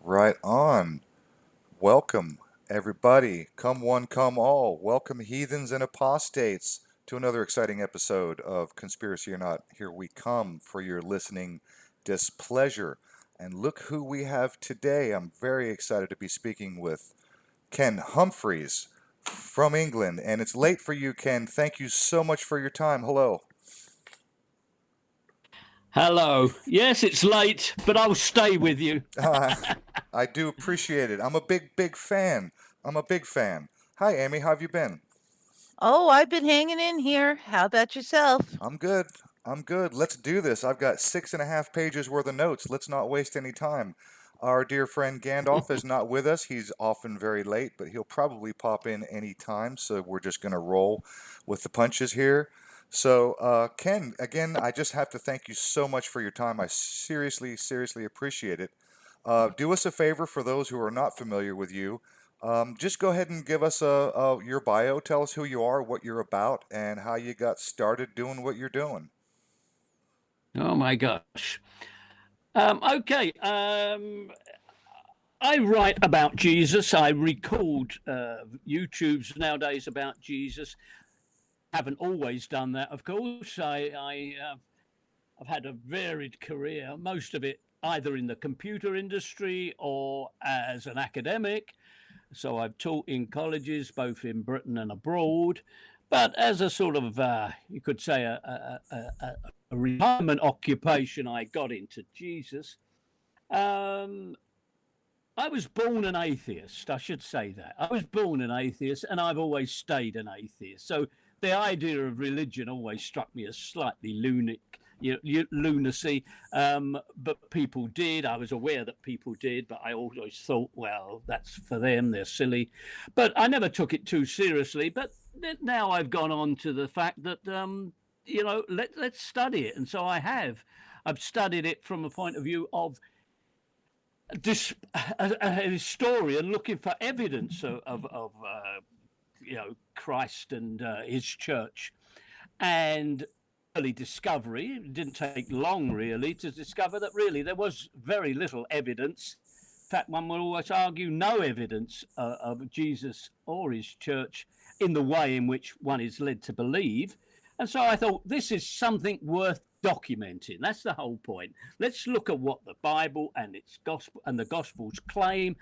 Right on. Welcome, everybody. Come one, come all. Welcome, heathens and apostates, to another exciting episode of Conspiracy or Not. Here we come for your listening displeasure. And look who we have today. I'm very excited to be speaking with Ken Humphries from England. And it's late for you, Ken. Thank you so much for your time. Hello. Hello. Yes, it's late, but I'll stay with you. Uh, I do appreciate it. I'm a big fan. I'm a big fan. Hi, Amy. How have you been? Oh, I've been hanging in here. How about yourself? I'm good. I'm good. Let's do this. I've got 6.5 pages worth of notes. Let's not waste any time. Our dear friend Gandalf is not with us. He's often very late, but he'll probably pop in any time. So we're just going to roll with the punches here. So, Ken, again, I just have to thank you so much for your time. I seriously appreciate it. Do us a favor for those who are not familiar with you. Just go ahead and give us your bio. Tell us who you are, what you're about, and how you got started doing what you're doing. Oh my gosh. Okay. I write about Jesus. I record YouTubes nowadays about Jesus. Haven't always done that, of course. I've had a varied career, most of it either in the computer industry or as an academic. So I've taught in colleges, both in Britain and abroad. But as a sort of, you could say, a retirement occupation, I got into Jesus. Um, I was born an atheist, I should say that. I was born an atheist and I've always stayed an atheist. So the idea of religion always struck me as slightly lunacy. But people did. I was aware that people did, but I always thought, well, that's for them. They're silly. But I never took it too seriously. But now I've gone on to the fact that, let's study it. And so I have. I've studied it from a point of view of a historian looking for evidence of Christ and his church, and early discovery. It didn't take long really to discover that really there was very little evidence. In fact, one would always argue no evidence of Jesus or his church in the way in which one is led to believe. And so I thought this is something worth documenting. That's the whole point. Let's look at what the Bible and its gospel and the Gospels claim,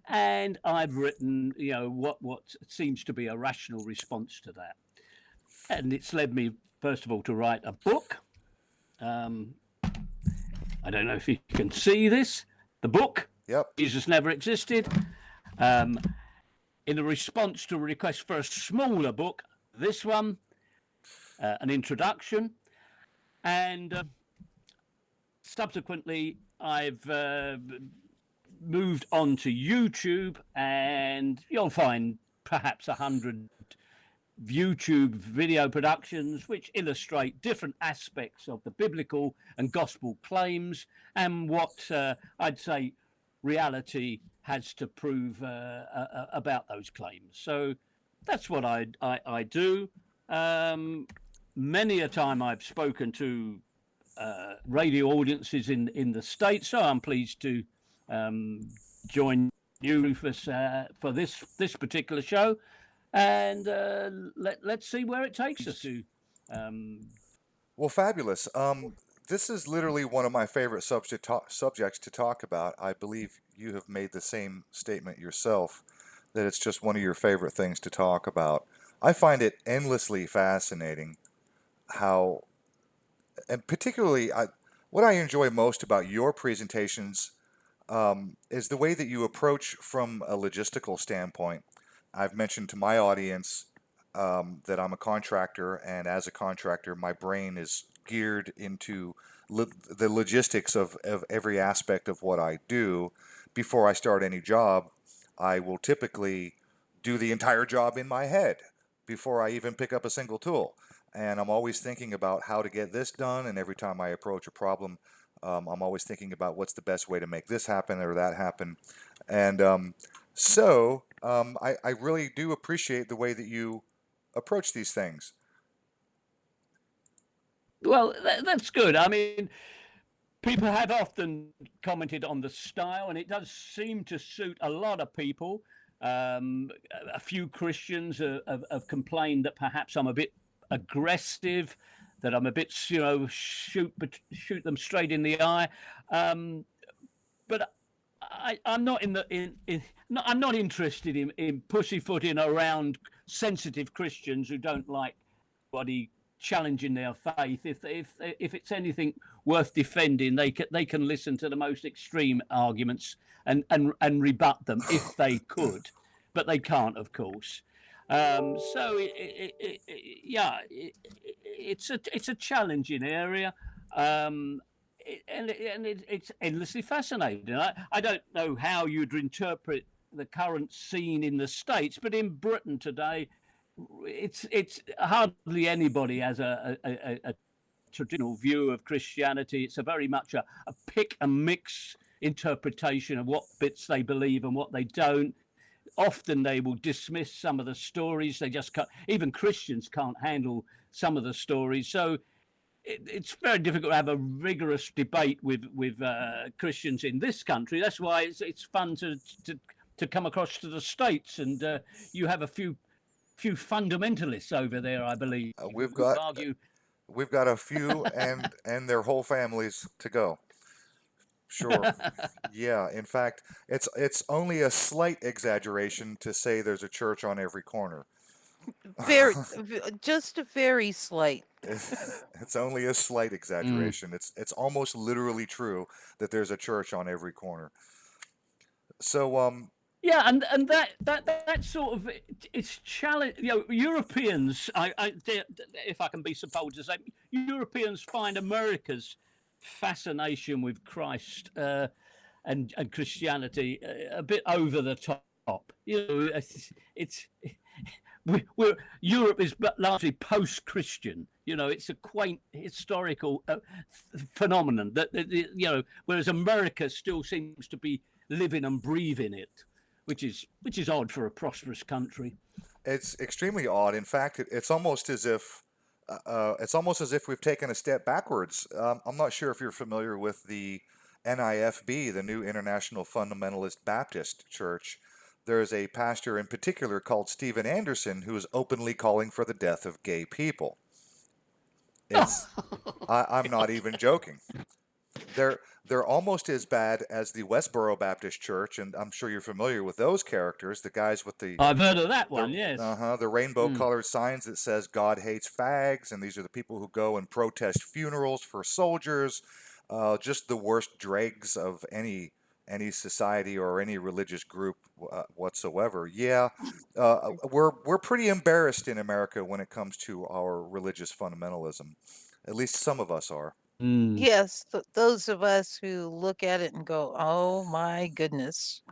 and I've written, what seems to be a rational response to that. And it's led me, first of all, to write a book. I don't know if you can see this. The book, Yep. Jesus Never Existed. In a response to a request for a smaller book, this one, an introduction. And subsequently, I've moved on to YouTube, and you'll find perhaps 100 YouTube video productions which illustrate different aspects of the biblical and gospel claims and what I'd say reality has to prove about those claims. So that's what I do. Many a time I've spoken to radio audiences in the States, so I'm pleased to join you, Rufus, for this particular show, and let's see where it takes us to. Well, fabulous. This is literally one of my favorite subjects to talk about. I believe you have made the same statement yourself, that it's just one of your favorite things to talk about. I find it endlessly fascinating how, and particularly, what I enjoy most about your presentations is the way that you approach from a logistical standpoint. I've mentioned to my audience that I'm a contractor, and as a contractor, my brain is geared into the logistics of every aspect of what I do. Before I start any job, I will typically do the entire job in my head before I even pick up a single tool. And I'm always thinking about how to get this done, and every time I approach a problem, I'm always thinking about what's the best way to make this happen or that happen. And I really do appreciate the way that you approach these things. Well, that's good. I mean, people have often commented on the style, and it does seem to suit a lot of people. A few Christians have complained that perhaps I'm a bit aggressive, that I'm a bit, shoot them straight in the eye. But I'm not I'm not interested in pussyfooting around sensitive Christians who don't like anybody challenging their faith. If it's anything worth defending, they can listen to the most extreme arguments and rebut them if they could, but they can't, of course. So it's a challenging area. It's endlessly fascinating. I don't know how you'd interpret the current scene in the States, but in Britain today, it's hardly anybody has a traditional view of Christianity. It's a very much a pick and mix interpretation of what bits they believe and what they don't. Often they will dismiss some of the stories. They just can't, even Christians can't handle some of the stories. So it's very difficult to have a rigorous debate with Christians in this country. That's why it's fun to come across to the States, and you have a few fundamentalists over there, I believe. We've who got argue. we've got a few and their whole families to go. Sure. Yeah. In fact, it's only a slight exaggeration to say there's a church on every corner. Just a very slight. It's only a slight exaggeration. It's almost literally true that there's a church on every corner. So Yeah, and that sort of it's challenge. Europeans. If I can be so bold to say, Europeans find America's fascination with Christ and Christianity a bit over the top. Europe is largely post-Christian. It's a quaint historical phenomenon that whereas America still seems to be living and breathing it, which is odd for a prosperous country. it's extremely odd. In fact, it's almost as if we've taken a step backwards. I'm not sure if you're familiar with the NIFB, the New International Fundamentalist Baptist Church. There's a pastor in particular called Stephen Anderson who is openly calling for the death of gay people. I'm not even joking. They're almost as bad as the Westboro Baptist Church, and I'm sure you're familiar with those characters, the guys with the I've heard of that one, yes. the rainbow-colored signs that says God hates fags, and these are the people who go and protest funerals for soldiers. Just the worst dregs of any society or any religious group whatsoever. Yeah, we're pretty embarrassed in America when it comes to our religious fundamentalism. At least some of us are. Yes, those of us who look at it and go, "Oh my goodness."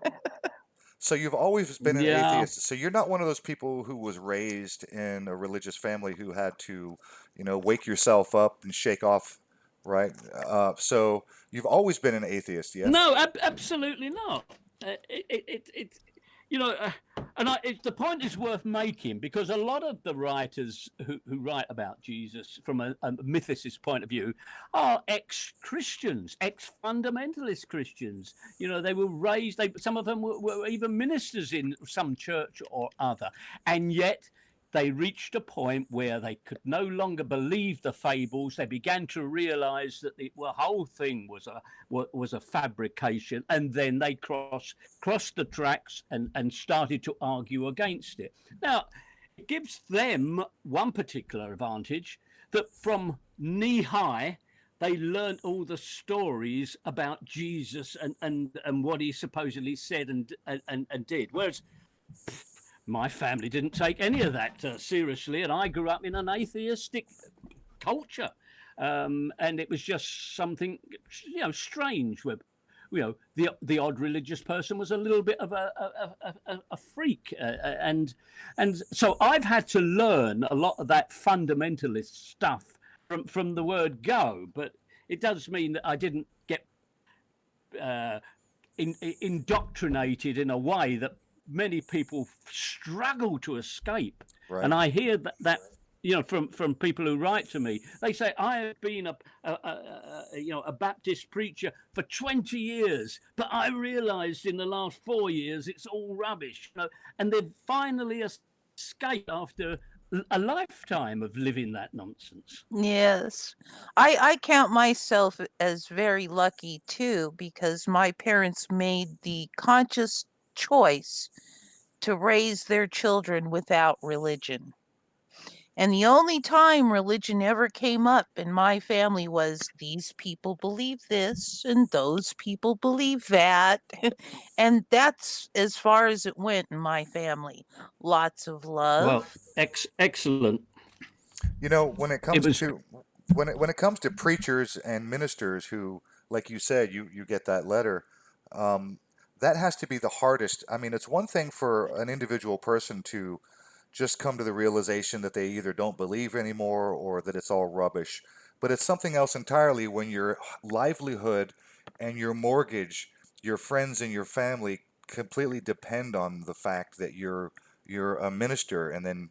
So you've always been an Yeah. atheist. So you're not one of those people who was raised in a religious family who had to, wake yourself up and shake off, right? So you've always been an atheist, yes? No, absolutely not. The point is worth making because a lot of the writers who write about Jesus from a mythicist point of view are ex-Christians, ex-fundamentalist Christians. They were raised, some of them were even ministers in some church or other, and yet they reached a point where they could no longer believe the fables. They began to realize that the whole thing was a fabrication, and then they crossed the tracks and started to argue against it. Now, it gives them one particular advantage, that from knee high, they learnt all the stories about Jesus and what he supposedly said and did. Whereas my family didn't take any of that seriously, and I grew up in an atheistic culture, and it was just something strange. Where the odd religious person was a little bit of a freak, and so I've had to learn a lot of that fundamentalist stuff from the word go. But it does mean that I didn't get indoctrinated in a way that many people struggle to escape. Right. And I hear that from people who write to me. They say, I have been a Baptist preacher for 20 years, but I realized in the last 4 years it's all rubbish. And they've finally escaped after a lifetime of living that nonsense. Yes. I count myself as very lucky too, because my parents made the conscious choice to raise their children without religion. And the only time religion ever came up in my family was these people believe this and those people believe that. And that's as far as it went in my family. Lots of Well, love. excellent. You know, when it It comes was, to when it comes to preachers and ministers who, like you said, you get that letter, um, that has to be the hardest. I mean, it's one thing for an individual person to just come to the realization that they either don't believe anymore or that it's all rubbish, but it's something else entirely when your livelihood and your mortgage, your friends and your family completely depend on the fact that you're a minister, and then,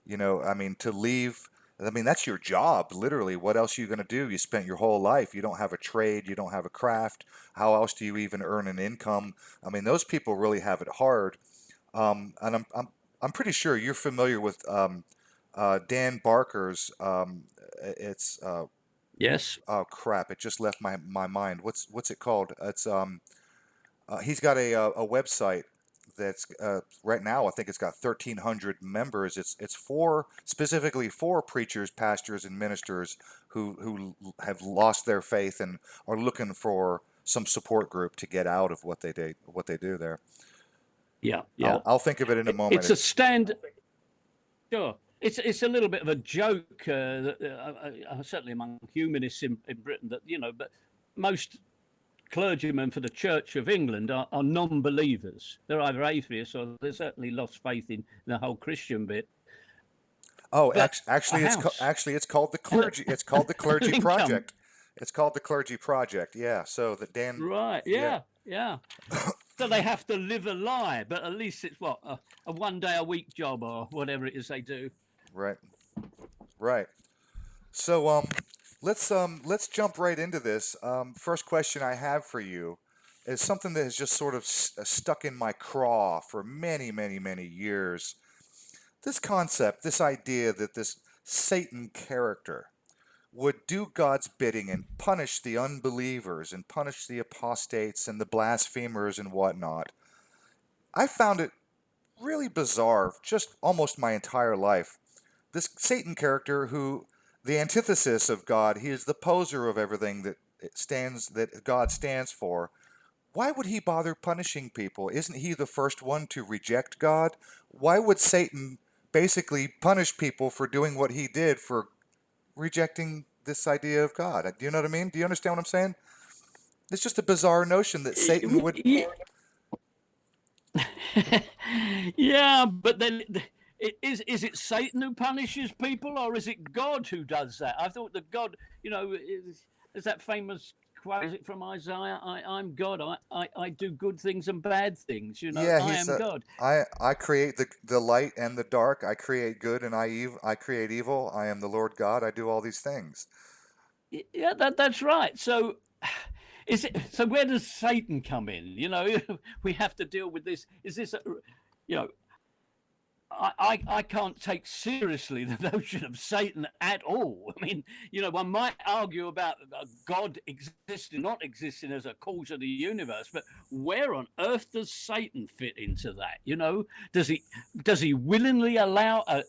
I mean, to leave. I mean, that's your job, literally. What else are you going to do? You spent your whole life. You don't have a trade. You don't have a craft. How else do you even earn an income? I mean, those people really have it hard. And I'm pretty sure you're familiar with Dan Barker's. It's yes. oh crap! It just left my mind. What's it called? It's he's got a website that's right now I think it's got 1,300 members. It's for specifically for preachers, pastors, and ministers who have lost their faith and are looking for some support group to get out of what they do there. Yeah. I'll think of it in a It's moment. a stand. Sure. It's a little bit of a joke, certainly among humanists in Britain, that, but most clergymen for the Church of England are non-believers. They're either atheists or they certainly lost faith in the whole Christian bit. Oh, But a actually, house it's called the and clergy. It's called the Clergy income. Project. It's called the Clergy Project. Yeah. So that Dan. Right. Yeah. Yeah. So they have to live a lie, but at least it's what, a 1 day a week job or whatever it is they do. Right. Right. So let's jump right into this. First question I have for you is something that has just sort of stuck in my craw for many years. This concept, this idea that this Satan character would do God's bidding and punish the unbelievers and punish the apostates and the blasphemers and whatnot. I found it really bizarre just almost my entire life. This Satan character who the antithesis of God, he is the poser of everything that God stands for. Why would he bother punishing people? Isn't he the first one to reject God? Why would Satan basically punish people for doing what he did, for rejecting this idea of God? Do you know what I mean? Do you understand what I'm saying? It's just a bizarre notion that Satan would. Yeah, but then is it Satan who punishes people, or is it God who does that? I thought that God, is that famous quote, is it from Isaiah? I'm God. I do good things and bad things. Yeah, I he's am God. I create the light and the dark. I create good and I create evil. I am the Lord God. I do all these things. Yeah, that's right. So so where does Satan come in? We have to deal with this. Is this you know I can't take seriously the notion of Satan at all. I mean, one might argue about God existing, not existing as a cause of the universe, but where on earth does Satan fit into that? Does he willingly allow a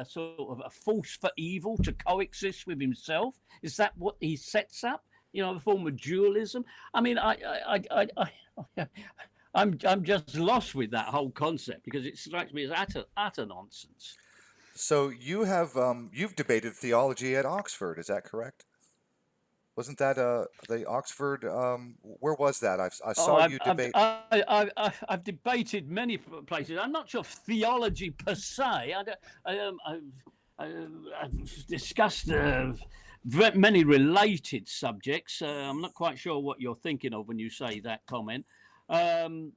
sort of a force for evil to coexist with himself? Is that what he sets up? A form of dualism. I mean, I'm just lost with that whole concept because it strikes me as utter nonsense. So you've debated theology at Oxford, is that correct? Wasn't that the Oxford? Where was that? I Oh, saw you debate. I've debated many places. I'm not sure theology per se. I've discussed many related subjects. I'm not quite sure what you're thinking of when you say that comment. Um,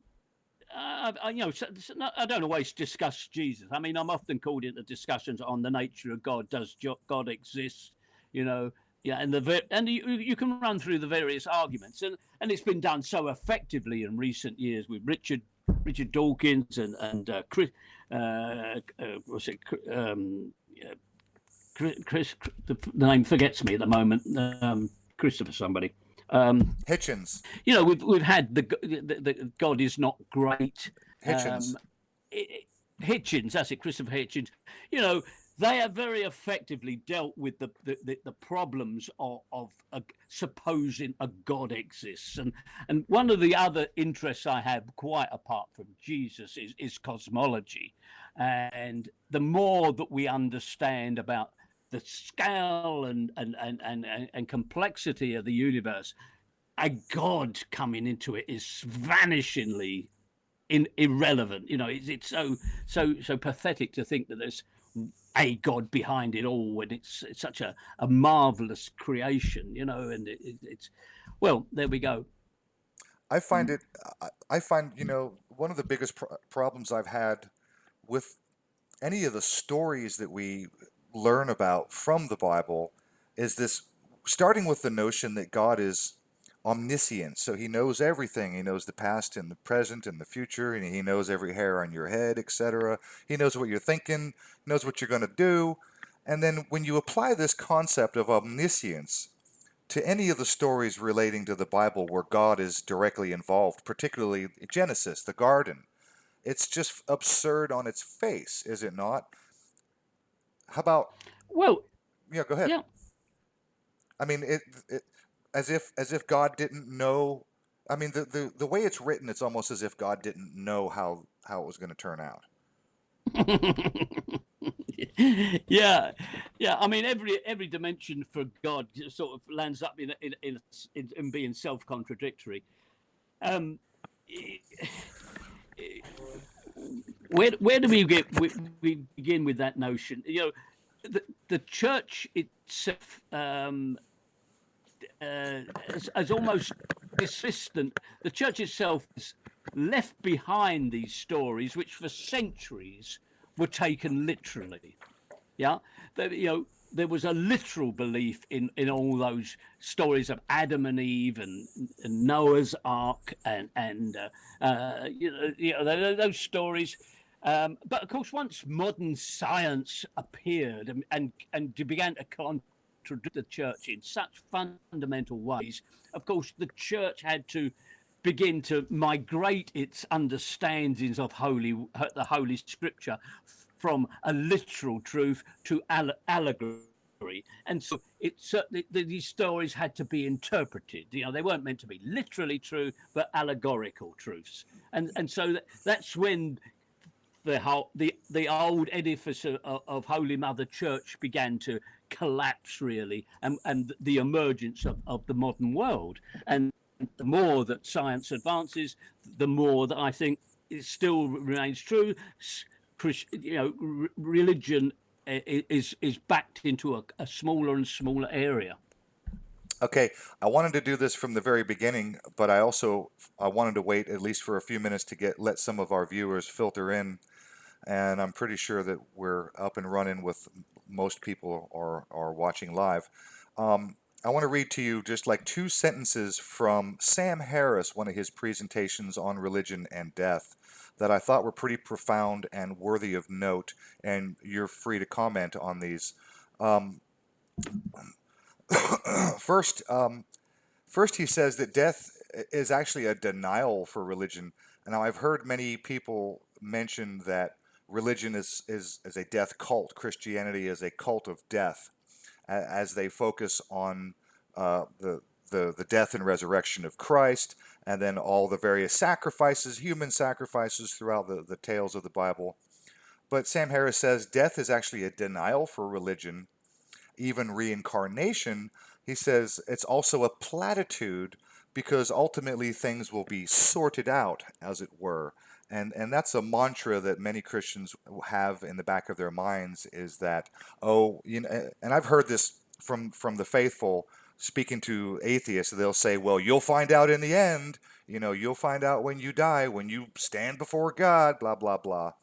I don't always discuss Jesus. I mean, I'm often called into discussions on the nature of God. Does God exist? You know, yeah, and you can run through the various arguments, and it's been done so effectively in recent years with Richard Dawkins and Chris, what's it? Chris, the name forgets me at the moment. Christopher somebody. Hitchens. You know, we've had the God is not great. Hitchens. Hitchens, that's it, Christopher Hitchens. You know, they have very effectively dealt with the problems of supposing a God exists. And one of the other interests I have, quite apart from Jesus, is cosmology. And the more that we understand about the scale and complexity of the universe, a God coming into it is vanishingly irrelevant. You know, it's so pathetic to think that there's a God behind it all when it's such a marvelous creation. You know, and it's well, there we go. I find it. I find one of the biggest problems I've had with any of the stories that we learn about from the Bible is this, starting with the notion that God is omniscient, so he knows everything. He knows the past and the present and the future, and he knows every hair on your head, etc. He knows what you're thinking, knows what you're going to do. And then when you apply this concept of omniscience to any of the stories relating to the Bible where God is directly involved, particularly Genesis, the garden, it's just absurd on its face, is it not? How about, Well, yeah, go ahead. yeah. I mean, it as if God didn't know. I mean, the way it's written, it's almost as if God didn't know how it was going to turn out. Yeah, yeah. I mean, every dimension for God sort of lands up in being self-contradictory. Um, where do we begin with that notion? You know, the church itself as almost persistent. The church itself has left behind these stories, which for centuries were taken literally. Yeah, there was a literal belief in all those stories of Adam and Eve and Noah's Ark and those stories. But of course, once modern science appeared and began to contradict the church in such fundamental ways, of course, the church had to begin to migrate its understandings of the Holy Scripture from a literal truth to allegory. And so these stories had to be interpreted. You know, they weren't meant to be literally true, but allegorical truths. And so that's when the old edifice of Holy Mother Church began to collapse, really, and the emergence of the modern world. And the more that science advances, the more that I think it still remains true. Religion is backed into a smaller and smaller area. Okay, I wanted to do this from the very beginning, but I wanted to wait at least for a few minutes to let some of our viewers filter in, and I'm pretty sure that we're up and running with most people are watching live. I want to read to you just like two sentences from Sam Harris, one of his presentations on religion and death, that I thought were pretty profound and worthy of note, and you're free to comment on these. Um, first, first, he says that death is actually a denial for religion. Now, I've heard many people mention that religion is a death cult. Christianity is a cult of death, as they focus on the death and resurrection of Christ, and then all the various sacrifices, human sacrifices throughout the tales of the Bible. But Sam Harris says death is actually a denial for religion, even reincarnation. He says it's also a platitude because ultimately things will be sorted out, as it were. And that's a mantra that many Christians have in the back of their minds, is that, oh, and I've heard this from the faithful, speaking to atheists, they'll say, well, you'll find out in the end. You'll find out when you die, when you stand before God, blah, blah, blah.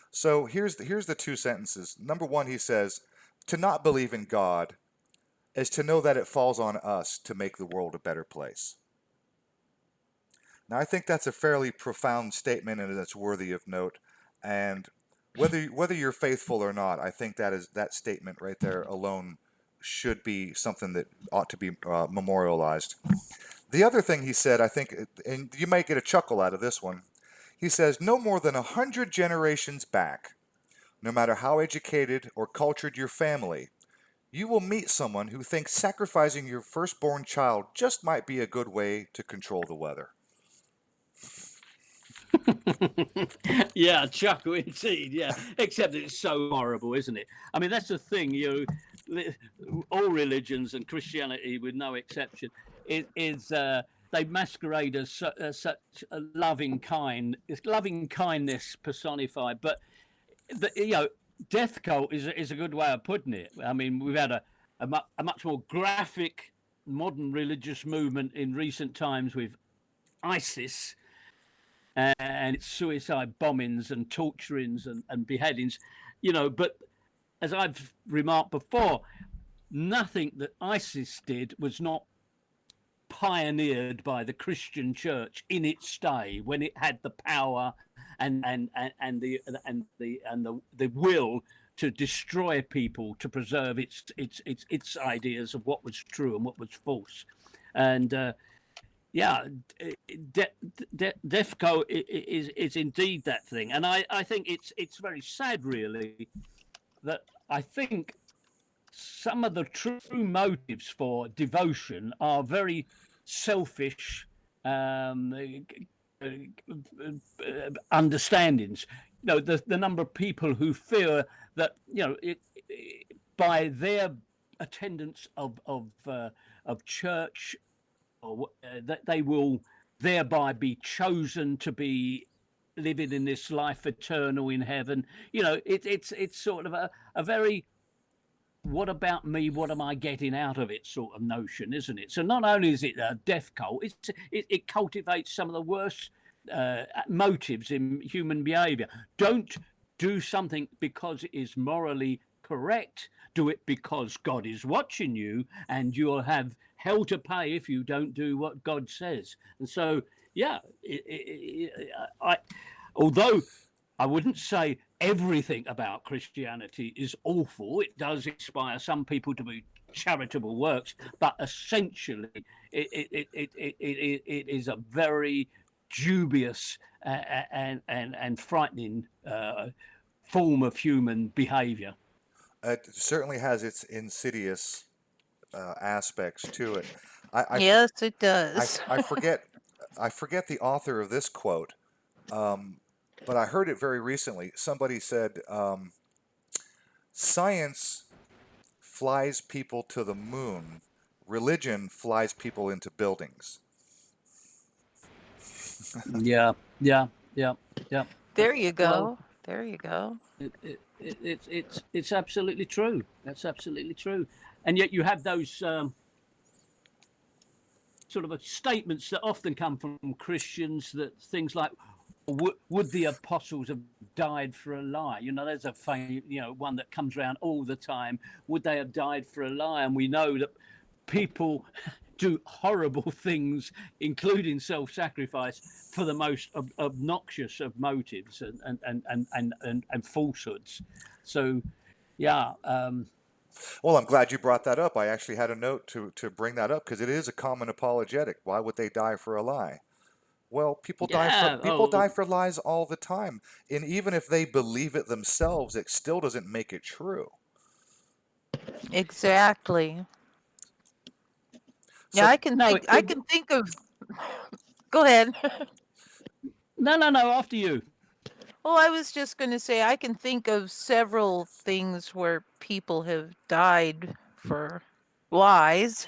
So here's the two sentences. Number one, he says, to not believe in God is to know that it falls on us to make the world a better place. Now, I think that's a fairly profound statement, and it's worthy of note. And whether you're faithful or not, I think that statement right there alone should be something that ought to be memorialized. The other thing he said, I think, and you might get a chuckle out of this one, he says, no more than 100 generations back, no matter how educated or cultured your family, you will meet someone who thinks sacrificing your firstborn child just might be a good way to control the weather. Yeah, chuckle indeed. Yeah, except it's so horrible, isn't it? I mean, that's the thing. All religions and Christianity, with no exception, is they masquerade as such a loving kindness personified. But death cult is a good way of putting it. I mean, we've had a much more graphic modern religious movement in recent times with ISIS and its suicide bombings and torturings and beheadings, but as I've remarked before, nothing that ISIS did was not pioneered by the Christian church in its day when it had the power and the will to destroy people to preserve its ideas of what was true and what was false. And DEFCO is indeed that thing, and I think it's very sad, really, that I think some of the true motives for devotion are very selfish understandings. The number of people who fear that by their attendance of church, or that they will thereby be chosen to be living in this life eternal in heaven. It's sort of a very what about me? What am I getting out of it sort of notion, isn't it? So not only is it a death cult, it cultivates some of the worst motives in human behavior. Don't do something because it is morally correct. Do it because God is watching you, and you'll have hell to pay if you don't do what God says. And so, yeah, although I wouldn't say everything about Christianity is awful, it does inspire some people to do charitable works, but essentially it is a very dubious and frightening form of human behavior. It certainly has its insidious aspects to it. Yes, it does. I forget the author of this quote, but I heard it very recently. Somebody said, "Science flies people to the moon. Religion flies people into buildings." Yeah. There you go. Well, there you go. It's absolutely true. That's absolutely true. And yet you have those sort of statements that often come from Christians, that things like, would the apostles have died for a lie? There's a one that comes around all the time. Would they have died for a lie? And we know that people do horrible things, including self-sacrifice, for the most obnoxious of motives and falsehoods. So, yeah. Well, I'm glad you brought that up. I actually had a note to bring that up because it is a common apologetic. Why would they die for a lie? Well, people die for lies all the time, and even if they believe it themselves, it still doesn't make it true. Exactly. So, Yeah, I can think of. Go ahead. No. After you. Well, I was just going to say I can think of several things where people have died for lies.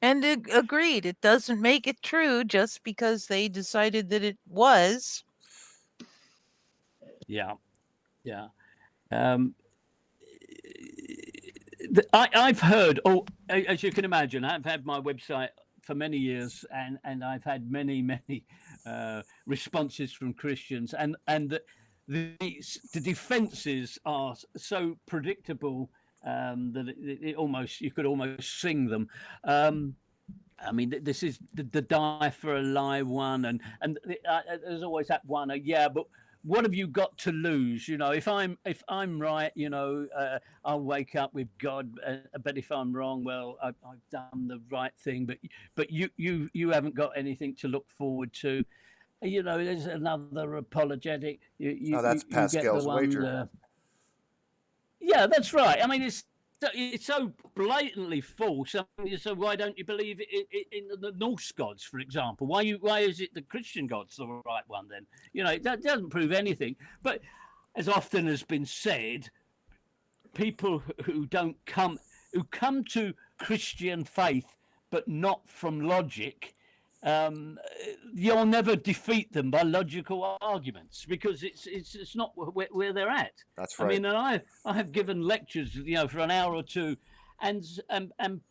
And agreed, it doesn't make it true just because they decided that it was. Yeah. I've heard, as you can imagine, I've had my website for many years, and I've had many responses from Christians, and the defences are so predictable, that it almost, you could almost sing them. I mean, this is the die for a lie one, and there's always that one. Yeah, but what have you got to lose? You know, if I'm right, I'll wake up with God. But if I'm wrong, well, I've done the right thing. But you haven't got anything to look forward to. You know, there's another apologetic. You Oh, you that's you, you get the Pascal's one. wager. Yeah, that's right. I mean, it's so blatantly false. I mean, so why don't you believe in the Norse gods, for example? Why is it the Christian gods the right one then? You know, that doesn't prove anything. But as often has been said, people who come to Christian faith but not from logic, um, you'll never defeat them by logical arguments, because it's not where they're at. That's I right. mean, and I have given lectures, for an hour or two, and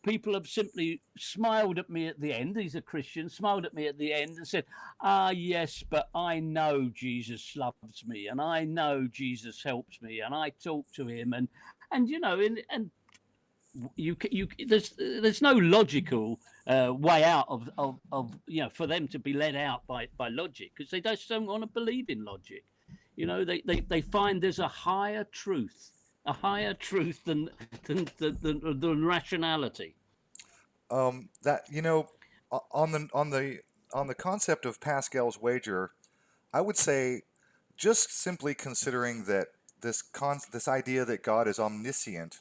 people have simply smiled at me at the end. These are Christians, smiled at me at the end and said, "Ah, yes, but I know Jesus loves me, and I know Jesus helps me, and I talk to him, and and there's no logical way out of for them to be led out by logic, because they just don't want to believe in logic. They find there's a higher truth, than rationality. That on the concept of Pascal's wager, I would say, just simply considering that this idea that God is omniscient,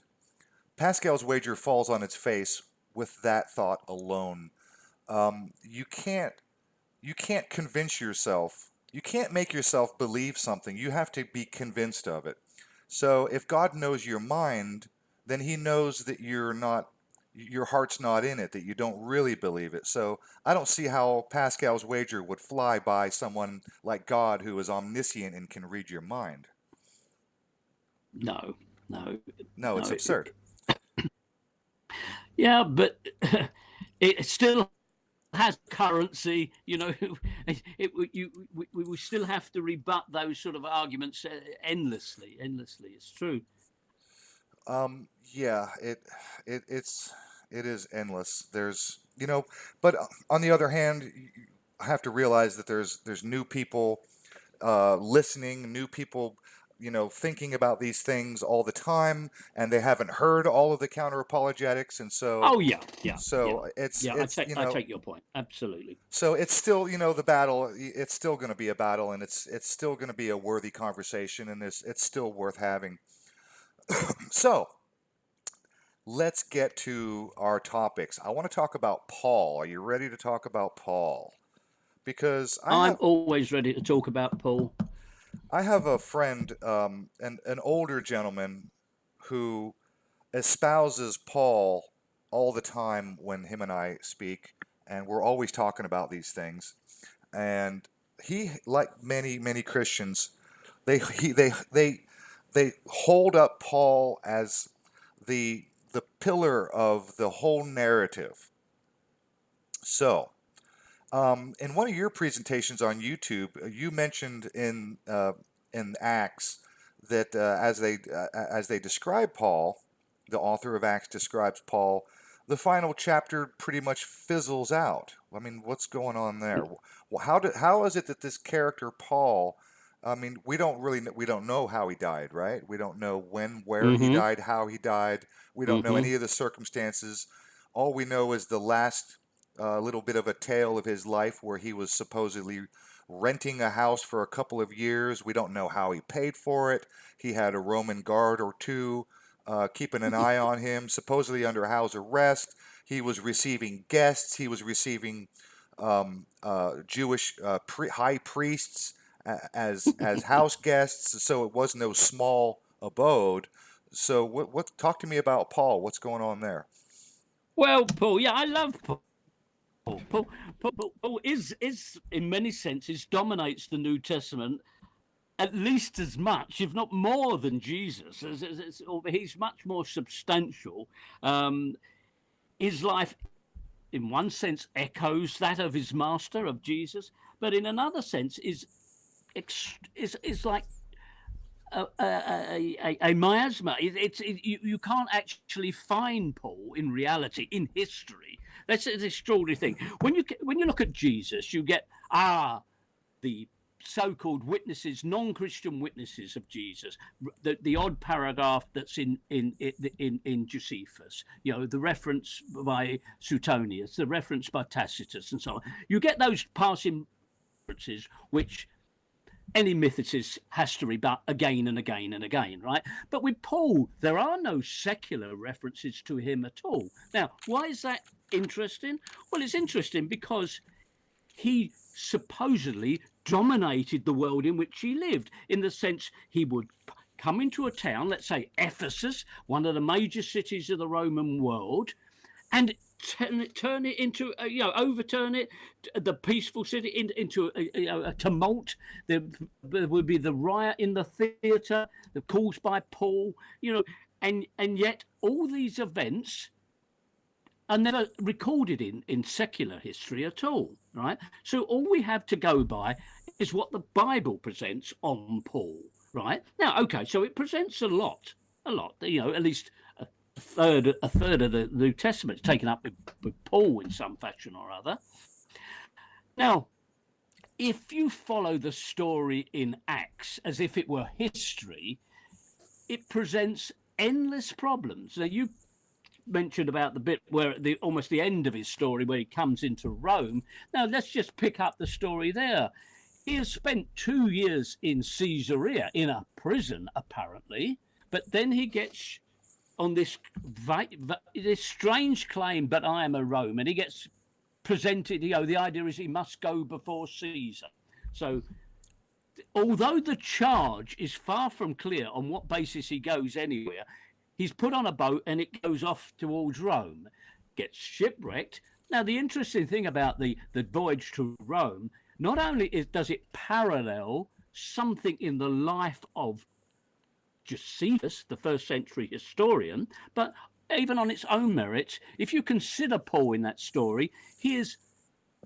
Pascal's wager falls on its face with that thought alone. You can't convince yourself. You can't make yourself believe something. You have to be convinced of it. So if God knows your mind, then He knows that your heart's not in it, that you don't really believe it. So I don't see how Pascal's wager would fly by someone like God, who is omniscient and can read your mind. No, no, No, it's no. absurd. Yeah, but it still has currency. We still have to rebut those sort of arguments endlessly. It's true. Yeah, it is endless. But on the other hand, I have to realize that there's new people listening, new people, thinking about these things all the time, and they haven't heard all of the counter apologetics, and so Oh yeah, yeah, yeah, so it's yeah. it's I take your point absolutely. so it's still, the battle. It's still going to be a battle, and it's still going to be a worthy conversation, and it's still worth having. So let's get to our topics. I want to talk about Paul. Are you ready to talk about Paul? Because I'm always ready to talk about Paul. I have a friend, an older gentleman, who espouses Paul all the time when him and I speak, and we're always talking about these things. And he, like many Christians, they they hold up Paul as the pillar of the whole narrative. So, in one of your presentations on YouTube, you mentioned in Acts that as they describe Paul, the author of Acts describes Paul, the final chapter pretty much fizzles out. I mean, what's going on there? Well, how is it that this character Paul? I mean, we don't know how he died, right? We don't know when, where he Mm-hmm. died, how he died. We don't know Mm-hmm. any of the circumstances. All we know is the last little bit of a tale of his life, where he was supposedly renting a house for a couple of years. We don't know how he paid for it. He had a Roman guard or two keeping an eye on him, supposedly under house arrest. He was receiving guests. He was receiving Jewish high priests as house guests. So it was no small abode. So what? Talk to me about Paul. What's going on there? Well, Paul, yeah, I love Paul. Paul is in many senses dominates the New Testament at least as much, if not more, than Jesus. He's much more substantial. His life, in one sense, echoes that of his master, of Jesus, but in another sense is like a miasma. You can't actually find Paul in reality, in history. That's an extraordinary thing. When you look at Jesus, you get the so-called witnesses, non-Christian witnesses of Jesus, the odd paragraph that's in Josephus, the reference by Suetonius, the reference by Tacitus, and so on. You get those passing references which any mythicist has to rebut again and again and again, right? But with Paul, there are no secular references to him at all. Now, why is that interesting? Well, it's interesting because he supposedly dominated the world in which he lived, in the sense he would come into a town, let's say Ephesus, one of the major cities of the Roman world, and turn it into, overturn it, the peaceful city, into a tumult. There would be the riot in the theatre caused by Paul, and yet all these events are never recorded in secular history at all, right? So all we have to go by is what the Bible presents on Paul, right? Now, okay, so it presents a lot, at least a third of the New Testament is taken up with Paul in some fashion or other. Now, if you follow the story in Acts as if it were history, it presents endless problems. Now, you mentioned about the bit where at almost the end of his story, where he comes into Rome. Now, let's just pick up the story there. He has spent 2 years in Caesarea, in a prison, apparently, but then he gets on this strange claim, but I am a Roman. He gets presented, the idea is he must go before Caesar. So although the charge is far from clear on what basis he goes anywhere, he's put on a boat and it goes off towards Rome, gets shipwrecked. Now, the interesting thing about the voyage to Rome, not only does it parallel something in the life of Josephus, the first century historian, but even on its own merits, if you consider Paul in that story,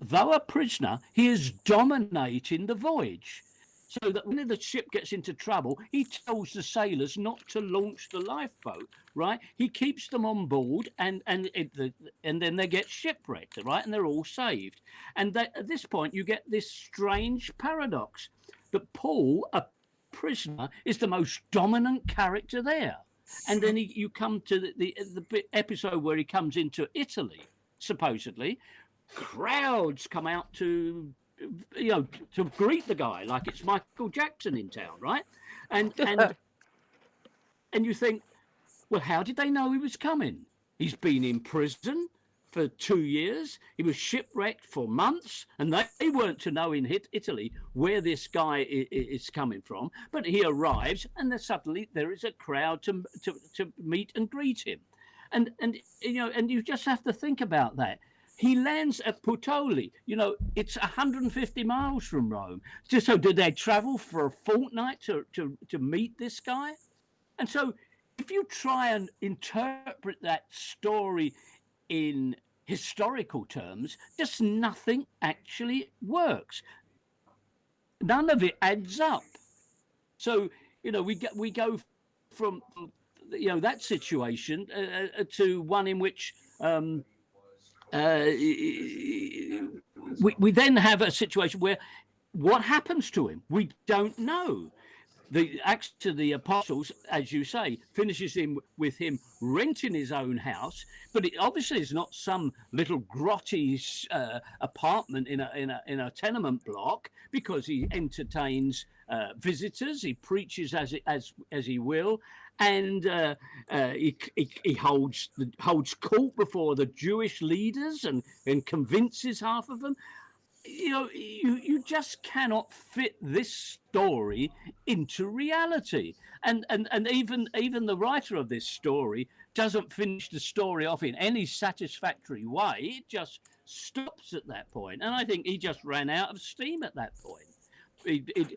though a prisoner, he is dominating the voyage. So that when the ship gets into trouble, he tells the sailors not to launch the lifeboat, right? He keeps them on board, and then they get shipwrecked, right? And they're all saved. And at this point, you get this strange paradox that Paul, a prisoner, is the most dominant character there. And then you come to the episode where he comes into Italy, supposedly. Crowds come out to greet the guy like it's Michael Jackson in town, right? And you think, well, how did they know he was coming? He's been in prison for 2 years. He was shipwrecked for months, and they weren't to know in Italy where this guy is coming from. But he arrives, and suddenly there is a crowd to meet and greet him, and you just have to think about that. He lands at Puteoli. It's 150 miles from Rome. So did they travel for a fortnight to meet this guy? And so if you try and interpret that story in historical terms, just nothing actually works. None of it adds up. So, we go from that situation to one in which we then have a situation where what happens to him? We don't know. The Acts of the Apostles, as you say, finishes with him renting his own house, but it obviously is not some little grotty apartment in a tenement block, because he entertains visitors, he preaches as he will, and he holds court before the Jewish leaders and convinces half of them. You just cannot fit this story into reality, and even the writer of this story doesn't finish the story off in any satisfactory way. It just stops at that point, and I think he just ran out of steam at that point. It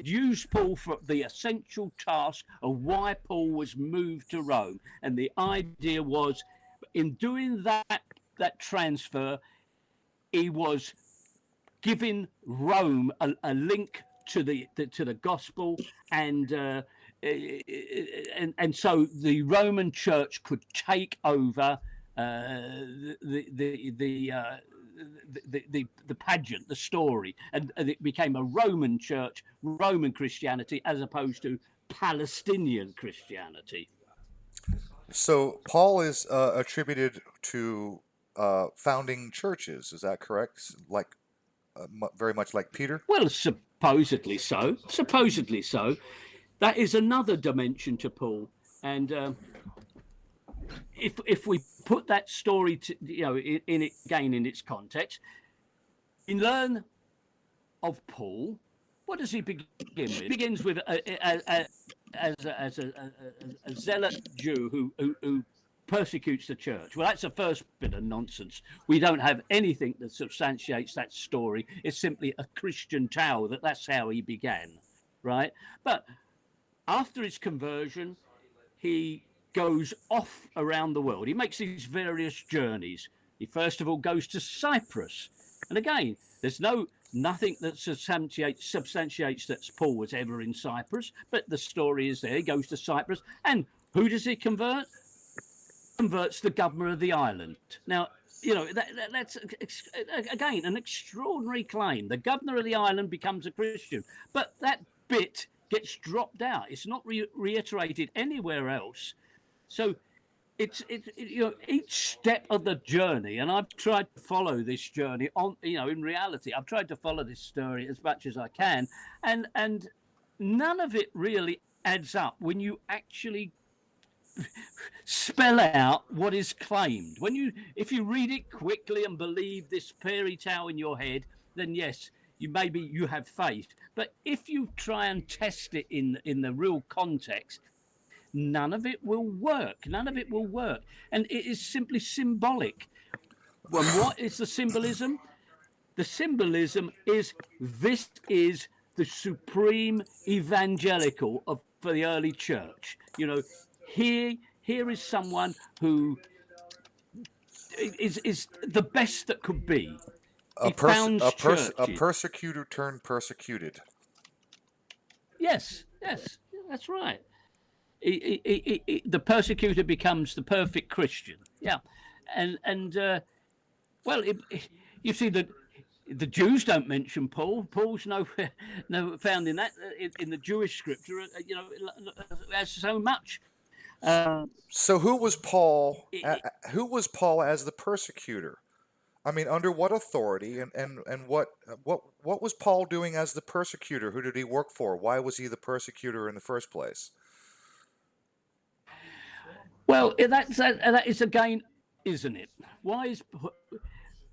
used Paul for the essential task of why Paul was moved to Rome, and the idea was, in doing that transfer, he was giving Rome a link to the gospel, and so the Roman Church could take over the pageant, the story, and it became a Roman church, Roman Christianity, as opposed to Palestinian Christianity. So Paul is attributed to founding churches. Is that correct? Like very much like Peter. Well, supposedly so. Supposedly so. That is another dimension to Paul, and if we put that story to, in it again in its context, we learn of Paul. What does he begin with? He begins with as a zealot Jew who persecutes the church. Well, that's the first bit of nonsense. We don't have anything that substantiates that story. It's simply a Christian tale that's how he began, right? But after his conversion, he goes off around the world. He makes these various journeys. He first of all goes to Cyprus. And again, there's nothing that substantiates that Paul was ever in Cyprus, but the story is there. He goes to Cyprus, and who does he convert? Converts the governor of the island. Now, that's again an extraordinary claim. The governor of the island becomes a Christian, but that bit gets dropped out. It's not reiterated anywhere else. So it's each step of the journey, and I've tried to follow this journey on, in reality, I've tried to follow this story as much as I can, and none of it really adds up when you actually spell out what is claimed. If you read it quickly and believe this fairy tale in your head, then yes, you have faith. But if you try and test it in the real context, none of it will work. None of it will work. And it is simply symbolic. Well, what is the symbolism? The symbolism is this is the supreme evangelical for the early church. Here is someone who is the best that could be. A persecutor turned persecuted. Yes, that's right. The persecutor becomes the perfect Christian. Yeah, and you see that the Jews don't mention Paul. Paul's nowhere found in that in the Jewish scripture. As so much. So who was Paul? Who was Paul as the persecutor? I mean, under what authority, and what was Paul doing as the persecutor? Who did he work for? Why was he the persecutor in the first place? Well, that is again, isn't it? Why is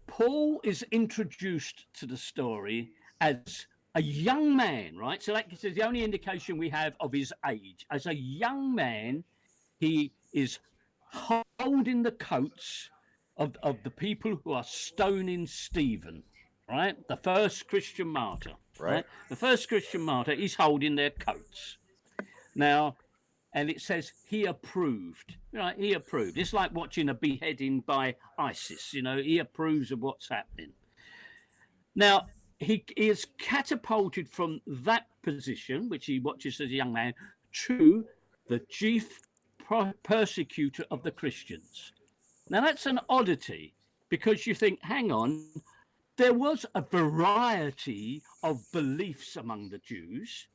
Paul is introduced to the story as a young man, right? So that is the only indication we have of his age. As a young man, he is holding the coats of the people who are stoning Stephen, right? The first Christian martyr, right? The first Christian martyr, he's holding their coats. Now, and it says he approved, right? He approved. It's like watching a beheading by ISIS, he approves of what's happening. Now, he is catapulted from that position, which he watches as a young man, to the chief persecutor of the Christians. Now, that's an oddity, because you think, hang on, there was a variety of beliefs among the Jews,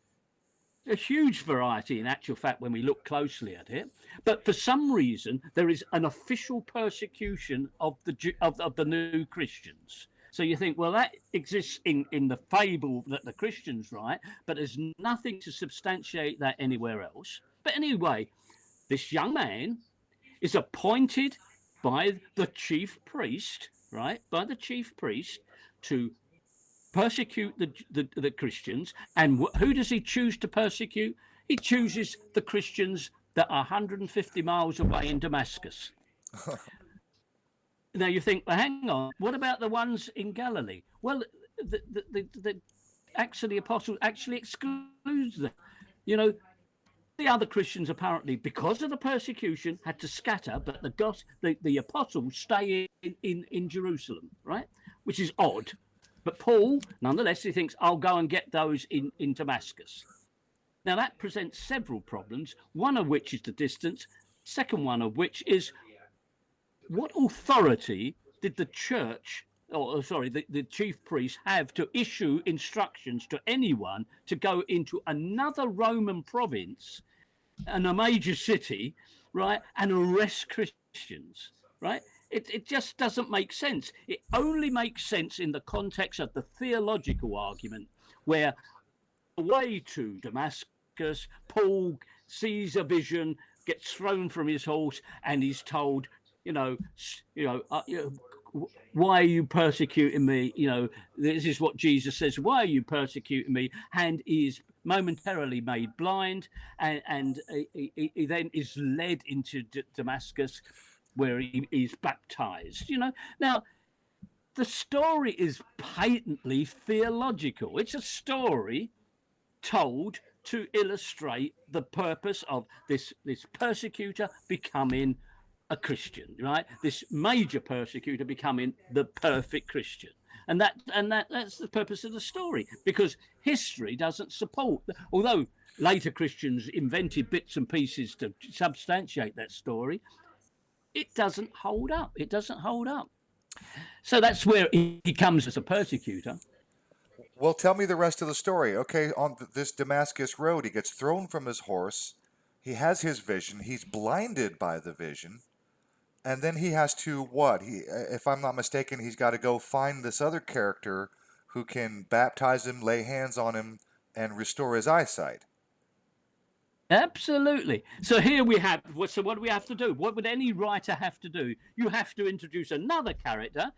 a huge variety in actual fact when we look closely at it, but for some reason there is an official persecution of the new Christians. So you think, well, that exists in the fable that the Christians write, but there's nothing to substantiate that anywhere else. But anyway, this young man is appointed by the chief priest, right? By the chief priest to persecute the Christians. And who does he choose to persecute? He chooses the Christians that are 150 miles away in Damascus. Now you think, well, hang on, what about the ones in Galilee? Well, Acts of the Apostles actually excludes them. You know, the other Christians apparently, because of the persecution, had to scatter, but the apostles stay in Jerusalem, right? Which is odd. But Paul, nonetheless, he thinks, I'll go and get those in Damascus. Now, that presents several problems, one of which is the distance, second one of which is what authority did the church, or sorry, the chief priest have to issue instructions to anyone to go into another Roman province and a major city, right, and arrest Christians, right? It just doesn't make sense. It only makes sense in the context of the theological argument, where on the way to Damascus, Paul sees a vision, gets thrown from his horse, and he's told, why are you persecuting me? This is what Jesus says. Why are you persecuting me? And he is momentarily made blind, and he then is led into Damascus, where he is baptized. Now the story is patently theological. It's a story told to illustrate the purpose of this persecutor becoming a Christian, right? This major persecutor becoming the perfect Christian. And that's the purpose of the story, because history doesn't support, although later Christians invented bits and pieces to substantiate that story, it doesn't hold up. It doesn't hold up. So that's where he comes as a persecutor. Well, tell me the rest of the story. Okay, on this Damascus road, he gets thrown from his horse. He has his vision. He's blinded by the vision. And then he has to what? If I'm not mistaken, he's got to go find this other character who can baptize him, lay hands on him, and restore his eyesight. Absolutely. So here we have, so what do we have to do? What would any writer have to do? You have to introduce another character,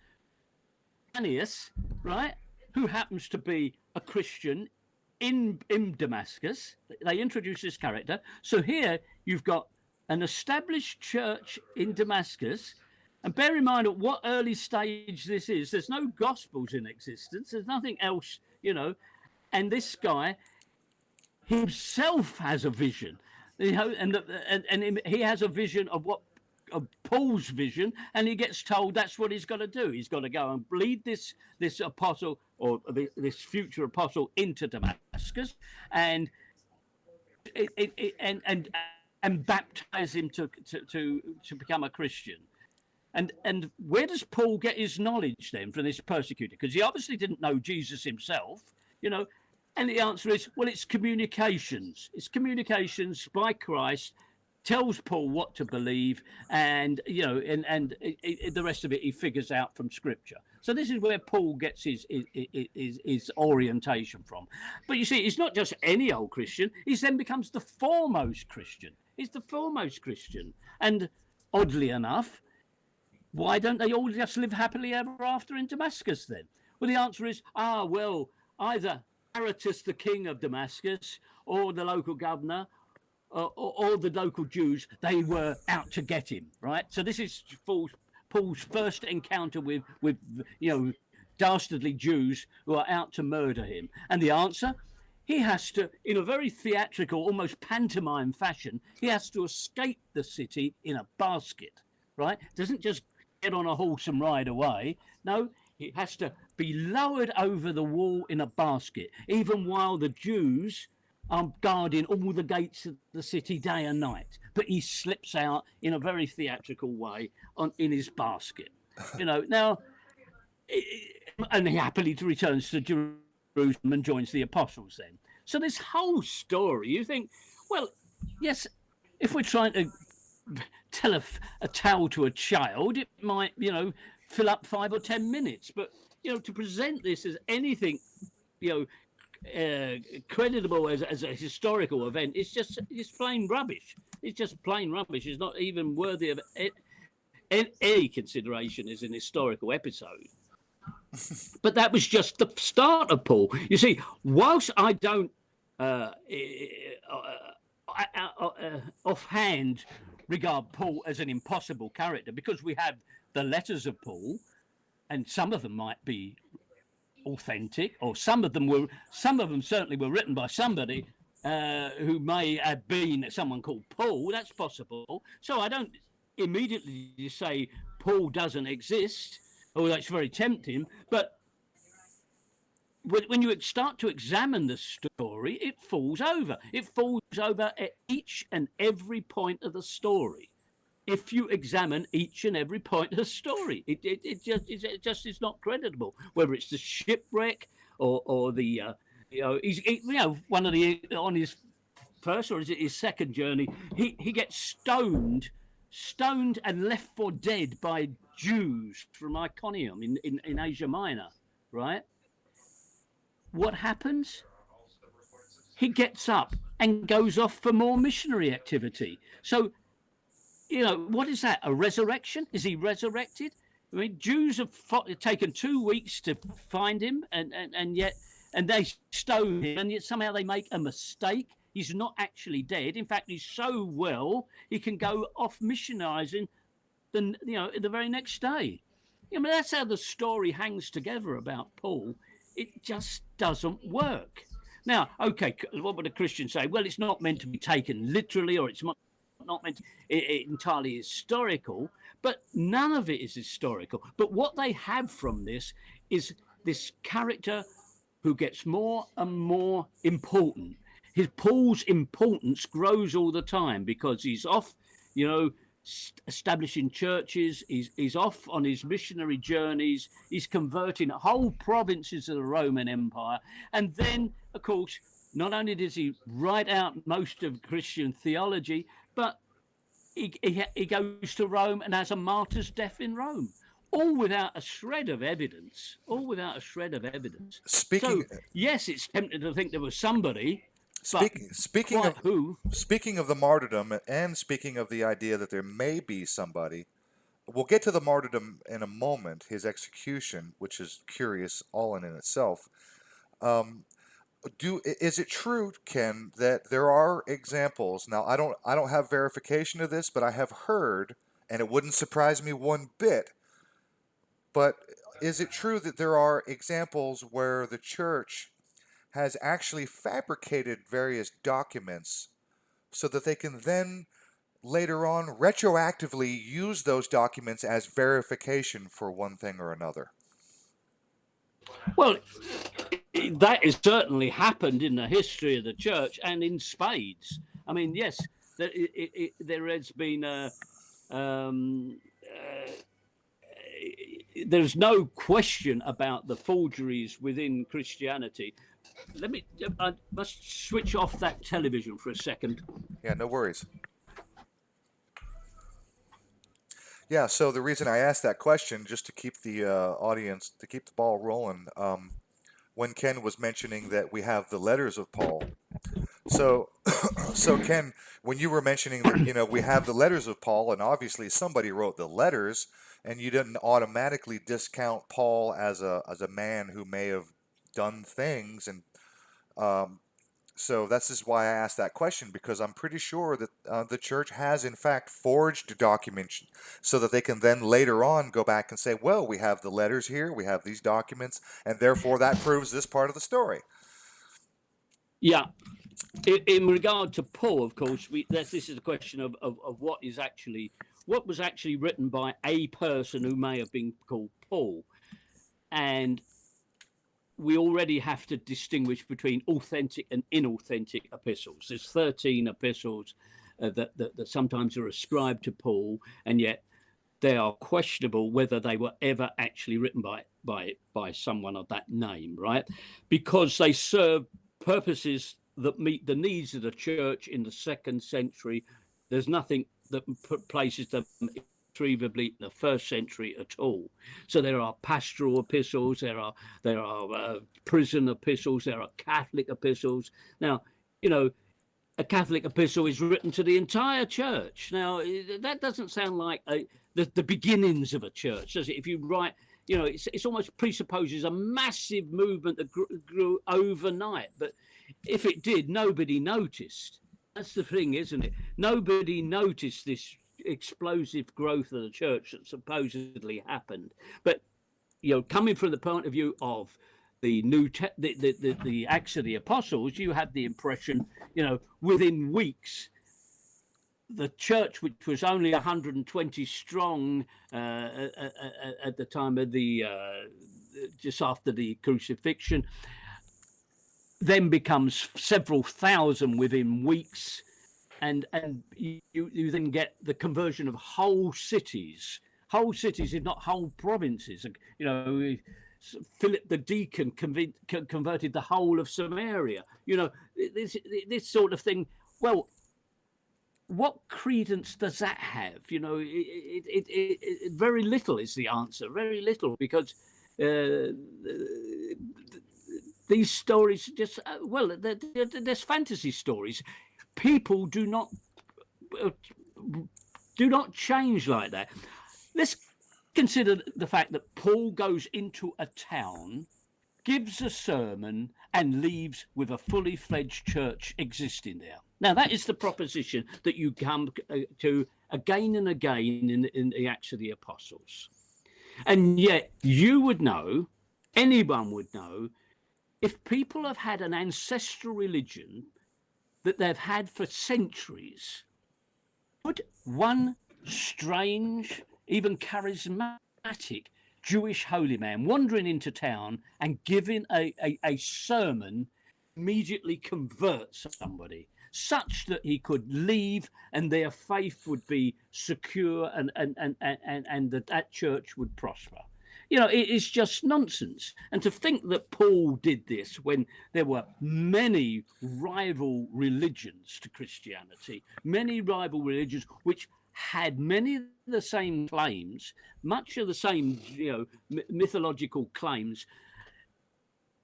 Ananias, right, who happens to be a Christian in Damascus. They introduce this character. So here you've got an established church in Damascus. And bear in mind at what early stage this is. There's no gospels in existence. There's nothing else, And this guy himself has a vision, and he has a vision of Paul's vision, and he gets told that's what he's got to do. He's got to go and lead this apostle, or this future apostle, into Damascus, and baptize him to become a Christian. And where does Paul get his knowledge then from this persecutor? Because he obviously didn't know Jesus himself, And the answer is, well, it's communications. It's communications by Christ, tells Paul what to believe, and the rest of it he figures out from Scripture. So this is where Paul gets his orientation from. But you see, he's not just any old Christian. He then becomes the foremost Christian. He's the foremost Christian. And oddly enough, why don't they all just live happily ever after in Damascus then? Well, the answer is, either Aretas, the king of Damascus, or the local governor, or the local Jews, they were out to get him, right? So this is Paul's first encounter with dastardly Jews who are out to murder him. And the answer, he has to, in a very theatrical, almost pantomime fashion, he has to escape the city in a basket, right? Doesn't just get on a horse and ride away. No, he has to be lowered over the wall in a basket, even while the Jews are guarding all the gates of the city day and night. But he slips out in a very theatrical way in his basket. Now, and he happily returns to Jerusalem and joins the apostles then. So this whole story, you think, well, yes, if we're trying to tell a tale to a child, it might, fill up 5 or 10 minutes. But, to present this as anything, creditable as a historical event, it's plain rubbish. It's just plain rubbish. It's not even worthy of any consideration as an historical episode. But that was just the start of Paul. You see, whilst I don't offhand regard Paul as an impossible character, because we have the letters of Paul, and some of them might be authentic, or some of them certainly were written by somebody who may have been someone called Paul. That's possible. So I don't immediately say Paul doesn't exist, although it's very tempting. But when you start to examine the story, it falls over. It falls over at each and every point of the story. If you examine each and every point of the story, it just is not credible. Whether it's the shipwreck or the one of the on his first, or is it his second journey, he gets stoned and left for dead by Jews from Iconium in Asia Minor, right? What happens? He gets up and goes off for more missionary activity. So, what is that? A resurrection? Is he resurrected? I mean, Jews have taken 2 weeks to find him, and they stone him, and yet somehow they make a mistake. He's not actually dead. In fact, he's so well he can go off missionizing the very next day. That's how the story hangs together about Paul. It just doesn't work. Now, okay, what would a Christian say? Well, it's not meant to be taken literally, or it's not meant to be entirely historical, but none of it is historical. But what they have from this is this character who gets more and more important. Paul's importance grows all the time because he's off, establishing churches. He's off on his missionary journeys. He's converting whole provinces of the Roman Empire. And then, of course, not only does he write out most of Christian theology, but he goes to Rome and has a martyr's death in Rome. All without a shred of evidence. Speaking, so, yes, it's tempting to think there was somebody. Speaking of the martyrdom, and speaking of the idea that there may be somebody, we'll get to the martyrdom in a moment, his execution, which is curious all in itself. Is it true, Ken, that there are examples? Now, I don't have verification of this, but I have heard, and it wouldn't surprise me one bit. But is it true that there are examples where the church has actually fabricated various documents so that they can then later on retroactively use those documents as verification for one thing or another? Well, that has certainly happened in the history of the church, and in spades. I mean, yes, there has been there's no question about the forgeries within Christianity. I must switch off that television for a second. Yeah, no worries. Yeah, so the reason I asked that question, just to keep the audience, to keep the ball rolling, when Ken was mentioning that we have the letters of Paul. So Ken, when you were mentioning that, we have the letters of Paul, and obviously somebody wrote the letters, and you didn't automatically discount Paul as a man who may have done things, and so this is why I asked that question, because I'm pretty sure that the church has in fact forged documents so that they can then later on go back and say, well, we have the letters here, we have these documents, and therefore that proves this part of the story. Yeah. In regard to Paul, of course, this is a question of what was actually written by a person who may have been called Paul. And we already have to distinguish between authentic and inauthentic epistles. There's 13 epistles that sometimes are ascribed to Paul, and yet they are questionable whether they were ever actually written by someone of that name, right? Because they serve purposes that meet the needs of the church in the 2nd century. There's nothing that places them retrievably in the 1st century at all. So there are pastoral epistles, there are prison epistles, there are Catholic epistles. Now, a Catholic epistle is written to the entire church. Now, that doesn't sound like the beginnings of a church, does it? If you write, it's almost presupposes a massive movement that grew overnight. But if it did, nobody noticed. That's the thing, isn't it? Nobody noticed this explosive growth of the church that supposedly happened. But coming from the point of view of the Acts of the Apostles, you have the impression, within weeks, the church, which was only 120 strong at the time of the just after the crucifixion, then becomes several thousand within weeks, and you then get the conversion of whole cities, if not whole provinces. Philip the Deacon converted the whole of Samaria. This sort of thing. Well, what credence does that have? Very little is the answer. Very little, because these stories just there's fantasy stories. People do not change like that. Let's consider the fact that Paul goes into a town, gives a sermon, and leaves with a fully fledged church existing there. Now, that is the proposition that you come to again and again in the Acts of the Apostles. And yet you would know, anyone would know, if people have had an ancestral religion that they've had for centuries, would one strange, even charismatic Jewish holy man wandering into town and giving a sermon immediately convert somebody, such that he could leave and their faith would be secure and that church would prosper? It is just nonsense. And to think that Paul did this when there were many rival religions to Christianity, many rival religions which had many of the same claims, much of the same mythological claims.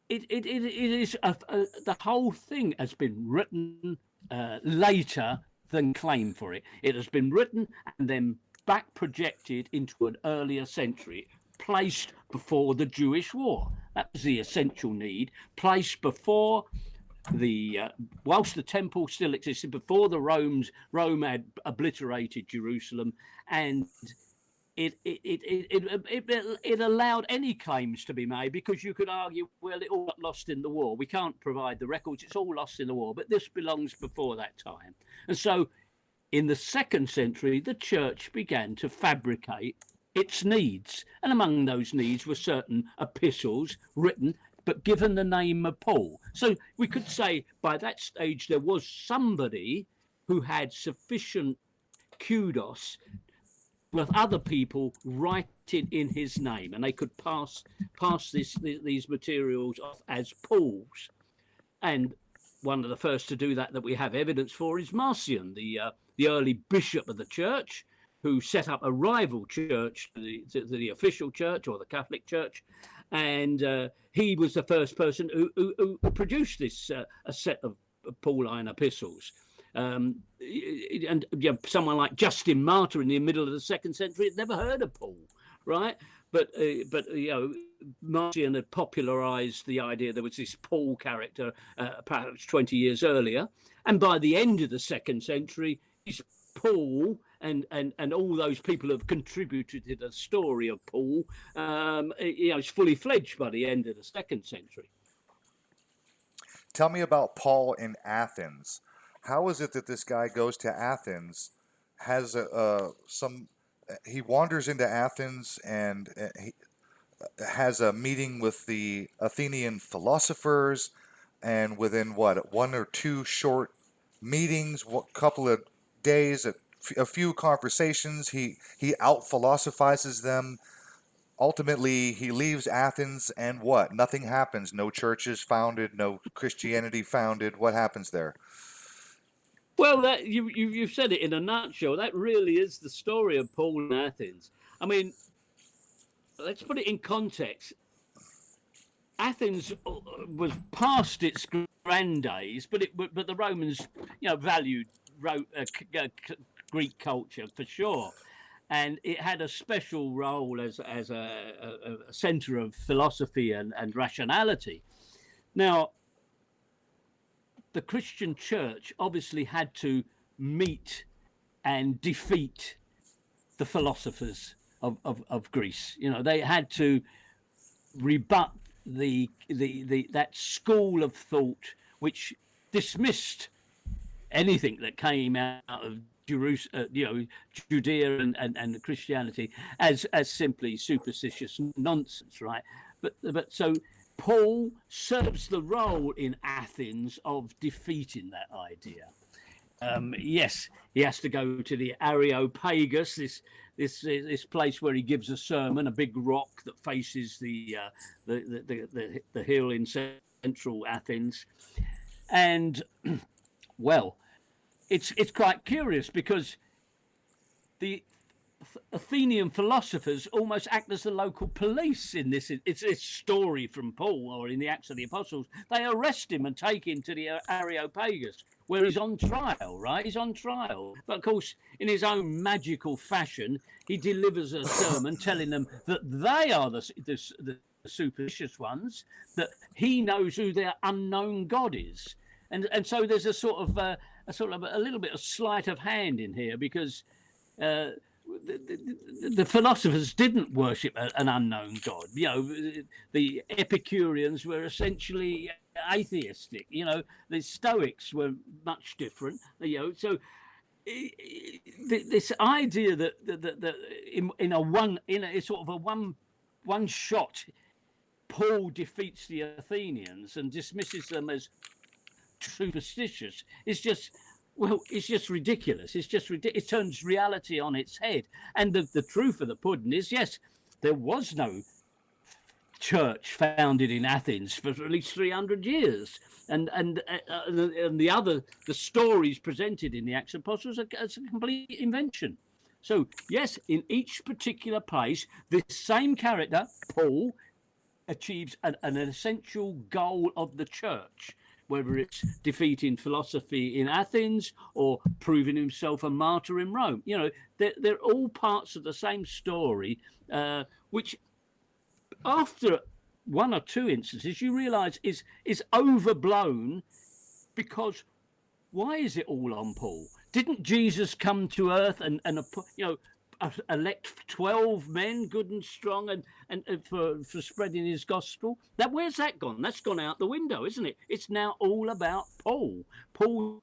It is the whole thing has been written later than claimed for it. It has been written and then back projected into an earlier century, placed before the Jewish War. That was the essential need, placed before whilst the temple still existed, before Rome had obliterated Jerusalem, and it allowed any claims to be made, because you could argue, well, it all got lost in the war. We can't provide the records. It's all lost in the war, but this belongs before that time. And so in the 2nd century, the church began to fabricate its needs. And among those needs were certain epistles written, but given the name of Paul. So we could say by that stage there was somebody who had sufficient kudos with other people writing in his name, and they could pass these materials off as Paul's. And one of the first to do that we have evidence for is Marcion, the early bishop of the church, who set up a rival church to the official church, or the Catholic Church. And he was the first person who produced this a set of Pauline epistles. And someone like Justin Martyr in the middle of the 2nd century had never heard of Paul, right? But Marcion had popularized the idea there was this Paul character perhaps 20 years earlier. And by the end of the 2nd century, this Paul and all those people who have contributed to the story of Paul, is fully fledged by the end of the 2nd century. Tell me about Paul in Athens. How is it that this guy goes to Athens, has he wanders into Athens and he has a meeting with the Athenian philosophers, and within one or two short meetings, a couple of days, a few conversations, he out-philosophizes them. Ultimately, he leaves Athens, and nothing happens. No church is founded, no Christianity founded. What happens there? Well, that you've said it in a nutshell. That really is the story of Paul in Athens. I mean, let's put it in context. Athens was past its grand days, but the Romans, valued Greek culture for sure, and it had a special role as a center of philosophy and rationality. Now, the Christian church obviously had to meet and defeat the philosophers of Greece. They had to rebut that school of thought which dismissed anything that came out of Jerusalem, Judea and Christianity as simply superstitious nonsense, right? But so Paul serves the role in Athens of defeating that idea. Yes, he has to go to the Areopagus, this place where he gives a sermon, a big rock that faces the hill in central Athens, and well, it's quite curious because the Athenian philosophers almost act as the local police in this. It's this story from Paul, or in the Acts of the Apostles. They arrest him and take him to the Areopagus, where he's on trial, right? He's on trial. But of course, in his own magical fashion, he delivers a sermon telling them that they are the superstitious ones, that he knows who their unknown God is. And so there's a little bit of sleight of hand in here, because the philosophers didn't worship an unknown God. The Epicureans were essentially atheistic. The Stoics were much different. So this idea that in a sort of a one shot, Paul defeats the Athenians and dismisses them as superstitious is just, well, it's just ridiculous. It's just it turns reality on its head. And the truth of the pudding is, yes, there was no church founded in Athens for at least 300 years, and the stories presented in the Acts of Apostles are a complete invention. So yes, in each particular place, this same character, Paul, achieves an essential goal of the church, whether it's defeating philosophy in Athens or proving himself a martyr in Rome. They're all parts of the same story, which after one or two instances you realize is overblown, because why is it all on Paul? Didn't Jesus come to earth and elect 12 men, good and strong, and for spreading his gospel? Where's that gone? That's gone out the window, isn't it? It's now all about Paul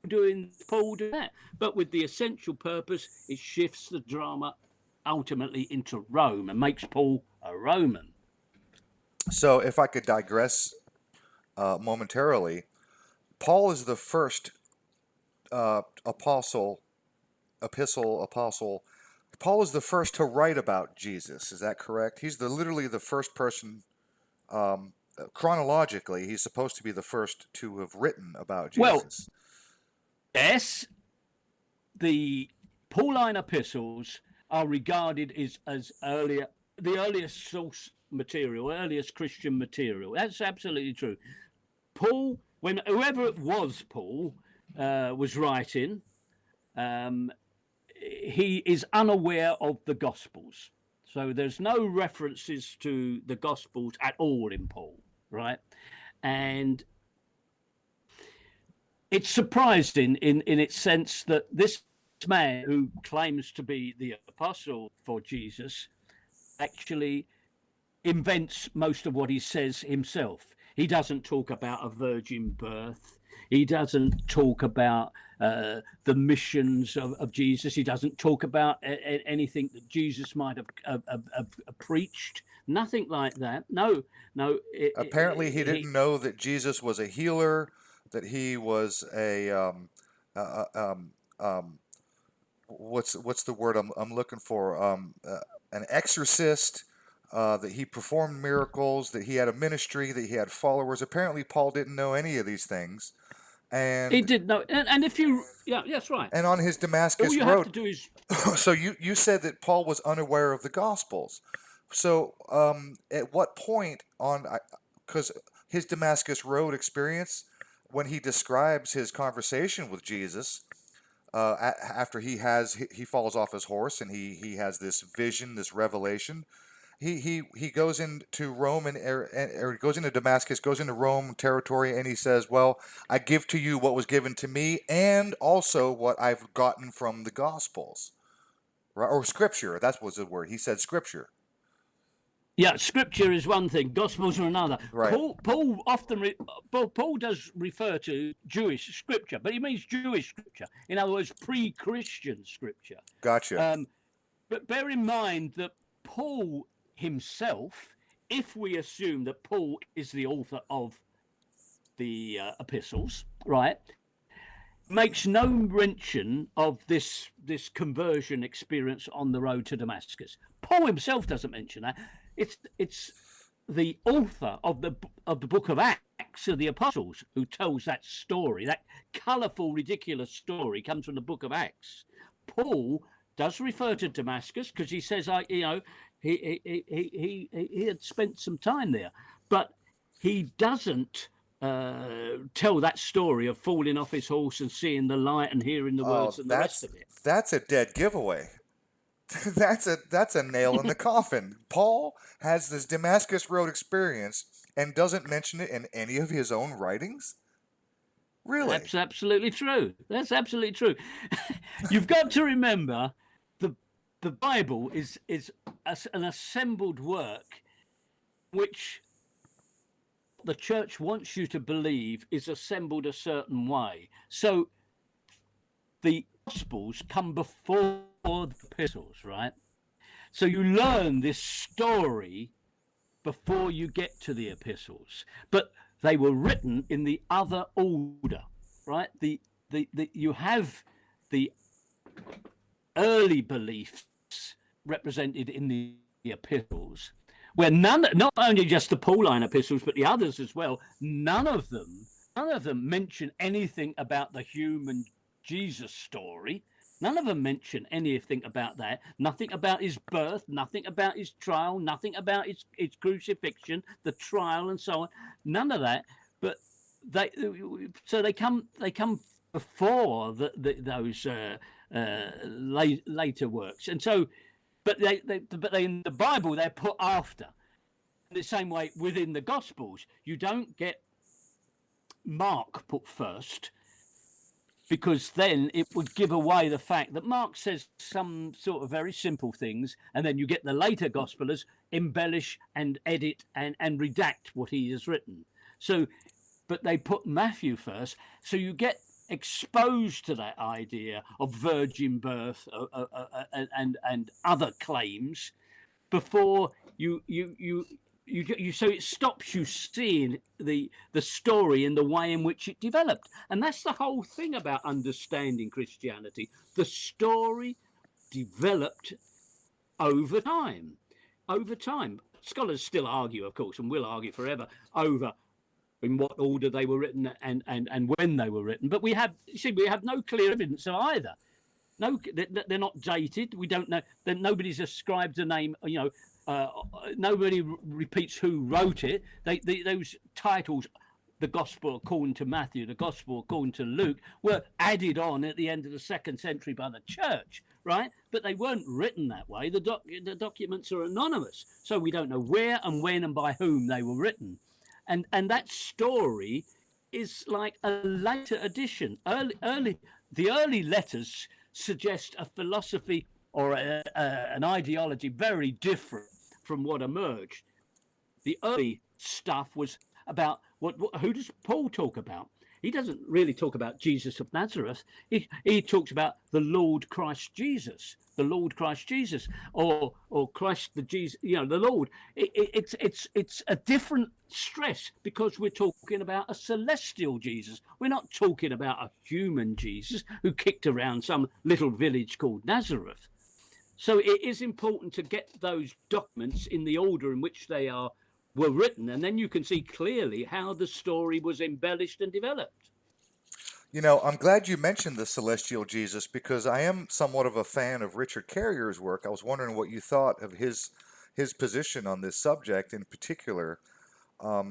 doing that, but with the essential purpose, it shifts the drama ultimately into Rome and makes Paul a Roman. So, if I could digress momentarily, Paul is the first apostle. Paul is the first to write about Jesus. Is that correct? He's literally the first person. Chronologically, he's supposed to be the first to have written about Jesus. Well, yes, the Pauline epistles are regarded as the earliest source material, earliest Christian material. That's absolutely true. Paul, whoever it was, Paul was writing, he is unaware of the Gospels. So there's no references to the Gospels at all in Paul, right? And it's surprising in its sense that this man who claims to be the apostle for Jesus actually invents most of what he says himself. He doesn't talk about a virgin birth. He doesn't talk about the missions of Jesus. He doesn't talk about anything that Jesus might have preached. Nothing like that. No. Apparently, he didn't know that Jesus was a healer, that he was what's the word I'm looking for? An exorcist. That he performed miracles, that he had a ministry, that he had followers. Apparently, Paul didn't know any of these things. And he did know. And if you, that's right. And on his Damascus all you road, have to do is. So you said that Paul was unaware of the Gospels. So at what point because his Damascus road experience, when he describes his conversation with Jesus, after he falls off his horse and he has this vision, this revelation. He goes into Rome or goes into Damascus, goes into Rome territory, and he says, "Well, I give to you what was given to me, and also what I've gotten from the Gospels, right? Or Scripture." That was the word. He said Scripture. Yeah, scripture is one thing, gospels are another. Right. Paul often Paul does refer to Jewish scripture, but he means Jewish scripture. In other words, pre-Christian scripture. Gotcha. But bear in mind that Paul himself, if we assume that Paul is the author of the epistles, right, makes no mention of this conversion experience on the road to Damascus. Paul himself doesn't mention that. It's the author of the book of Acts of the Apostles who tells that story. That colourful, ridiculous story comes from the book of Acts. Paul does refer to Damascus because he says, he had spent some time there, but he doesn't tell that story of falling off his horse and seeing the light and hearing the words and the rest of it. That's a dead giveaway. That's a nail in the coffin. Paul has this Damascus Road experience and doesn't mention it in any of his own writings? Really? That's absolutely true. That's absolutely true. You've got to remember the Bible is an assembled work which the church wants you to believe is assembled a certain way. So the Gospels come before the epistles, right? So you learn this story before you get to the epistles, but they were written in the other order, right? You have the early beliefs represented in the epistles, where not only just the Pauline epistles, but the others as well, none of them mention anything about the human Jesus story. None of them mention anything about that. Nothing about his birth, nothing about his trial, nothing about his crucifixion, the trial, and so on. None of that. But they come before those later works, and so. But they in the Bible they're put after. In the same way within the Gospels, you don't get Mark put first, because then it would give away the fact that Mark says some sort of very simple things, and then you get the later Gospelers embellish and edit and redact what he has written. So, but they put Matthew first, so you get exposed to that idea of virgin birth and other claims before you so it stops you seeing the story in the way in which it developed. And that's the whole thing about understanding Christianity. The story developed over time. Scholars still argue, of course, and will argue forever over in what order they were written and when they were written. But we have no clear evidence of either. No, they're not dated. We don't know. Nobody's ascribed a name. Nobody repeats who wrote it. Those titles, the Gospel according to Matthew, the Gospel according to Luke, were added on at the end of the 2nd century by the church, right? But they weren't written that way. The documents are anonymous, so we don't know where and when and by whom they were written. And that story is like a later addition. The early letters suggest a philosophy or an ideology very different from what emerged. The early stuff was about who does Paul talk about? He doesn't really talk about Jesus of Nazareth. He talks about the Lord Christ Jesus, or Christ the Jesus, the Lord. It's a different stress because we're talking about a celestial Jesus. We're not talking about a human Jesus who kicked around some little village called Nazareth. So it is important to get those documents in the order in which they were written, and then you can see clearly how the story was embellished and developed. I'm glad you mentioned the celestial Jesus because I am somewhat of a fan of Richard Carrier's work. I was wondering what you thought of his position on this subject in particular,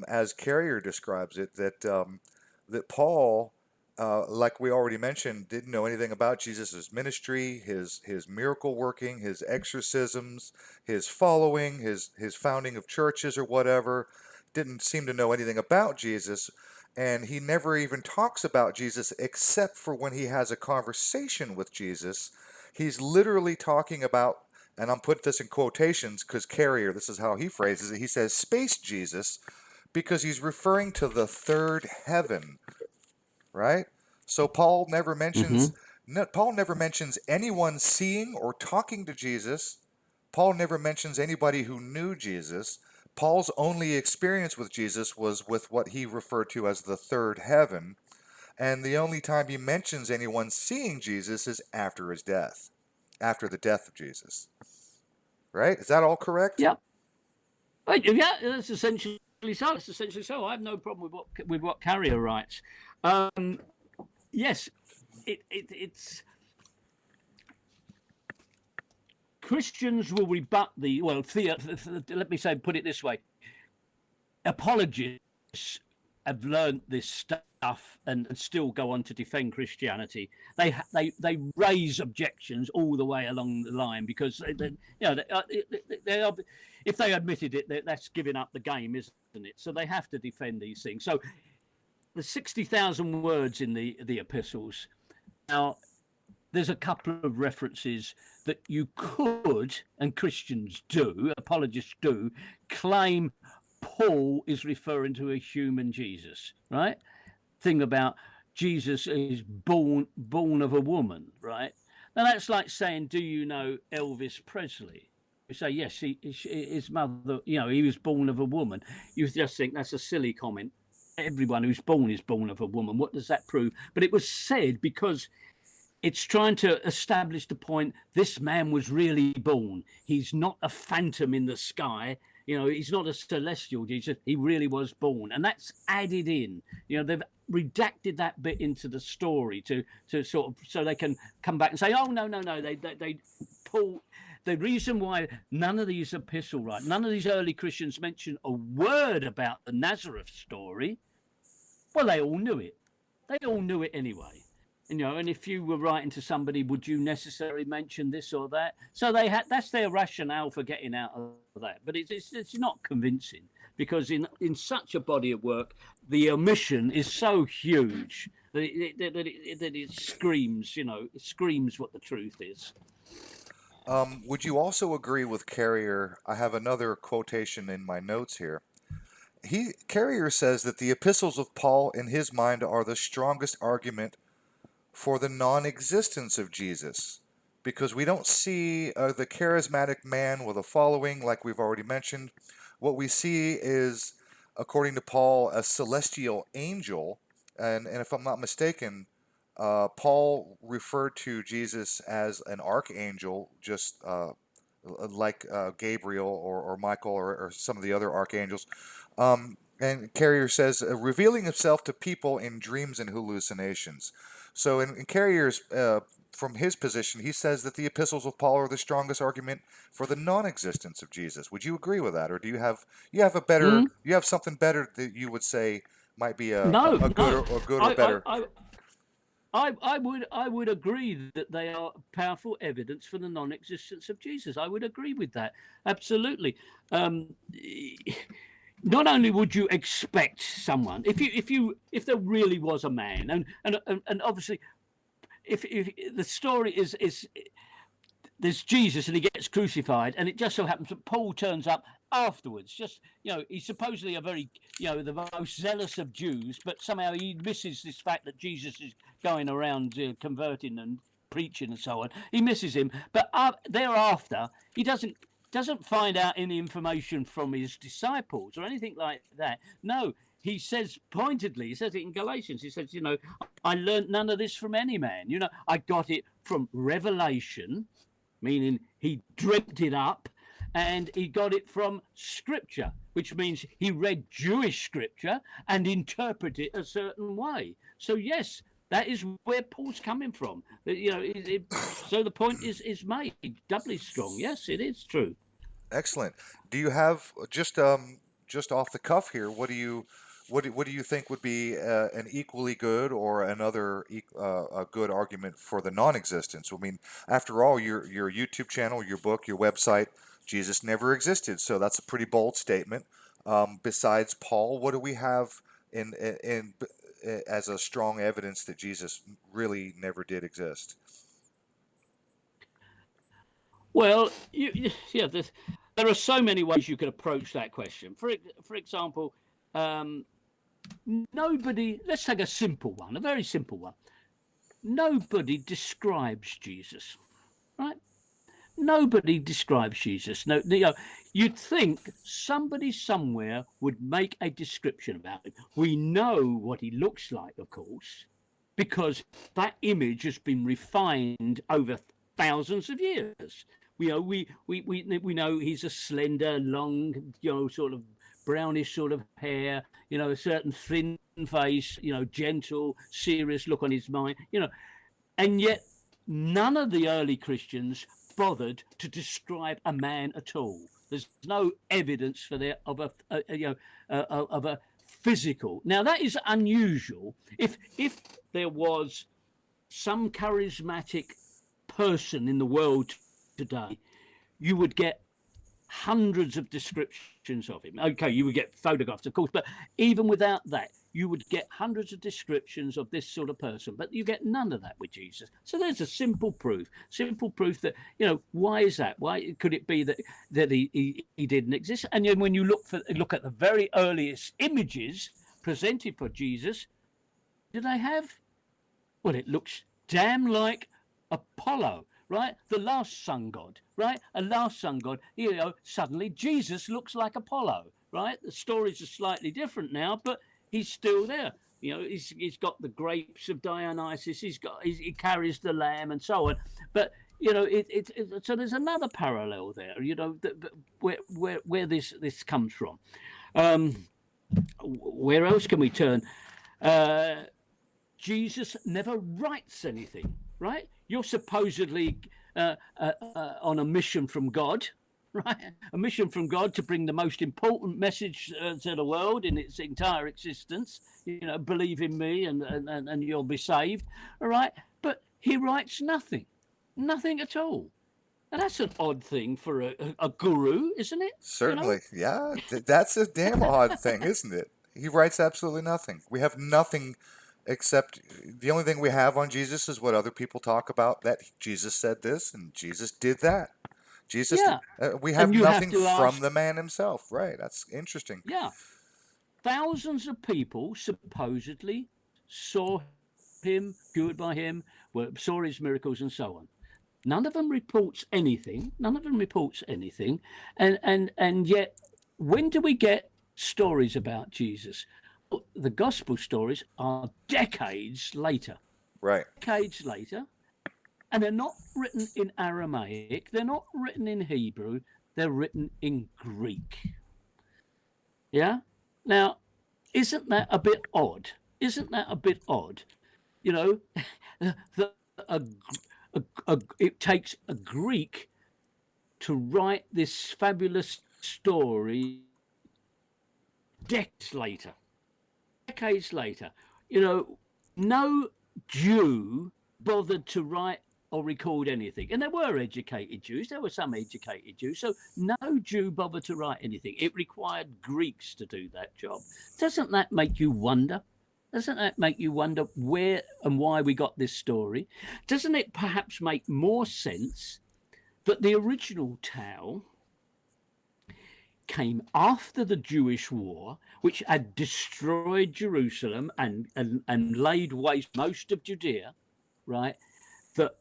as Carrier describes it, that Paul, like we already mentioned, didn't know anything about Jesus' ministry, his miracle working, his exorcisms, his following, his founding of churches or whatever. Didn't seem to know anything about Jesus. And he never even talks about Jesus except for when he has a conversation with Jesus. He's literally talking about and I'm putting this in quotations because Carrier, this is how he phrases it. He says, "Space Jesus," because he's referring to the third heaven, right? So Hmm. Paul never mentions anyone seeing or talking to Jesus. Paul never mentions anybody who knew Jesus. Paul's only experience with Jesus was with what he referred to as the third heaven, and the only time he mentions anyone seeing Jesus is after his death, after the death of Jesus. Right? Is that all correct? Yeah. Yeah, that's essentially so. That's essentially so. I have no problem with what Carrier writes. Yes, it's Christians will rebut the let me say, put it this way: apologists have learned this stuff and still go on to defend Christianity. They raise objections all the way along the line because they are, if they admitted it, that's giving up the game, isn't it? So they have to defend these things. So the 60,000 words in the epistles. Now, there's a couple of references that you could, and Christians do, apologists do, claim Paul is referring to a human Jesus, right? Thing about Jesus is born of a woman, right? Now that's like saying, do you know Elvis Presley? You say yes, his mother, he was born of a woman. You just think that's a silly comment. Everyone who's born is born of a woman. What does that prove? But it was said because it's trying to establish the point this man was really born. He's not a phantom in the sky. He's not a celestial Jesus. He really was born. And that's added in. They've redacted that bit into the story to sort of, so they can come back and say, oh, no. They pull. The reason why none of these none of these early Christians mention a word about the Nazareth story, well, they all knew it. They all knew it anyway. And if you were writing to somebody, would you necessarily mention this or that? So that's their rationale for getting out of that. But it's not convincing because in such a body of work, the omission is so huge that it screams, it screams what the truth is. Would you also agree with Carrier? I have another quotation in my notes here. Carrier says that the epistles of Paul, in his mind, are the strongest argument for the non-existence of Jesus, because we don't see the charismatic man with a following like we've already mentioned. What we see is, according to Paul, a celestial angel, and if I'm not mistaken, Paul referred to Jesus as an archangel, just like Gabriel or Michael or some of the other archangels. And Carrier says, revealing himself to people in dreams and hallucinations. So in Carrier's, from his position, he says that the epistles of Paul are the strongest argument for the non-existence of Jesus. Would you agree with that, or do Mm? you have something better that you would say might be No, a good no. or I, I, better? I, I would agree that they are powerful evidence for the non-existence of Jesus. I would agree with that absolutely. Not only would you expect someone, if there really was a man, and obviously, if the story is there's Jesus and he gets crucified, and it just so happens that Paul turns up afterwards. Just he's supposedly a very the most zealous of Jews, but somehow he misses this fact that Jesus is going around converting and preaching and so on. He misses him, but thereafter he doesn't find out any information from his disciples or anything like that. No, he says pointedly, he says it in Galatians, he says, I learned none of this from any man. I got it from revelation, meaning he dreamt it up, and he got it from scripture, which means he read Jewish scripture and interpreted it a certain way. So yes, that is where Paul's coming from. So the point is made doubly strong. Yes, it is true. Excellent. Do you have just off the cuff here? What do you think would be an equally good or another a good argument for the non-existence? I mean, after all, your YouTube channel, your book, your website, Jesus never existed. So that's a pretty bold statement. Besides Paul, what do we have in as a strong evidence that Jesus really never did exist? Well, yeah, there are so many ways you could approach that question. For example, um, nobody. Let's take a simple one, a very simple one. Nobody describes Jesus, right? Nobody describes Jesus. No, you'd think somebody somewhere would make a description about him. We know what he looks like, of course, because that image has been refined over thousands of years. We know he's a slender, long, sort of brownish sort of hair, a certain thin face, gentle, serious look on his mind, and yet none of the early Christians bothered to describe a man at all. There's no evidence for there of of a physical. Now that is unusual. If there was some charismatic person in the world today, you would get hundreds of descriptions of him. Okay, you would get photographs, of course, but even without that, you would get hundreds of descriptions of this sort of person, but you get none of that with Jesus. So there's a simple proof that, why is that? Why could it be that he didn't exist? And then when you look at the very earliest images presented for Jesus, do they have? Well, it looks damn like Apollo, right? The last sun god, right? A last sun god, suddenly Jesus looks like Apollo, right? The stories are slightly different now, but he's still there. He's got the grapes of Dionysus. He carries the lamb and so on. But so there's another parallel there. Where this comes from. Where else can we turn? Jesus never writes anything, right? You're supposedly on a mission from God, right? A mission from God to bring the most important message to the world in its entire existence. Believe in me and you'll be saved, all right? But he writes nothing at all. Now, that's an odd thing for a guru, isn't it? Certainly, yeah. That's a damn odd thing, isn't it? He writes absolutely nothing. We have nothing except the only thing we have on Jesus is what other people talk about, that Jesus said this and Jesus did that. Jesus, Yeah. we have And you have nothing to from ask, the man himself. Right. That's interesting. yeah. Thousands of people supposedly saw him, cured by him, saw his miracles and so on. None of them reports anything. And yet, when do we get stories about Jesus? Well, the gospel stories are decades later. Right. Decades later, and they're not written in Aramaic. They're not written in Hebrew. They're written in Greek. Yeah. Now, isn't that a bit odd? It takes a Greek to write this fabulous story decades later. No Jew bothered to write or record anything. And there were educated Jews. There were some educated Jews. So no Jew bothered to write anything. It required Greeks to do that job. Doesn't that make you wonder? Where and why we got this story? Doesn't it perhaps make more sense that the original tale came after the Jewish war, which had destroyed Jerusalem and laid waste most of Judea, right? That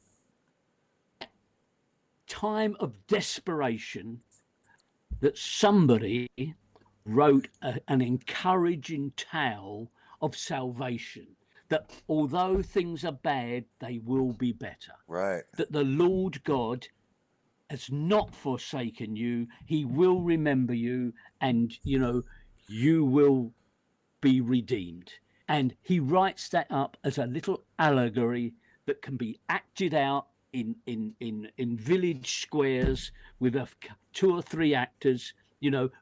time of desperation, that somebody wrote an encouraging tale of salvation, that although things are bad, they will be better. Right. That the Lord God has not forsaken you. He will remember you, and you will be redeemed. And he writes that up as a little allegory that can be acted out in village squares with 2 or 3 actors,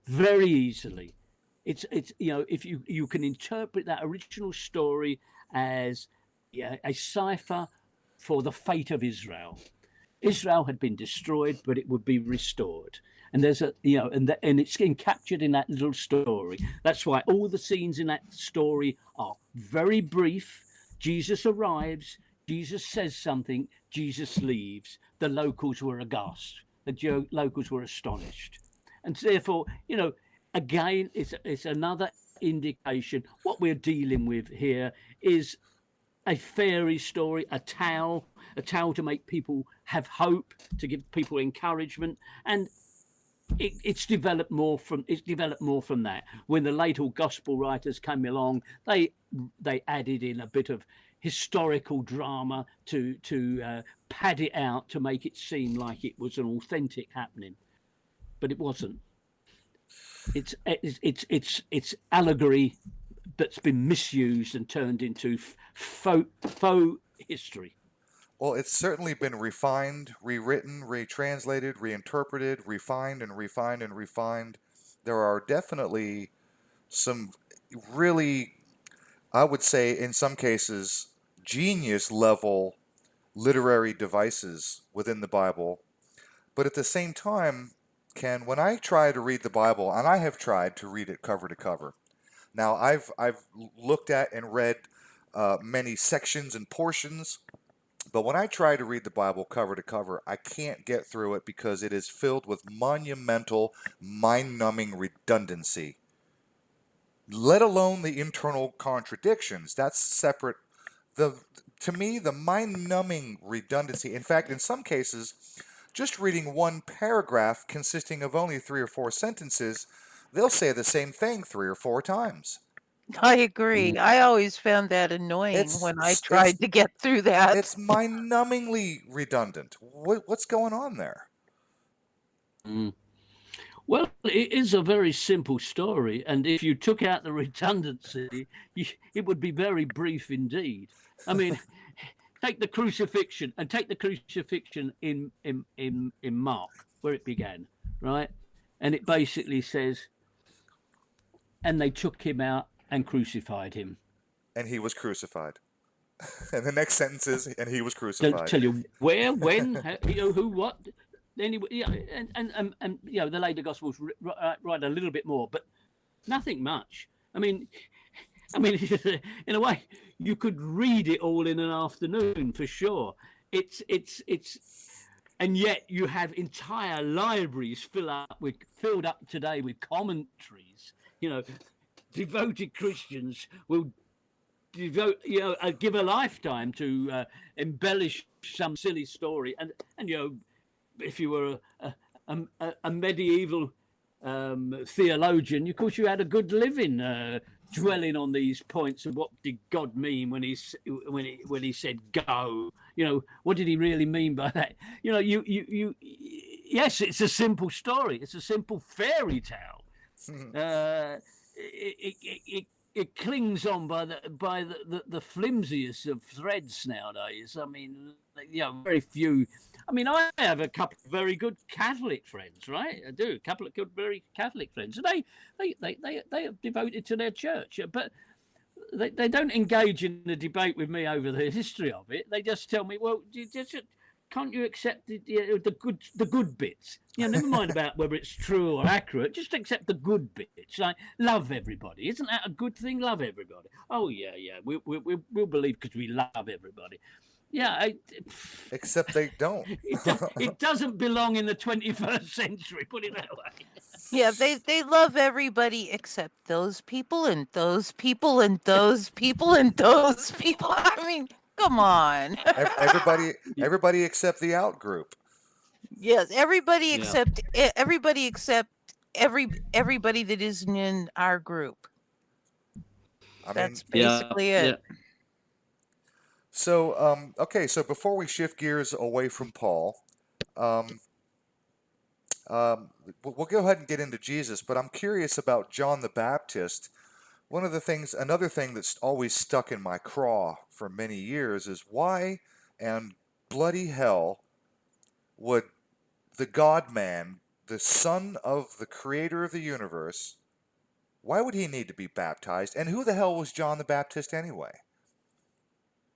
very easily. It's if you can interpret that original story as a cipher for the fate of Israel. Israel had been destroyed, but it would be restored. And there's and it's captured in that little story. That's why all the scenes in that story are very brief. Jesus arrives, Jesus says something, Jesus leaves. The locals were aghast. the locals were astonished. And therefore, again, it's another indication. What we're dealing with here is a fairy story, a tale to make people have hope, to give people encouragement, and it's developed more from that. When the later gospel writers came along, they added in a bit of historical drama to pad it out to make it seem like it was an authentic happening, but it wasn't. It's allegory that's been misused and turned into faux history. Well, it's certainly been refined, rewritten, retranslated, reinterpreted, refined and refined and refined. There are definitely some really, I would say, in some cases, genius level literary devices within the Bible. But at the same time, Ken, when I try to read the Bible, and I have tried to read it cover to cover. Now, I've looked at and read many sections and portions, but when I try to read the Bible cover to cover, I can't get through it because it is filled with monumental, mind-numbing redundancy. Let alone the internal contradictions. That's separate. To me, the mind-numbing redundancy. In fact, in some cases, just reading one paragraph consisting of only 3 or 4 sentences, they'll say the same thing 3 or 4 times. I agree. I always found that annoying when I tried to get through that. It's mind-numbingly redundant. What's going on there? Well, it is a very simple story, and if you took out the redundancy, it would be very brief indeed. I mean, take the crucifixion in Mark, where it began, right? And it basically says, and they took him out and crucified him. And he was crucified. And the next sentence is, and he was crucified. Don't tell you where, when, who, what. Anyway, and the later Gospels write a little bit more, but nothing much. I mean, in a way, you could read it all in an afternoon for sure. It's, and yet you have entire libraries filled up today with commentaries. Devoted Christians will give a lifetime to embellish some silly story, and if you were a medieval theologian, of course you had a good living dwelling on these points of what did God mean when he said go. What did he really mean by that? Yes, it's a simple story. It's a simple fairy tale. It clings on by the flimsiest of threads nowadays. I mean, very few. I mean, I have a couple of very good Catholic friends, right? I do. A couple of good, very Catholic friends. And they are devoted to their church, but they don't engage in a debate with me over the history of it. They just tell me, well, can't you accept the good bits? Never mind about whether it's true or accurate. Just accept the good bits. Like, love everybody. Isn't that a good thing? Love everybody. Oh yeah. We'll believe because we love everybody. Yeah. Except they don't. It doesn't belong in the 21st century. Put it that way. Yeah, they love everybody except those people and those people and those people and those people. I mean, come on. Everybody except the out group. Yes, everybody except everybody that isn't in our group. That's basically it. Yeah. So, okay, so before we shift gears away from Paul, we'll go ahead and get into Jesus, but I'm curious about John the Baptist. Another thing that's always stuck in my craw for many years is why and bloody hell would the God-man, the son of the creator of the universe, why would he need to be baptized? And who the hell was John the Baptist anyway?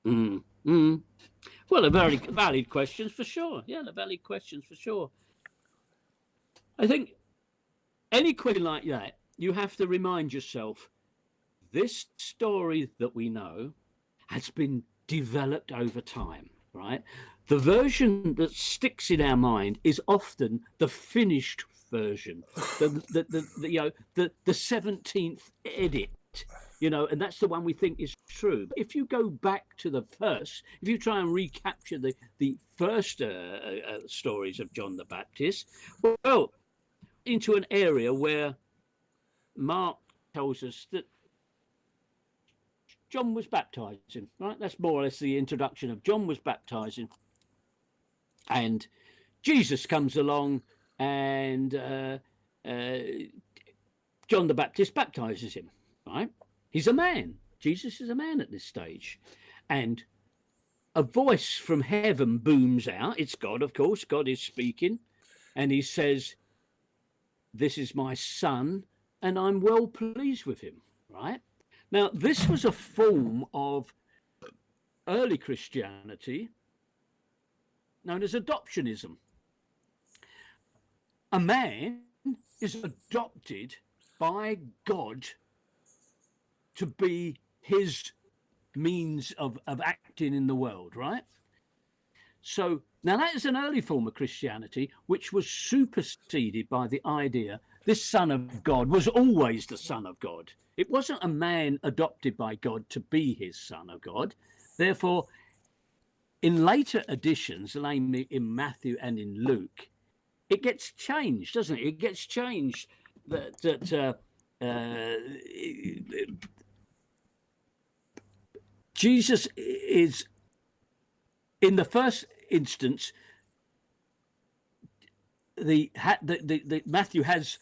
Well, a very valid questions for sure. Yeah, the valid questions for sure. I think any question like that, you have to remind yourself, this story that we know has been developed over time, right? The version that sticks in our mind is often the finished version, the 17th edit, and that's the one we think is true. But if you go back to the first, if you try and recapture the first stories of John the Baptist, well, into an area where Mark tells us that John was baptizing, right? That's more or less the introduction of John was baptizing. And Jesus comes along and John the Baptist baptizes him, right? He's a man. Jesus is a man at this stage. And a voice from heaven booms out. It's God, of course. God is speaking. And he says, "This is my son, and I'm well pleased with him," right? Now, this was a form of early Christianity known as adoptionism. A man is adopted by God to be his means of acting in the world, right? So now that is an early form of Christianity, which was superseded by the idea this Son of God was always the Son of God. It wasn't a man adopted by God to be his Son of God. Therefore, in later editions, namely in Matthew and in Luke, it gets changed, doesn't it? It gets changed that Jesus is, in the first instance, Matthew has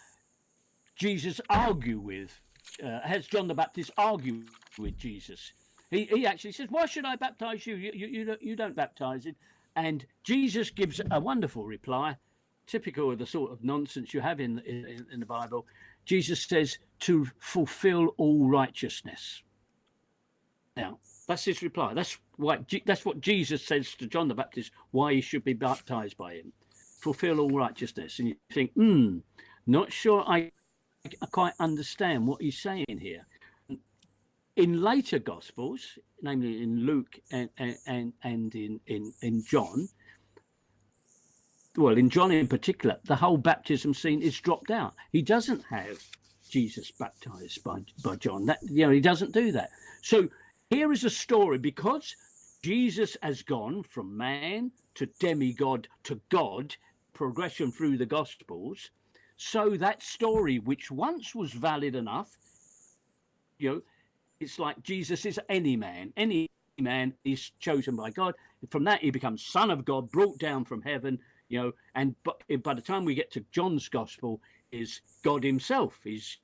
Jesus argue with, has John the Baptist argue with Jesus. He actually says, "Why should I baptize you? You don't baptize it." And Jesus gives a wonderful reply, typical of the sort of nonsense you have in the Bible. Jesus says, "To fulfill all righteousness." Now, that's his reply. That's what Jesus says to John the Baptist, why he should be baptized by him. Fulfill all righteousness. And you think, not sure I quite understand what he's saying here. In later Gospels, namely in Luke and in John, well, in John in particular, the whole baptism scene is dropped out. He doesn't have Jesus baptized by John. He doesn't do that. So here is a story, because Jesus has gone from man to demigod to God, progression through the Gospels. So that story, which once was valid enough, it's like Jesus is any man is chosen by God. From that, he becomes Son of God, brought down from heaven, and by the time we get to John's Gospel, is God himself. He's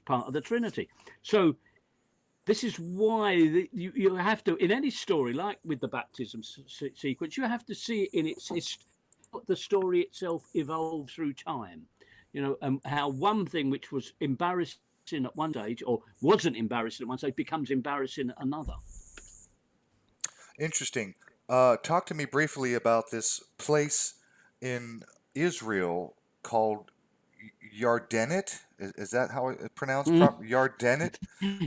part of the Trinity. So this is why you have to, in any story, like with the baptism sequence, you have to see it in its history, the story itself evolved through time, and how one thing which was embarrassing at one stage, or wasn't embarrassing at one stage, becomes embarrassing at another. Interesting. Talk to me briefly about this place in Israel called Yardenit. Is that how it's pronounced? Yardenit.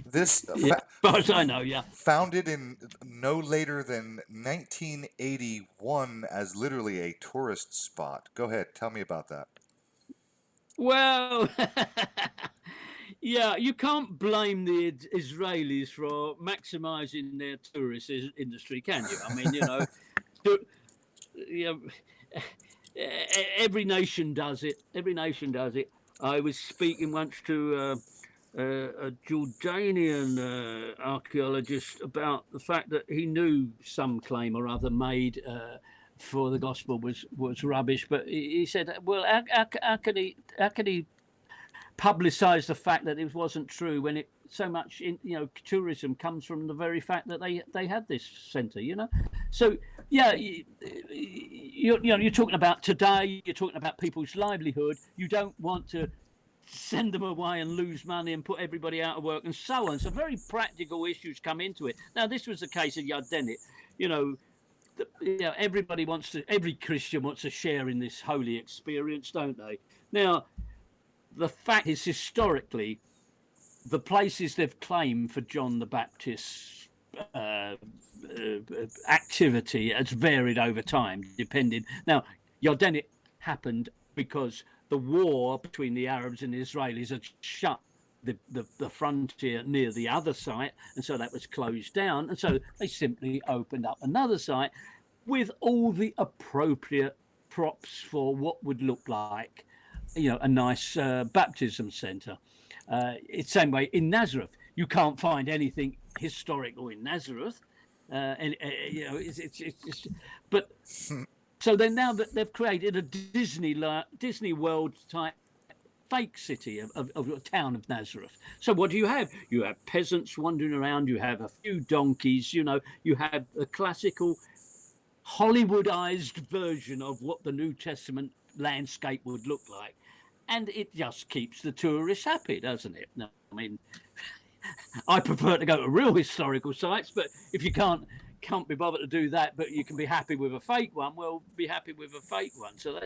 This, as far as I know, yeah. Founded in no later than 1981 as literally a tourist spot. Go ahead, tell me about that. Well, yeah, you can't blame the Israelis for maximising their tourist industry, can you? I mean, every nation does it. Every nation does it. I was speaking once to a Jordanian archaeologist about the fact that he knew some claim or other made for the gospel was rubbish, but he said, well, how can he publicize the fact that it wasn't true when it so much tourism comes from the very fact that they had this center, so yeah, you're talking about today, you're talking about people's livelihood. You don't want to send them away and lose money and put everybody out of work and so on. So very practical issues come into it. Now, this was the case of Yardenit. Every Christian wants to share in this holy experience, don't they? Now, the fact is, historically, the places they've claimed for John the Baptist's activity has varied over time, depending. Now, Yardenit happened because the war between the Arabs and the Israelis had shut the frontier near the other site, and so that was closed down, and so they simply opened up another site with all the appropriate props for what would look like, a nice baptism centre. It's the same way in Nazareth. You can't find anything historical in Nazareth, and but so then now that they've created a Disney World type fake city of a town of Nazareth. So what do you have? You have peasants wandering around. You have a few donkeys. You have a classical Hollywoodized version of what the New Testament landscape would look like, and it just keeps the tourists happy, doesn't it? No, I mean, I prefer to go to real historical sites, but if you can't be bothered to do that, but you can be happy with a fake one, well, be happy with a fake one. So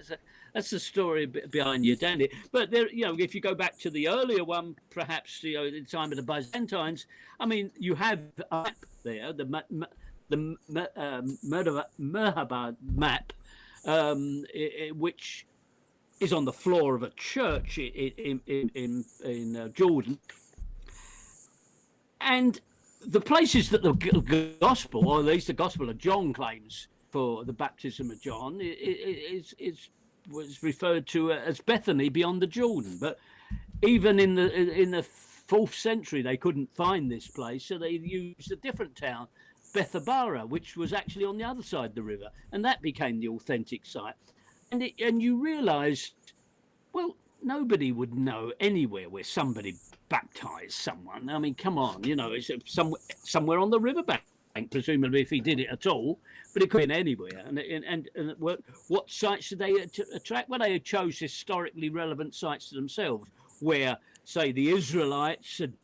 that's the story behind Yardenit. But there, if you go back to the earlier one, perhaps in the time of the Byzantines, I mean, you have a map there, the Merhabad map, which is on the floor of a church in Jordan, and the places that the gospel, or at least the Gospel of John, claims for the baptism of John, was referred to as Bethany beyond the Jordan. But even in the 4th century, they couldn't find this place, so they used a different town, Bethabara, which was actually on the other side of the river, and that became the authentic site. And you realise, well, nobody would know anywhere where somebody baptised someone. I mean, come on, it's somewhere on the riverbank, presumably, if he did it at all. But it could have been anywhere. And what sites did they attract? Well, they chose historically relevant sites to themselves, where, say, the Israelites had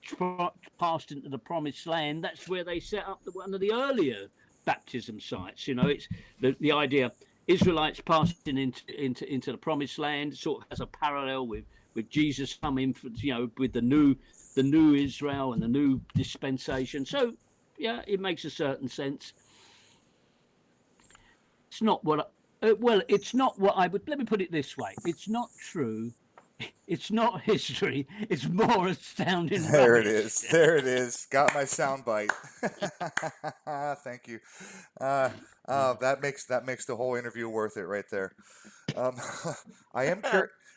passed into the Promised Land. That's where they set up one of the earlier baptism sites. It's the idea. Israelites passing into the Promised Land sort of has a parallel with Jesus coming, with the new Israel and the new dispensation. So, yeah, it makes a certain sense. It's not what it's not what I would. Let me put it this way: it's not true. It's not history. It's more astounding. There it is. There it is. Got my soundbite. Thank you. That makes the whole interview worth it right there. I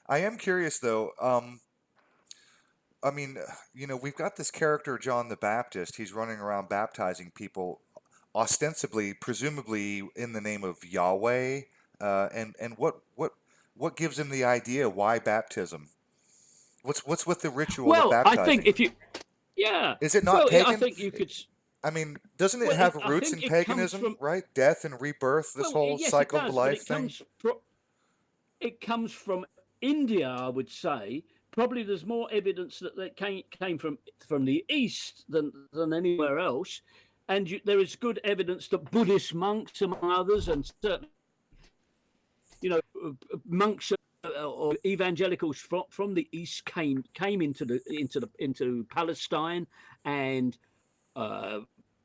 am curious though. I mean, we've got this character John the Baptist. He's running around baptizing people, ostensibly, presumably in the name of Yahweh. And what gives him the idea? Why baptism? What's with the ritual of baptizing? I think is it not pagan? I think you could. I mean, doesn't it have roots in paganism, right? Death and rebirth, this whole cycle of life thing. It comes from India, I would say. Probably there's more evidence that came from the East than anywhere else, and there is good evidence that Buddhist monks, among others, and certainly, monks or evangelicals from the East came into Palestine and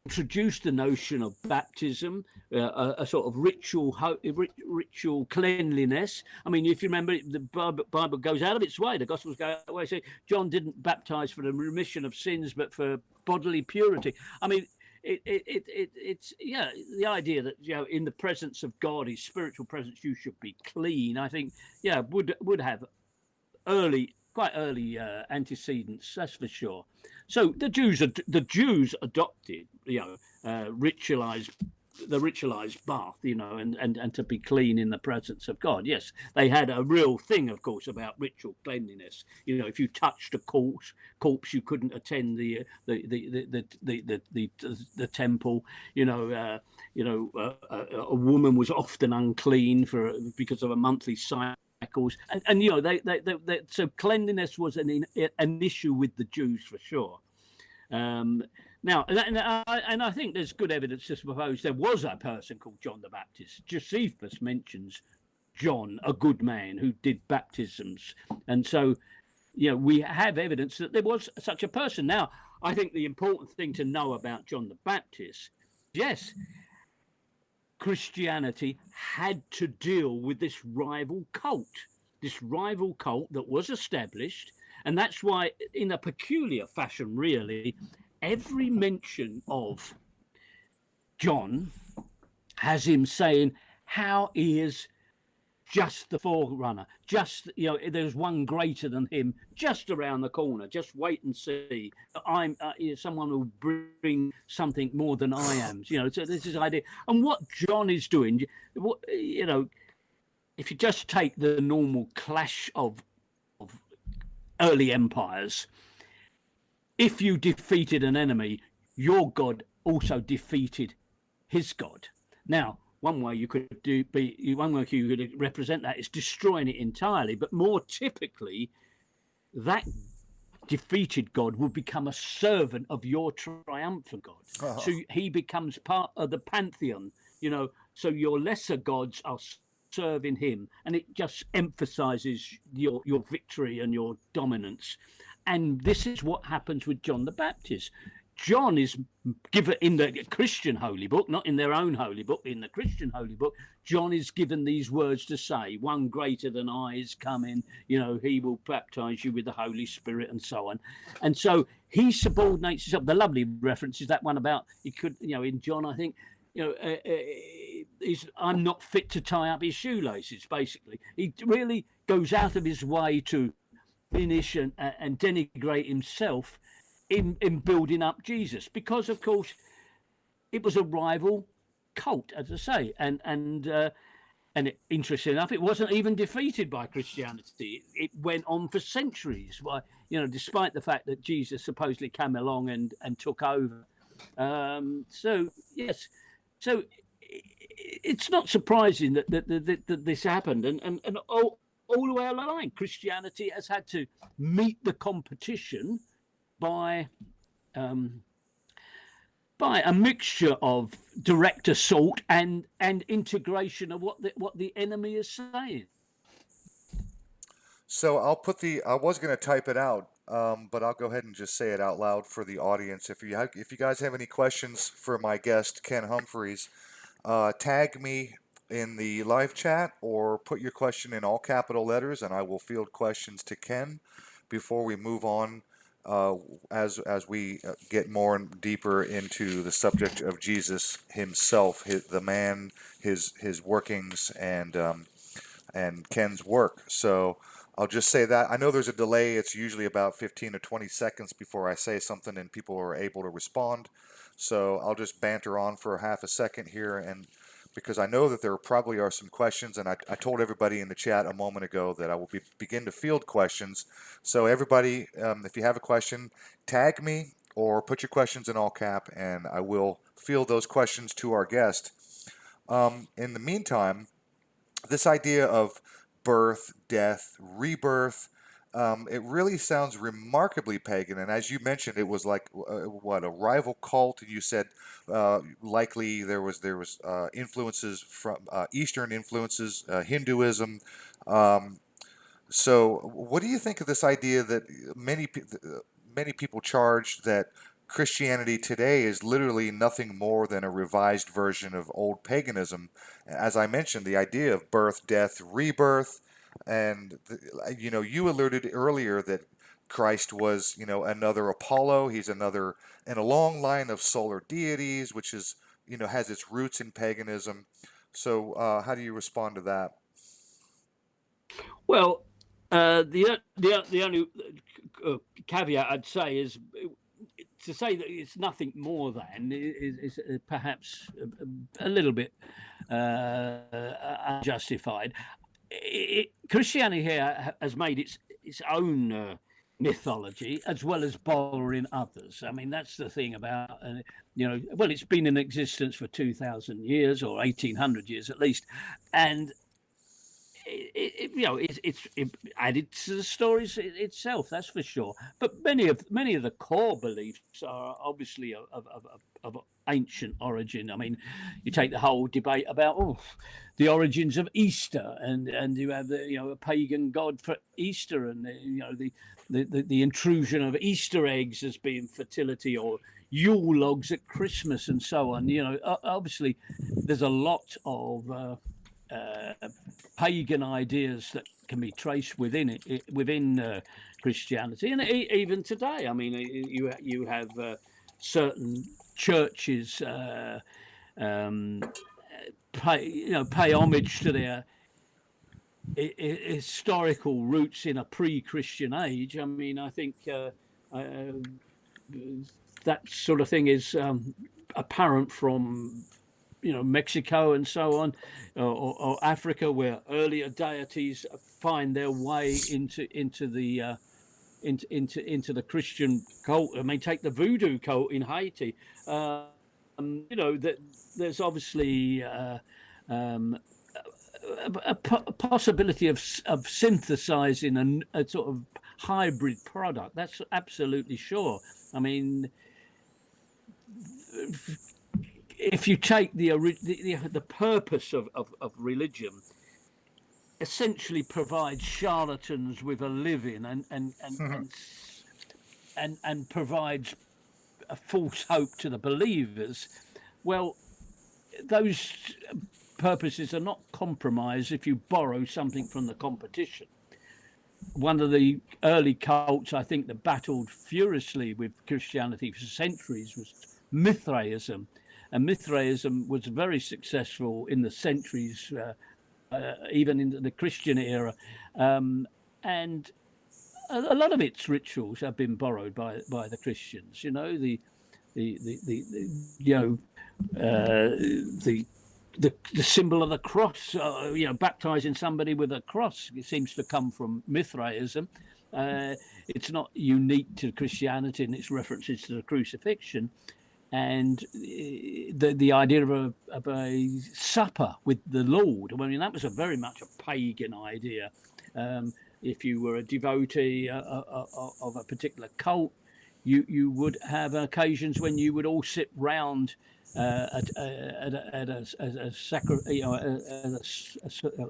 introduced the notion of baptism, a sort of ritual cleanliness. I mean, if you remember, the Bible goes out of its way. The Gospels go out of its way. Say John didn't baptize for the remission of sins, but for bodily purity. I mean, it's the idea that in the presence of God, His spiritual presence, you should be clean. I think would have quite early antecedents, that's for sure. So the Jews adopted ritualized bath, and to be clean in the presence of God. Yes, they had a real thing, of course, about ritual cleanliness. If you touched a corpse, you couldn't attend the temple. A woman was often unclean because of a monthly cycles, and so cleanliness was an issue with the Jews for sure. Now, and I think there's good evidence to suppose there was a person called John the Baptist. Josephus mentions John, a good man who did baptisms, and so we have evidence that there was such a person. Now, I think the important thing to know about John the Baptist yes, Christianity had to deal with this rival cult that was established. And that's why, in a peculiar fashion, really, every mention of John has him saying how he is just the forerunner, just, there's one greater than him just around the corner. Just wait and see. I'm someone who will bring something more than I am. So this is idea. And what John is doing, if you just take the normal clash of early empires, if you defeated an enemy, your God also defeated his God. Now, one way you could represent that is destroying it entirely, but more typically, that defeated God will become a servant of your triumphant God. Oh. So he becomes part of the pantheon, so your lesser gods are serving him, and it just emphasizes your victory and your dominance. And this is what happens with John the Baptist. John is given in the Christian holy book, not in their own holy book, in the Christian holy book, John is given these words to say, one greater than I is coming, he will baptize you with the Holy Spirit and so on. And so he subordinates himself. The lovely reference is that one about, he could, in John, I think, I'm not fit to tie up his shoelaces, basically. He really goes out of his way to finish and denigrate himself in building up Jesus, because of course it was a rival cult, as I say, and interesting enough, it wasn't even defeated by Christianity. It went on for centuries. Why, despite the fact that Jesus supposedly came along and took over. So yes, so it's not surprising that this happened, and all the way along, Christianity has had to meet the competition by a mixture of direct assault and integration of what the enemy is saying. So I was going to type it out, but I'll go ahead and just say it out loud for the audience. If you guys have any questions for my guest, Ken Humphries, tag me in the live chat or put your question in all capital letters, and I will field questions to Ken before we move on. As we get more and deeper into the subject of Jesus himself, the man, his workings, and Ken's work. So I'll just say that I know there's a delay. It's usually about 15 to 20 seconds before I say something and people are able to respond. So I'll just banter on for half a second here, and because I know that there probably are some questions, and I told everybody in the chat a moment ago that I will begin to field questions. So everybody, if you have a question, tag me or put your questions in all cap, and I will field those questions to our guest. In the meantime, this idea of birth, death, rebirth, it really sounds remarkably pagan. And as you mentioned, it was like what, a rival cult. And you said likely there was influences from Eastern influences, Hinduism. So, what do you think of this idea that many people charge that Christianity today is literally nothing more than a revised version of old paganism? As I mentioned, the idea of birth, death, rebirth, and you alluded earlier that Christ was, another Apollo. He's another in a long line of solar deities, which is, has its roots in paganism. So, how do you respond to that? Well, the only caveat I'd say is to say that it's nothing more than is perhaps a little bit unjustified. Christianity here has made its own mythology as well as borrowing others. I mean, that's the thing about well, it's been in existence for 2,000 years or 1,800 years at least, and it's added to the stories itself, that's for sure. But many of the core beliefs are obviously of of ancient origin. I mean, you take the whole debate about the origins of Easter, and you have the a pagan god for Easter, and the intrusion of Easter eggs as being fertility, or Yule logs at Christmas, and so on. Obviously, there's a lot of pagan ideas that can be traced within Christianity, and even today. I mean, you have certain churches pay homage to their historical roots in a pre-Christian age. I mean, I think that sort of thing is apparent from Mexico and so on, or Africa, where earlier deities find their way into the Christian cult. I mean, take the voodoo cult in Haiti. That there's obviously a possibility of synthesizing a sort of hybrid product. That's absolutely sure. I mean, if you take the purpose of religion, essentially provides charlatans with a living, and provides a false hope to the believers. Well, those purposes are not compromised if you borrow something from the competition. One of the early cults, I think, that battled furiously with Christianity for centuries was Mithraism. And Mithraism was very successful in the centuries, even in the Christian era. And a lot of its rituals have been borrowed by the Christians. The symbol of the cross, baptizing somebody with a cross, it seems to come from Mithraism. It's not unique to Christianity in its references to the crucifixion. And the idea of a supper with the Lord, I mean, that was very much a pagan idea. If you were a devotee of a particular cult, you would have occasions when you would all sit round at a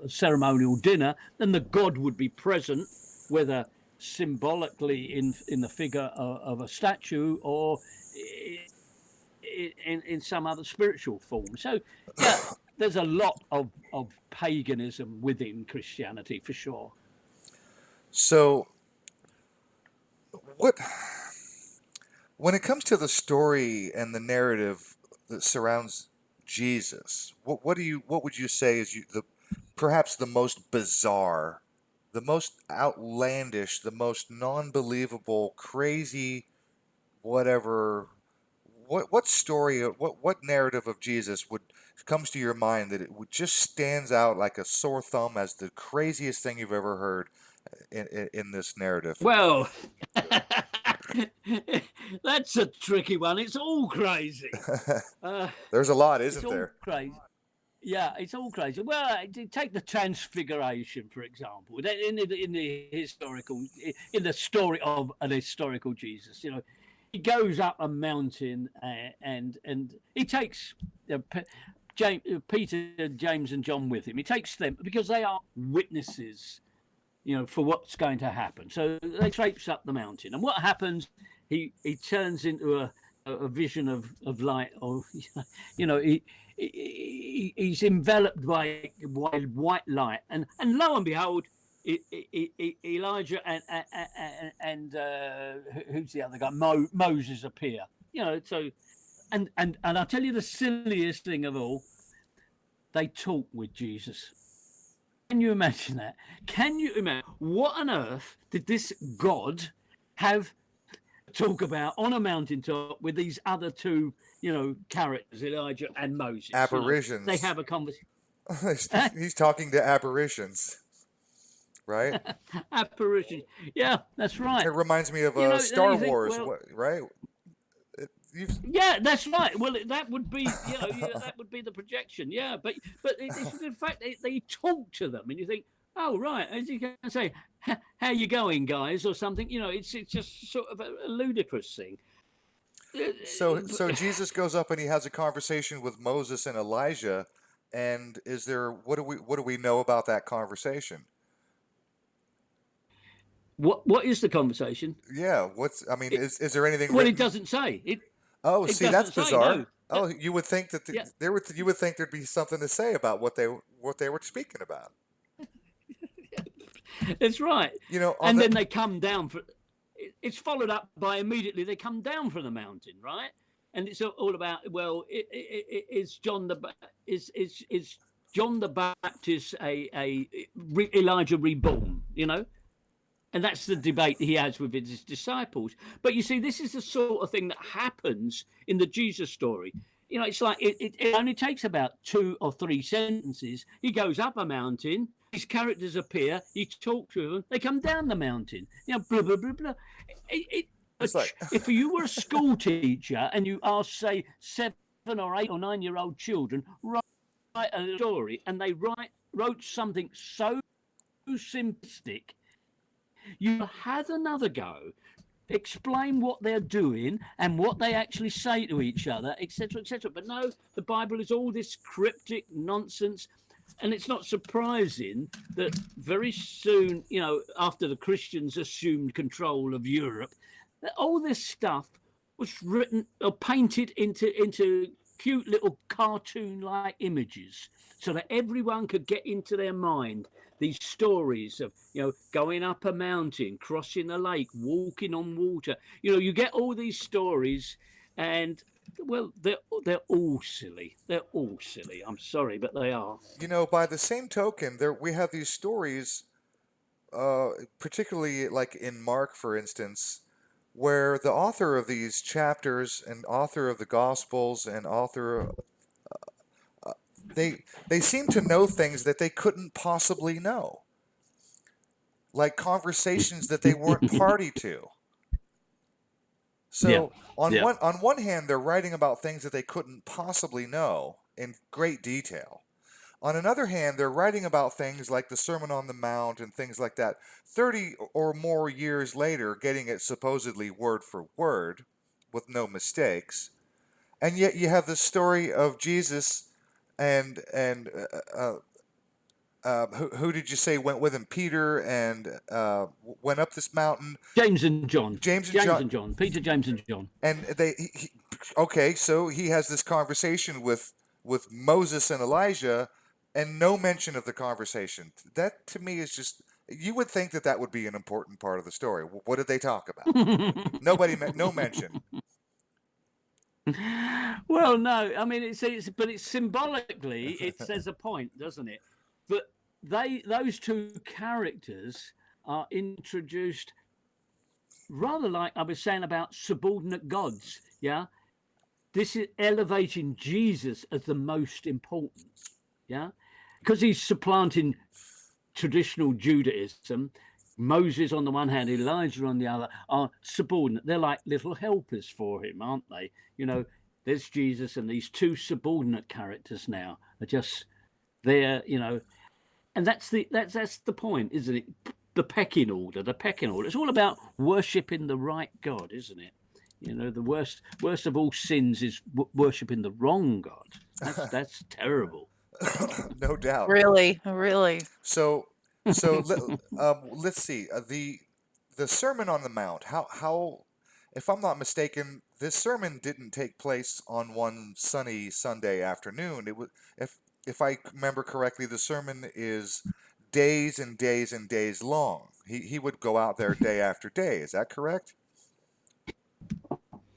ceremonial dinner, and the god would be present, whether symbolically in the figure of a statue or in some other spiritual form. So, yeah, there's a lot of paganism within Christianity, for sure. So, when it comes to the story and the narrative that surrounds Jesus, what would you say is perhaps the most bizarre, the most outlandish, the most non-believable, crazy, whatever? What story, what narrative of Jesus comes to your mind that it would just stands out like a sore thumb as the craziest thing you've ever heard in this narrative? Well, that's a tricky one. It's all crazy. There's a lot, isn't there? Crazy. Yeah, it's all crazy. Well, take the Transfiguration, for example. In the story of an historical Jesus, he goes up a mountain and he takes Peter, James, and John with him. He takes them because they are witnesses, for what's going to happen. So they traipse up the mountain, and what happens? He turns into a vision of light, or he's enveloped by white light, and lo and behold, Elijah and who's the other guy? Moses appear. So and I'll tell you the silliest thing of all. They talk with Jesus. Can you imagine that? Can you imagine what on earth did this God have to talk about on a mountaintop with these other two, characters, Elijah and Moses? Apparitions. They have a conversation. He's talking to apparitions, right? Apparitions. Yeah, that's right. It reminds me of Star Wars, right? Yeah, that's right. Well, that would be, that would be the projection. Yeah, but it's in fact they talk to them, and you think, oh right, as you can say, how you going, guys, or something. It's just sort of a ludicrous thing. So Jesus goes up and he has a conversation with Moses and Elijah, and what do we know about that conversation? What is the conversation? Yeah, I mean, It, is there anything well, it written? doesn't say. Oh, It see, that's doesn't say. No. bizarre. Oh, you would think that Yeah, you would think there'd be something to say about what they were speaking about. that's right. On And the then they come down for. It's followed up by immediately they come down from the mountain, right? And it's all about, well, is John the Baptist a Elijah reborn? And that's the debate he has with his disciples. But you see, this is the sort of thing that happens in the Jesus story. It's like it only takes about 2 or 3 sentences. He goes up a mountain, his characters appear, he talks to them, they come down the mountain. Blah blah blah blah. It's like If you were a school teacher and you asked, say, 7 or 8 or 9-year-old children write a story, and they wrote something so simplistic, you have another go, explain what they're doing and what they actually say to each other, etc., etc. But no, the Bible is all this cryptic nonsense. And it's not surprising that very soon, after the Christians assumed control of Europe, that all this stuff was written or painted into cute little cartoon-like images, so that everyone could get into their mind these stories of, going up a mountain, crossing a lake, walking on water. You get all these stories, and well, they're all silly. They're all silly. I'm sorry, but they are. by the same token, we have these stories, particularly like in Mark, for instance, where the author of these chapters and author of the Gospels and author they seem to know things that they couldn't possibly know, like conversations that they weren't party to. Yeah, So on yeah. one hand, they're writing about things that they couldn't possibly know in great detail. On another hand, they're writing about things like the Sermon on the Mount and things like that 30 or more years later, getting it supposedly word for word with no mistakes. And yet you have the story of Jesus and who did you say went with him? Peter and went up this mountain. James and John. James and James John. and John. Peter, James and John. And okay, so he has this conversation with Moses and Elijah, and no mention of the conversation. That to me is just. You would think that would be an important part of the story. What did they talk about? No mention. Well, no, I mean but it's symbolically it says a point, doesn't it? But those two characters are introduced rather like I was saying about subordinate gods. Yeah, this is elevating Jesus as the most important. Yeah, because he's supplanting traditional Judaism. Moses on the one hand, Elijah on the other, are subordinate. They're like little helpers for him, aren't they? There's Jesus, and these two subordinate characters now are just there. And that's the point, isn't it? The pecking order. It's all about worshipping the right God, isn't it? The worst of all sins is worshipping the wrong God. That's terrible. No doubt. Really, really. So let's see the Sermon on the Mount. How if I'm not mistaken, this sermon didn't take place on one sunny Sunday afternoon. It was if I remember correctly, the sermon is days and days and days long. He would go out there day after day. Is that correct?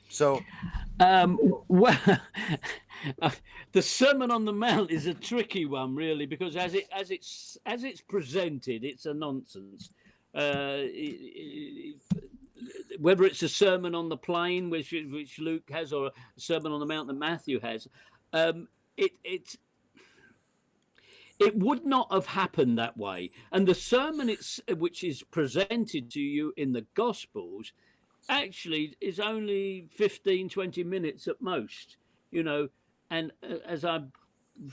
So Well, the Sermon on the Mount is a tricky one, really, because as it's presented, it's a nonsense. Whether it's a Sermon on the Plain, which Luke has, or a Sermon on the Mount that Matthew has, it would not have happened that way. And the sermon which is presented to you in the Gospels actually is only 15-20 minutes at most, and as I've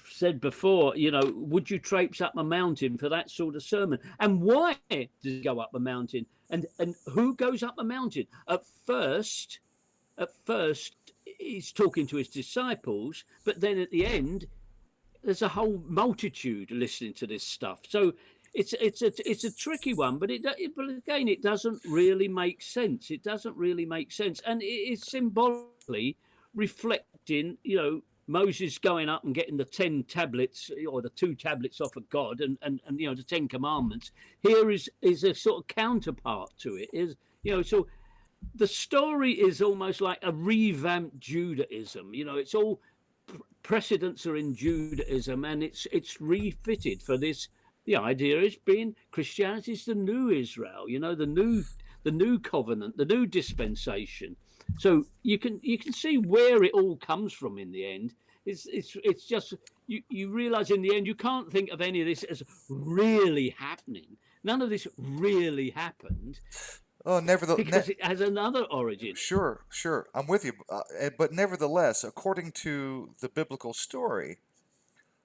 said before, would you traipse up a mountain for that sort of sermon? And why does it go up a mountain? And who goes up a mountain? At first, at first he's talking to his disciples, but then at the end there's a whole multitude listening to this stuff. So it's a tricky one, but but again, it doesn't really make sense. It doesn't really make sense, and it is symbolically reflecting, Moses going up and getting the 10 tablets or the 2 tablets off of God, and the 10 commandments. Here is a sort of counterpart to it. So the story is almost like a revamped Judaism. It's all precedents are in Judaism, and it's refitted for this. The idea is being Christianity is the new Israel, the new covenant, the new dispensation. So you can see where it all comes from in the end. It's just you realize in the end you can't think of any of this as really happening. None of this really happened. Oh, nevertheless, because it has another origin. Sure, I'm with you. But nevertheless, according to the biblical story,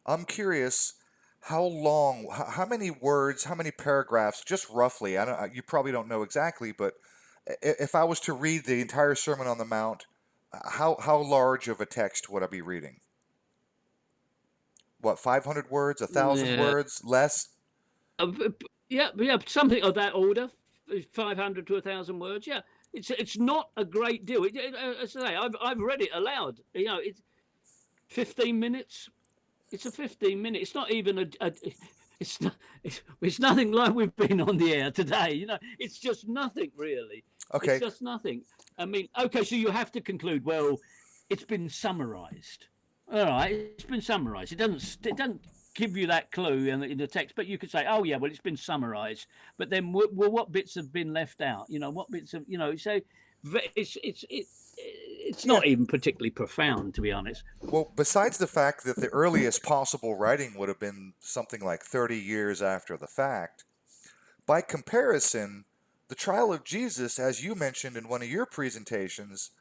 I'm curious how long, how many words, how many paragraphs, just roughly. I don't. You probably don't know exactly, but if I was to read the entire Sermon on the Mount, how large of a text would I be reading? What, 500 words, 1,000 Yeah. words, less? Yeah, something of that order, 500 to 1,000 words. Yeah, it's not a great deal. As I say, I've read it aloud. It's 15 minutes. It's a 15-minute. It's not even it's nothing like we've been on the air today. It's just nothing really. Okay. It's just nothing. I mean, okay, so you have to conclude. Well, it's been summarized. All right, it's been summarized. It doesn't give you that clue in the text, but you could say, oh yeah, well, it's been summarized. But then, what bits have been left out? What bits have So it's not even particularly profound, to be honest. Well, besides the fact that the earliest possible writing would have been something like 30 years after the fact, by comparison, the trial of Jesus, as you mentioned in one of your presentations,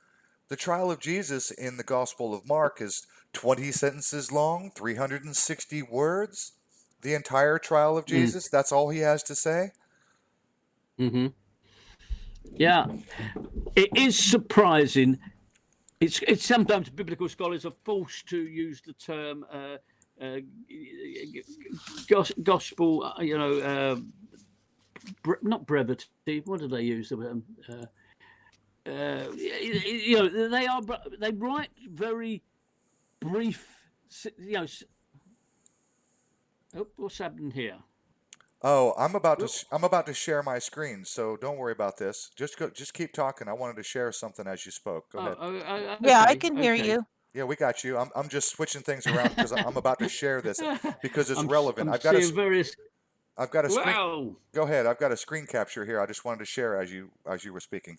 the trial of Jesus in the Gospel of Mark is 20 sentences long, 360 words. The entire trial of Jesus, that's all he has to say? Mm-hmm. Yeah. It is surprising. It's sometimes biblical scholars are forced to use the term gospel, not brevity. What do they use? They write very brief. What's happened here? Oh, I'm about to share my screen, so don't worry about this. Just keep talking. I wanted to share something as you spoke. Go ahead. Okay, Yeah, I can hear you. Yeah, we got you. I'm just switching things around because I'm about to share this because it's I'm relevant. I've got a screen. Wow. Go ahead. I've got a screen capture here. I just wanted to share as you were speaking.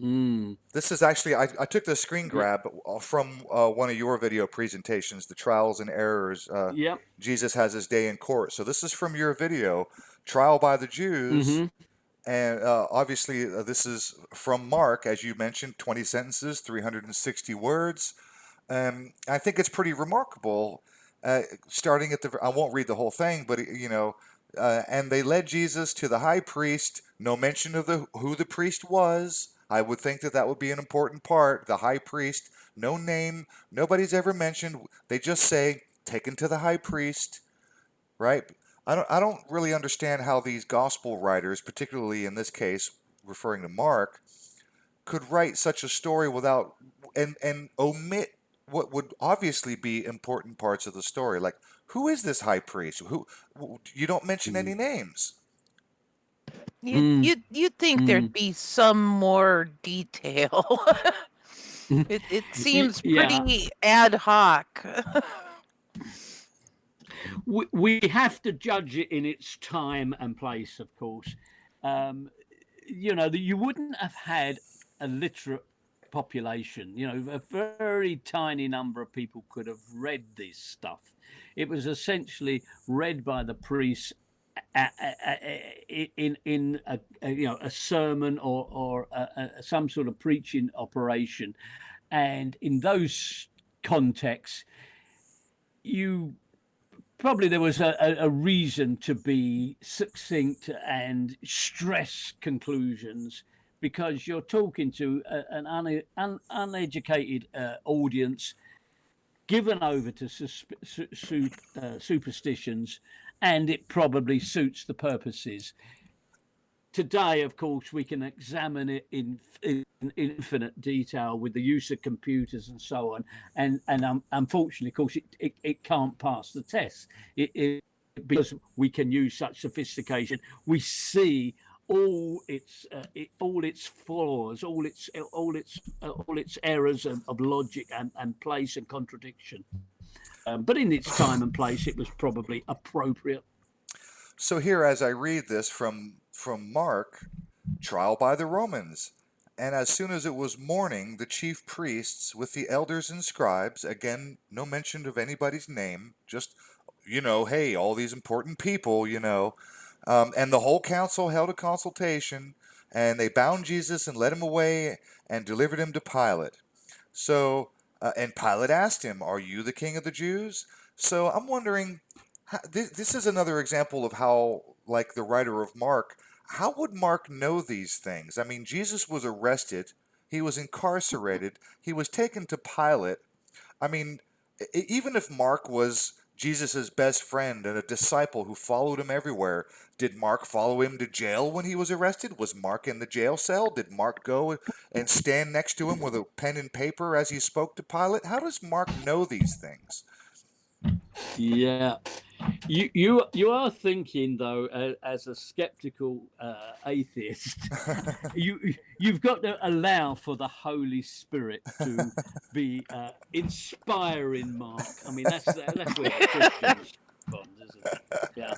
This is actually I took the screen grab from one of your video presentations, the trials and errors. Yep. Jesus has his day in court. So this is from your video, Trial by the Jews. And obviously, this is from Mark, as you mentioned, 20 sentences, 360 words. I think it's pretty remarkable. Starting at I won't read the whole thing, but and they led Jesus to the high priest. No mention of who the priest was. I would think that would be an important part. The high priest, no name, nobody's ever mentioned. They just say taken to the high priest, right? I don't really understand how these gospel writers, particularly in this case, referring to Mark, could write such a story without and omit what would obviously be important parts of the story. Like, who is this high priest? Who you don't mention any names. You'd think there'd be some more detail. It seems pretty ad hoc. We have to judge it in its time and place, of course. You wouldn't have had a literate population. A very tiny number of people could have read this stuff. It was essentially read by the priests in a sermon or some sort of preaching operation, and in those contexts, there was a reason to be succinct and stress conclusions, because you're talking to an uneducated audience given over to superstitions, and it probably suits the purposes. Today, of course, we can examine it in infinite detail with the use of computers and so on. And unfortunately, of course, it can't pass the test. Because we can use such sophistication, we see all its flaws, all its errors of logic and place and contradiction. But in its time and place, it was probably appropriate. So here, as I read this from Mark, trial by the Romans. And as soon as it was morning, the chief priests with the elders and scribes, again, no mention of anybody's name, just, hey, all these important people, and the whole council held a consultation, and they bound Jesus and led him away and delivered him to Pilate. So, and Pilate asked him, "Are you the king of the Jews?" So I'm wondering, this is another example of how, like the writer of Mark, how would Mark know these things? I mean, Jesus was arrested, he was incarcerated, he was taken to Pilate. I mean, even if Mark was Jesus' best friend and a disciple who followed him everywhere, did Mark follow him to jail when he was arrested? Was Mark in the jail cell? Did Mark go and stand next to him with a pen and paper as he spoke to Pilate? How does Mark know these things? Yeah, you are thinking though, as a skeptical atheist, you've got to allow for the Holy Spirit to be inspiring Mark. I mean, that's where Christians respond, isn't it? Yeah.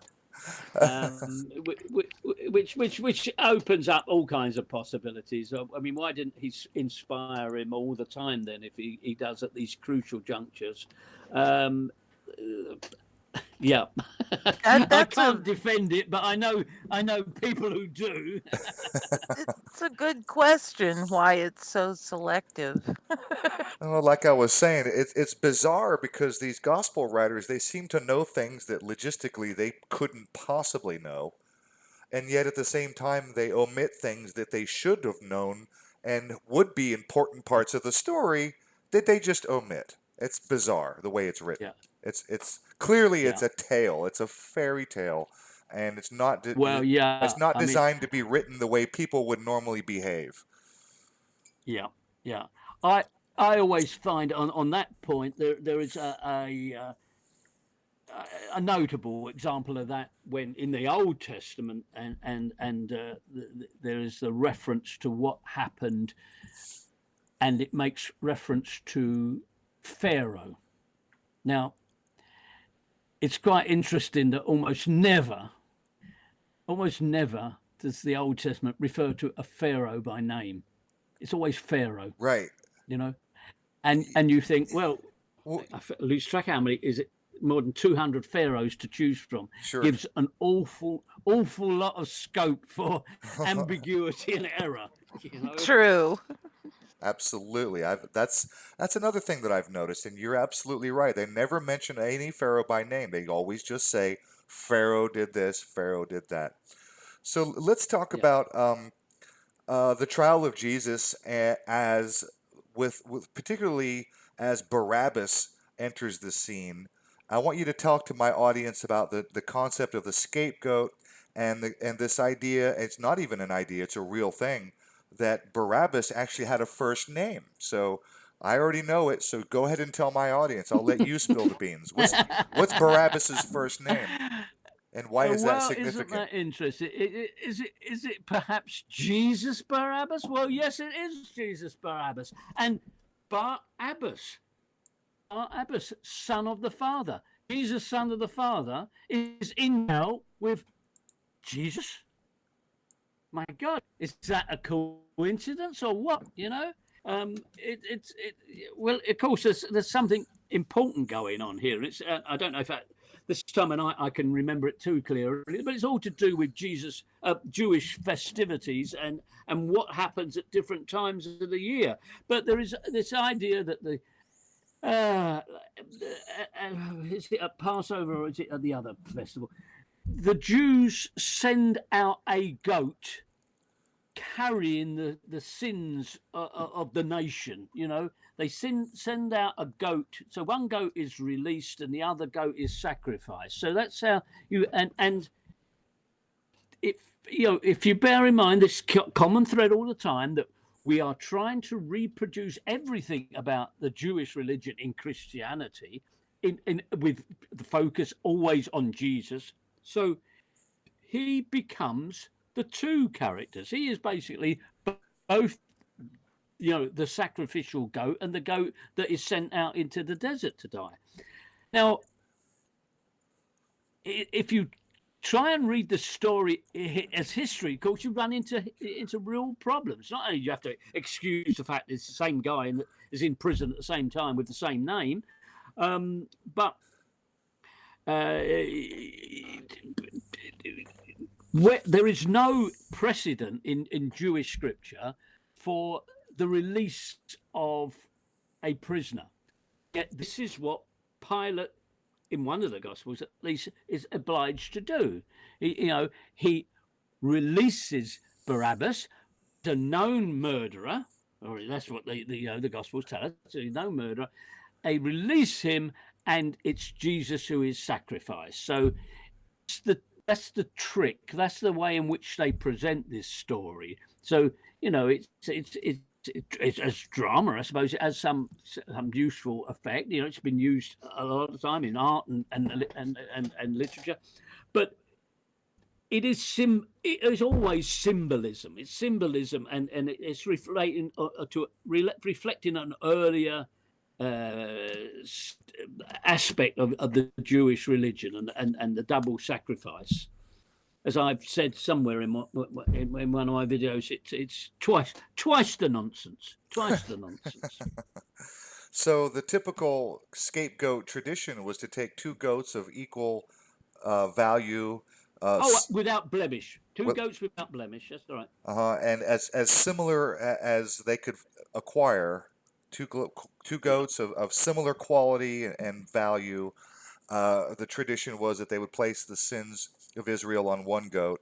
Which opens up all kinds of possibilities. I mean, why didn't he inspire him all the time then, if he does at these crucial junctures? Yeah, I can't defend it, but I know people who do. It's a good question why it's so selective. Well, like I was saying, it's bizarre because these gospel writers, they seem to know things that logistically they couldn't possibly know, and yet at the same time they omit things that they should have known and would be important parts of the story that they just omit. It's bizarre the way it's written. Yeah. It's clearly it's a tale. It's a fairy tale, and it's not Well, yeah, it's not I mean, designed to be written the way people would normally behave. yeah, yeah. I always find on that point there is a notable example of that when in the Old Testament, and there is the reference to what happened, and it makes reference to Pharaoh. Now, it's quite interesting that almost never does the Old Testament refer to a Pharaoh by name. It's always Pharaoh, Right. And you think, well, I lose track how many is it? More than 200 pharaohs to choose from. Sure. Gives an awful lot of scope for ambiguity and error. True. Absolutely. That's another thing that I've noticed, and you're absolutely right. They never mention any pharaoh by name. They always just say Pharaoh did this, Pharaoh did that. So let's talk about the trial of Jesus as with particularly as Barabbas enters the scene. I want you to talk to my audience about the concept of the scapegoat and this idea. It's not even an idea; it's a real thing that Barabbas actually had a first name. So I already know it. So go ahead and tell my audience. I'll let you spill the beans. What's Barabbas's first name, and why is that significant? Isn't that interesting? Is it perhaps Jesus Barabbas? Well, yes, it is Jesus Barabbas, and Barabbas, son of the Father. Jesus, son of the Father, is in hell with Jesus. My God, is that a coincidence or what? Well, of course, there's something important going on here. It's I don't know if this time and I can remember it too clearly, but it's all to do with Jesus, Jewish festivities and what happens at different times of the year. But there is this idea that is it at Passover or is it at the other festival? The Jews send out a goat carrying the sins of the nation. You know, they send out a goat. So one goat is released and the other goat is sacrificed. So that's how you and if you know, if you bear in mind this common thread all the time, that we are trying to reproduce everything about the Jewish religion in Christianity, in with the focus always on Jesus. So he becomes the two characters. He is basically both, you know, the sacrificial goat and the goat that is sent out into the desert to die. Now, if you try and read the story as history, of course, you run into real problems. Not only do you have to excuse the fact it's the same guy and is in prison at the same time with the same name, but there is no precedent in Jewish scripture for the release of a prisoner. Yet this is what Pilate, in one of the Gospels at least, is obliged to do. He releases Barabbas, a known murderer, or that's what the Gospels tell us, a known murderer. They release him, and it's Jesus who is sacrificed. So that's the trick. That's the way in which they present this story. So it's as drama, I suppose. It has some useful effect. It's been used a lot of the time in art and literature, but it is always symbolism. It's symbolism, and it's reflecting an earlier aspect of the Jewish religion and the double sacrifice. As I've said somewhere in one of my videos, it's twice the nonsense. Twice the nonsense. So the typical scapegoat tradition was to take two goats of equal value. Without blemish. Two goats without blemish. That's right. And as similar as they could acquire, two goats of similar quality and value. The tradition was that they would place the sins of Israel on one goat,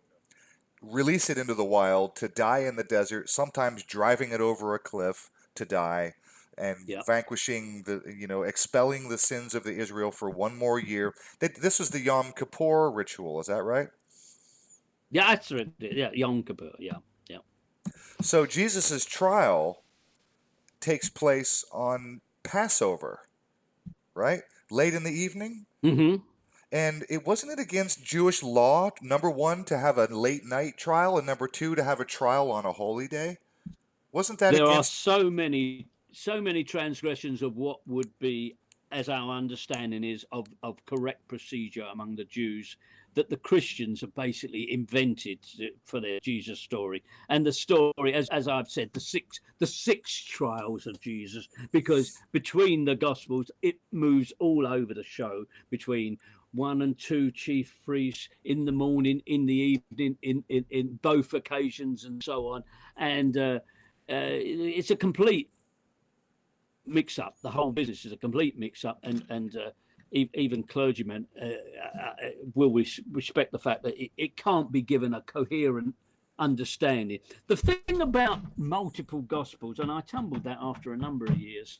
release it into the wild to die in the desert, sometimes driving it over a cliff to die, and vanquishing expelling the sins of the Israel for one more year. This was the Yom Kippur ritual, is that right? Yeah, that's right. Yeah, Yom Kippur. Yeah. So Jesus's trial takes place on Passover, right? Late in the evening. Mm-hmm. And wasn't it against Jewish law, number one, to have a late night trial, and number two, to have a trial on a holy day? Wasn't that there against... are so many transgressions of what would be, as our understanding is, of correct procedure among the Jews, that the Christians have basically invented for their Jesus story. And the story, as I've said, the six trials of Jesus, because between the Gospels, it moves all over the show between one and two chief priests in the morning, in the evening, in both occasions, and so on. And it's a complete mix-up. The whole business is a complete mix-up, and even clergymen will respect the fact that it can't be given a coherent understanding. The thing about multiple Gospels, and I tumbled that after a number of years,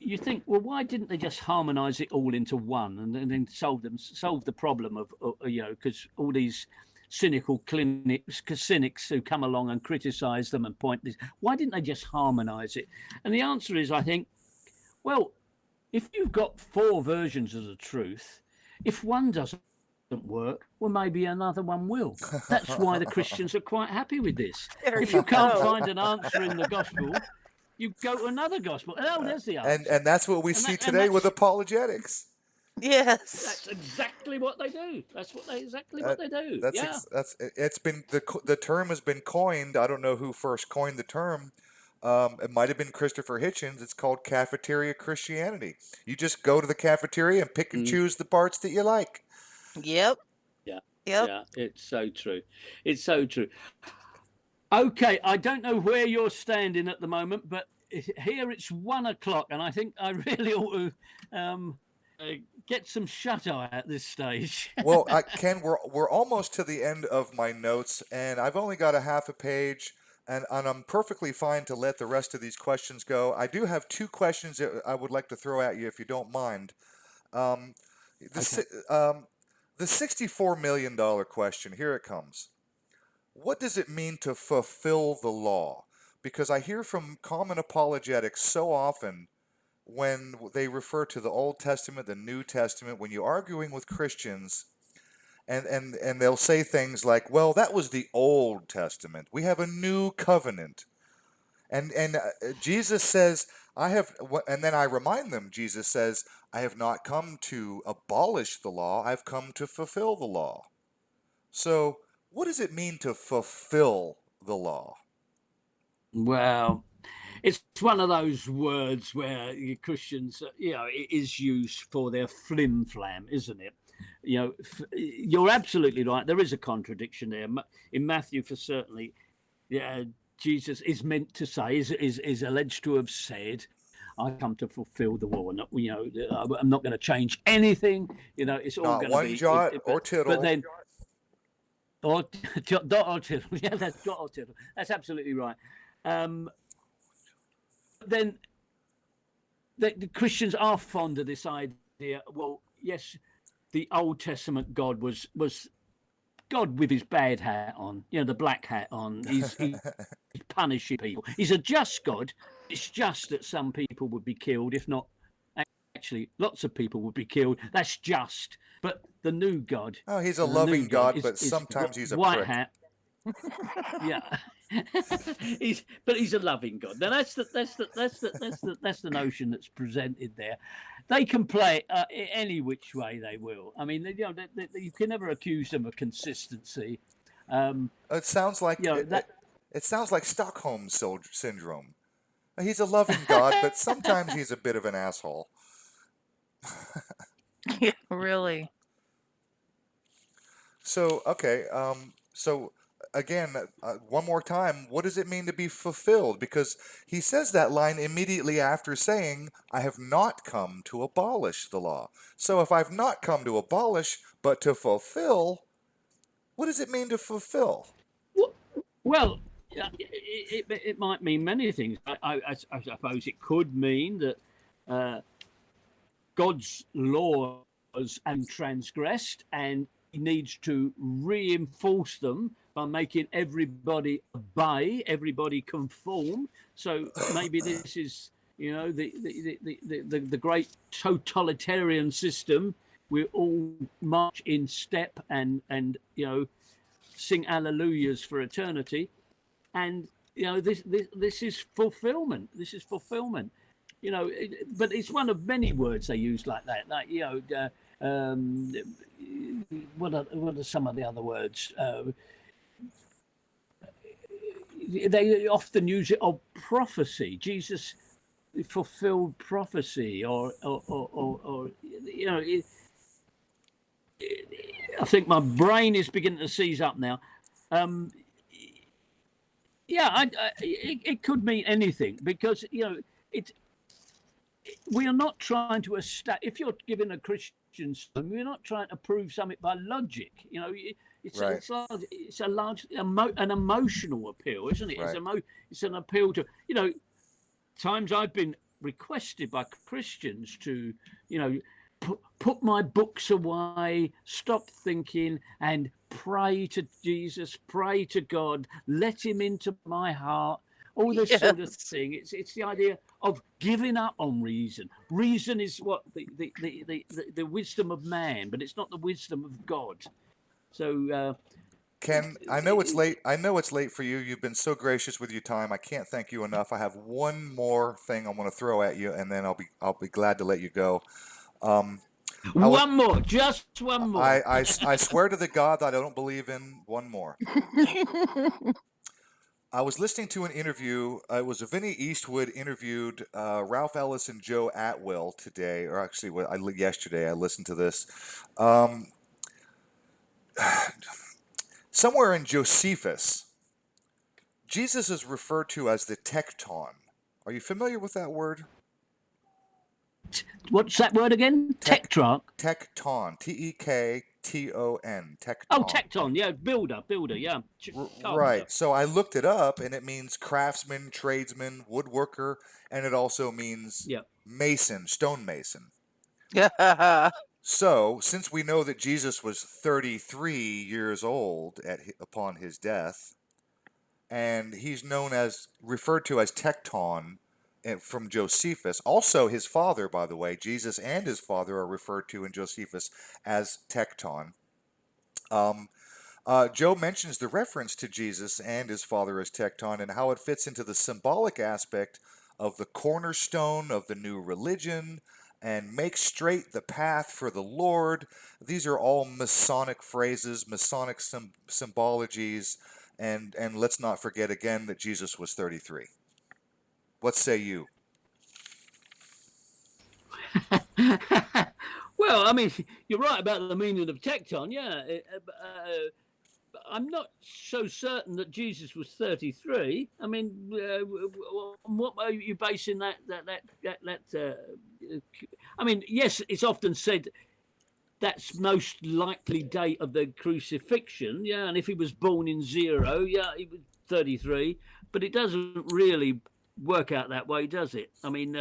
you think, well, why didn't they just harmonize it all into one and then solve the problem of because all these cynical cynics who come along and criticize them and point this, why didn't they just harmonize it? And the answer is, I think, well, if you've got four versions of the truth, if one doesn't work, well, maybe another one will. That's why the Christians are quite happy with this. If you can't find an answer in the gospel, you go to another gospel. Oh, there's the answer. And that's what we see today with apologetics. Yes, that's exactly what they do. That's exactly what they do. It's been the term has been coined. I don't know who first coined the term. It might have been Christopher Hitchens. It's called cafeteria Christianity. You just go to the cafeteria and pick and choose the parts that you like. Yep. Yeah. It's so true. It's so true. Okay, I don't know where you're standing at the moment, but here it's 1 o'clock, and I think I really ought to get some shut eye at this stage. Well, Ken, we're almost to the end of my notes, and I've only got a half a page, and I'm perfectly fine to let the rest of these questions go. I do have two questions that I would like to throw at you, if you don't mind. Um, the Okay. si- um, the $64 million question. Here it comes. What does it mean to fulfill the law? Because I hear from common apologetics so often when they refer to the Old Testament, the New Testament, when you're arguing with Christians, and they'll say things like, "Well, that was the Old Testament. We have a new covenant." And Jesus says, "I have," and then I remind them, Jesus says, "I have not come to abolish the law. I've come to fulfill the law." So, what does it mean to fulfill the law? Well, it's one of those words where Christians, it is used for their flim flam, isn't it? You're absolutely right. There is a contradiction there in Matthew, for certainly. Yeah, Jesus is meant to say, is alleged to have said, "I come to fulfill the law." Not, I'm not going to change anything. It's all Not going to one be. jot or But tittle. then, or dot or tittle. Yeah, that's dot or tittle. That's absolutely right. Um, then the Christians are fond of this idea. Well, yes, the Old Testament God was God with his bad hat on, the black hat on. He's punishing people. He's a just God. It's just that some people would be killed, if not actually lots of people would be killed. That's just. But the new God, Oh, he's a the new loving God God, but is sometimes he's a white prick. hat. Yeah. He's a loving God. Now that's the notion that's presented there. They can play it any which way they will. I mean, you can never accuse them of consistency. It sounds like That it sounds like Stockholm syndrome. He's a loving God, but sometimes he's a bit of an asshole. Yeah, really. So, okay, so again, one more time, what does it mean to be fulfilled? Because he says that line immediately after saying, "I have not come to abolish the law." So if I've not come to abolish, but to fulfill, what does it mean to fulfill? well, it might mean many things. I suppose it could mean that uh, God's laws and transgressed, and he needs to reinforce them by making everybody obey, everybody conform. So maybe this is, the great totalitarian system. We all march in step and sing alleluias for eternity, and this is fulfillment. This is fulfillment. But it's one of many words they use like that. Like what are some of the other words? They often use it of prophecy. Jesus fulfilled prophecy, or I think my brain is beginning to seize up now. Um, yeah, it could mean anything because it we are not trying to establish. If you're giving a Christian sermon, we're not trying to prove something by logic. Right, It's a large an emotional appeal, isn't it? right. It's an appeal to times I've been requested by Christians to put my books away, stop thinking, and pray to Jesus, pray to God, let Him into my heart. All this sort of Yes. thing. It's the idea of giving up on reason. Reason is what the wisdom of man, but it's not the wisdom of God. So Ken, I know it's late. I know it's late for you. You've been so gracious with your time. I can't thank you enough. I have one more thing I want to throw at you, and then I'll be glad to let you go. Um, I was one more, just one more. I swear to the God that I don't believe in. One more. I was listening to an interview. It was a Vinnie Eastwood interviewed Ralph Ellis and Joe Atwill today, or actually, yesterday I listened to this. Um, somewhere in Josephus, Jesus is referred to as the tecton. Are you familiar with that word? What's that word again? Tec- Tectron. Tecton. Tekton. Oh, Tecton. tecton. Yeah, builder. Yeah, carpenter. Right. So I looked it up, and it means craftsman, tradesman, woodworker, and it also means Yeah. mason, stonemason. Yeah. So, since we know that Jesus was 33 years old upon his death, and he's referred to as Tecton from Josephus. Also, his father, by the way, Jesus and his father are referred to in Josephus as Tecton. Joe mentions the reference to Jesus and his father as Tecton and how it fits into the symbolic aspect of the cornerstone of the new religion and make straight the path for the Lord. These are all Masonic phrases, Masonic symbologies, and let's not forget again that Jesus was 33. What say you? Well, I mean, you're right about the meaning of tecton. Yeah, I'm not so certain that Jesus was 33. I mean, what are you basing that? I mean, yes, it's often said that's most likely date of the crucifixion. Yeah, and if he was born in 0, yeah, he was 33. But it doesn't really work out that way, does it? I mean,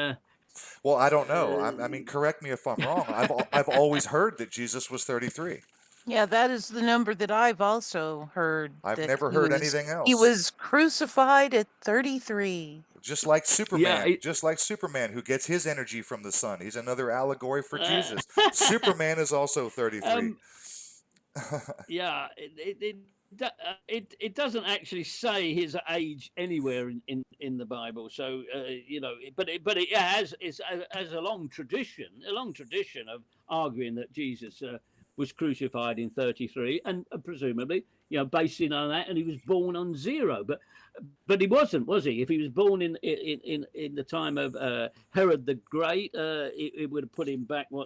well, I don't know. I mean, correct me if I'm wrong. I've always heard that Jesus was 33. Yeah, that is the number that I've also heard. I've That never heard anything else. He was crucified at 33. Just like yeah, Superman, just like Superman, who gets his energy from the sun. He's another allegory for Jesus. Superman is also 33. Yeah, it doesn't actually say his age anywhere in the Bible. So you know, but it has a long tradition, of arguing that Jesus was crucified in 33, and presumably, you know, basing on that, and he was born on 0, but he wasn't, was he? If he was born in the time of Herod the Great, it would have put him back 4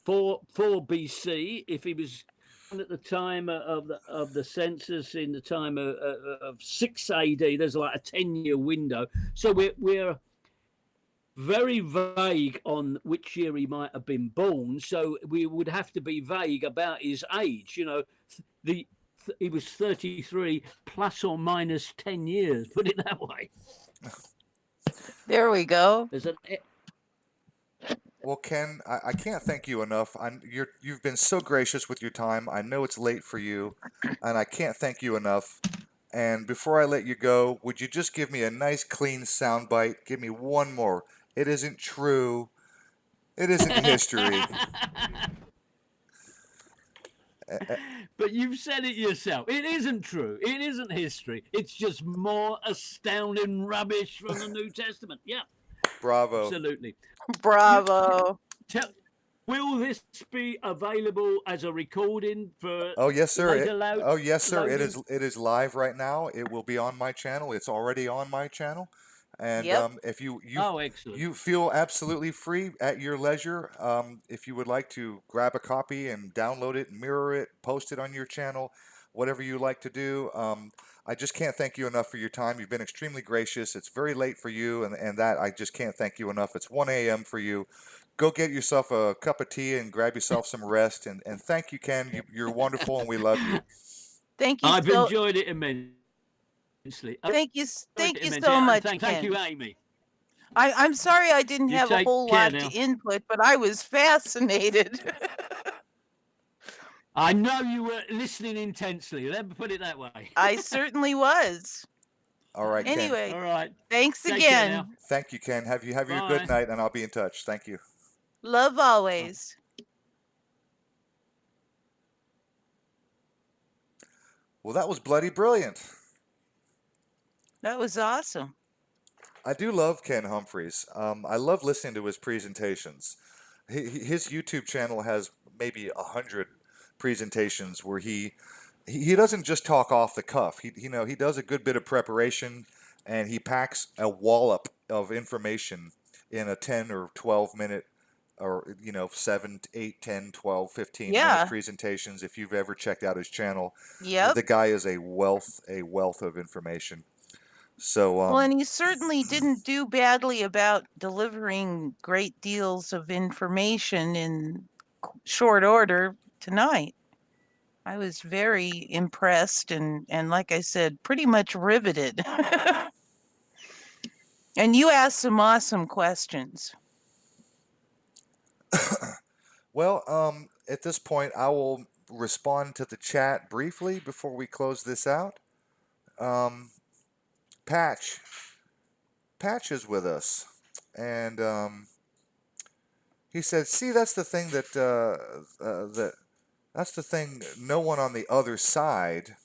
BC. If he was at the time of the census in the time of 6 AD, there's like a 10-year window. So we're very vague on which year he might have been born. So we would have to be vague about his age. You know, he was 33 plus or minus 10 years. Put it that way. There we go. Well, Ken, I can't thank you enough. You've been so gracious with your time. I know it's late for you, and I can't thank you enough. And before I let you go, would you just give me a nice, clean soundbite? Give me one more. It isn't true. It isn't history. But you've said it yourself. It isn't true. It isn't history. It's just more astounding rubbish from the New Testament. Yeah. Bravo. Absolutely. Bravo. Will this be available as a recording for? Oh yes, sir. Yes, sir. loading? It is live right now. It will be on my channel. It's already on my channel. And Yep. if Excellent. you feel absolutely free at your leisure, if you would like to grab a copy and download it, mirror it, post it on your channel, whatever you like to do. I just can't thank you enough for your time. You've been extremely gracious. It's very late for you, and that I just can't thank you enough. It's 1 a.m. for you. Go get yourself a cup of tea and grab yourself some rest. And thank you, Ken. You're wonderful, and we love you. Thank you. I've enjoyed it immensely. Thank you so much, Ken. Thank you, Amy. I'm sorry I didn't have a whole lot to input, but I was fascinated. I know you were listening intensely. Let me put it that way. I certainly was. All right, Ken. Anyway, all right. Thanks again. Thank you, Ken. Have your good night, and I'll be in touch. Thank you. Love always. Well, that was bloody brilliant. That was awesome. I do love Ken Humphries. I love listening to his presentations. His YouTube channel has maybe 100 presentations where he doesn't just talk off the cuff. He does a good bit of preparation, and he packs a wallop of information in a 10 or 12 minute, or 7, 8, 10, 12, 15 minute presentations. If you've ever checked out his channel, yep, the guy is a wealth of information. So, Well, and he certainly didn't do badly about delivering great deals of information in short order tonight. I was very impressed and like I said, pretty much riveted. And you asked some awesome questions. well, at this point, I will respond to the chat briefly before we close this out. Um, Patch, Patch is with us, and he said, "See, that's the thing that's the thing. No one on the other side."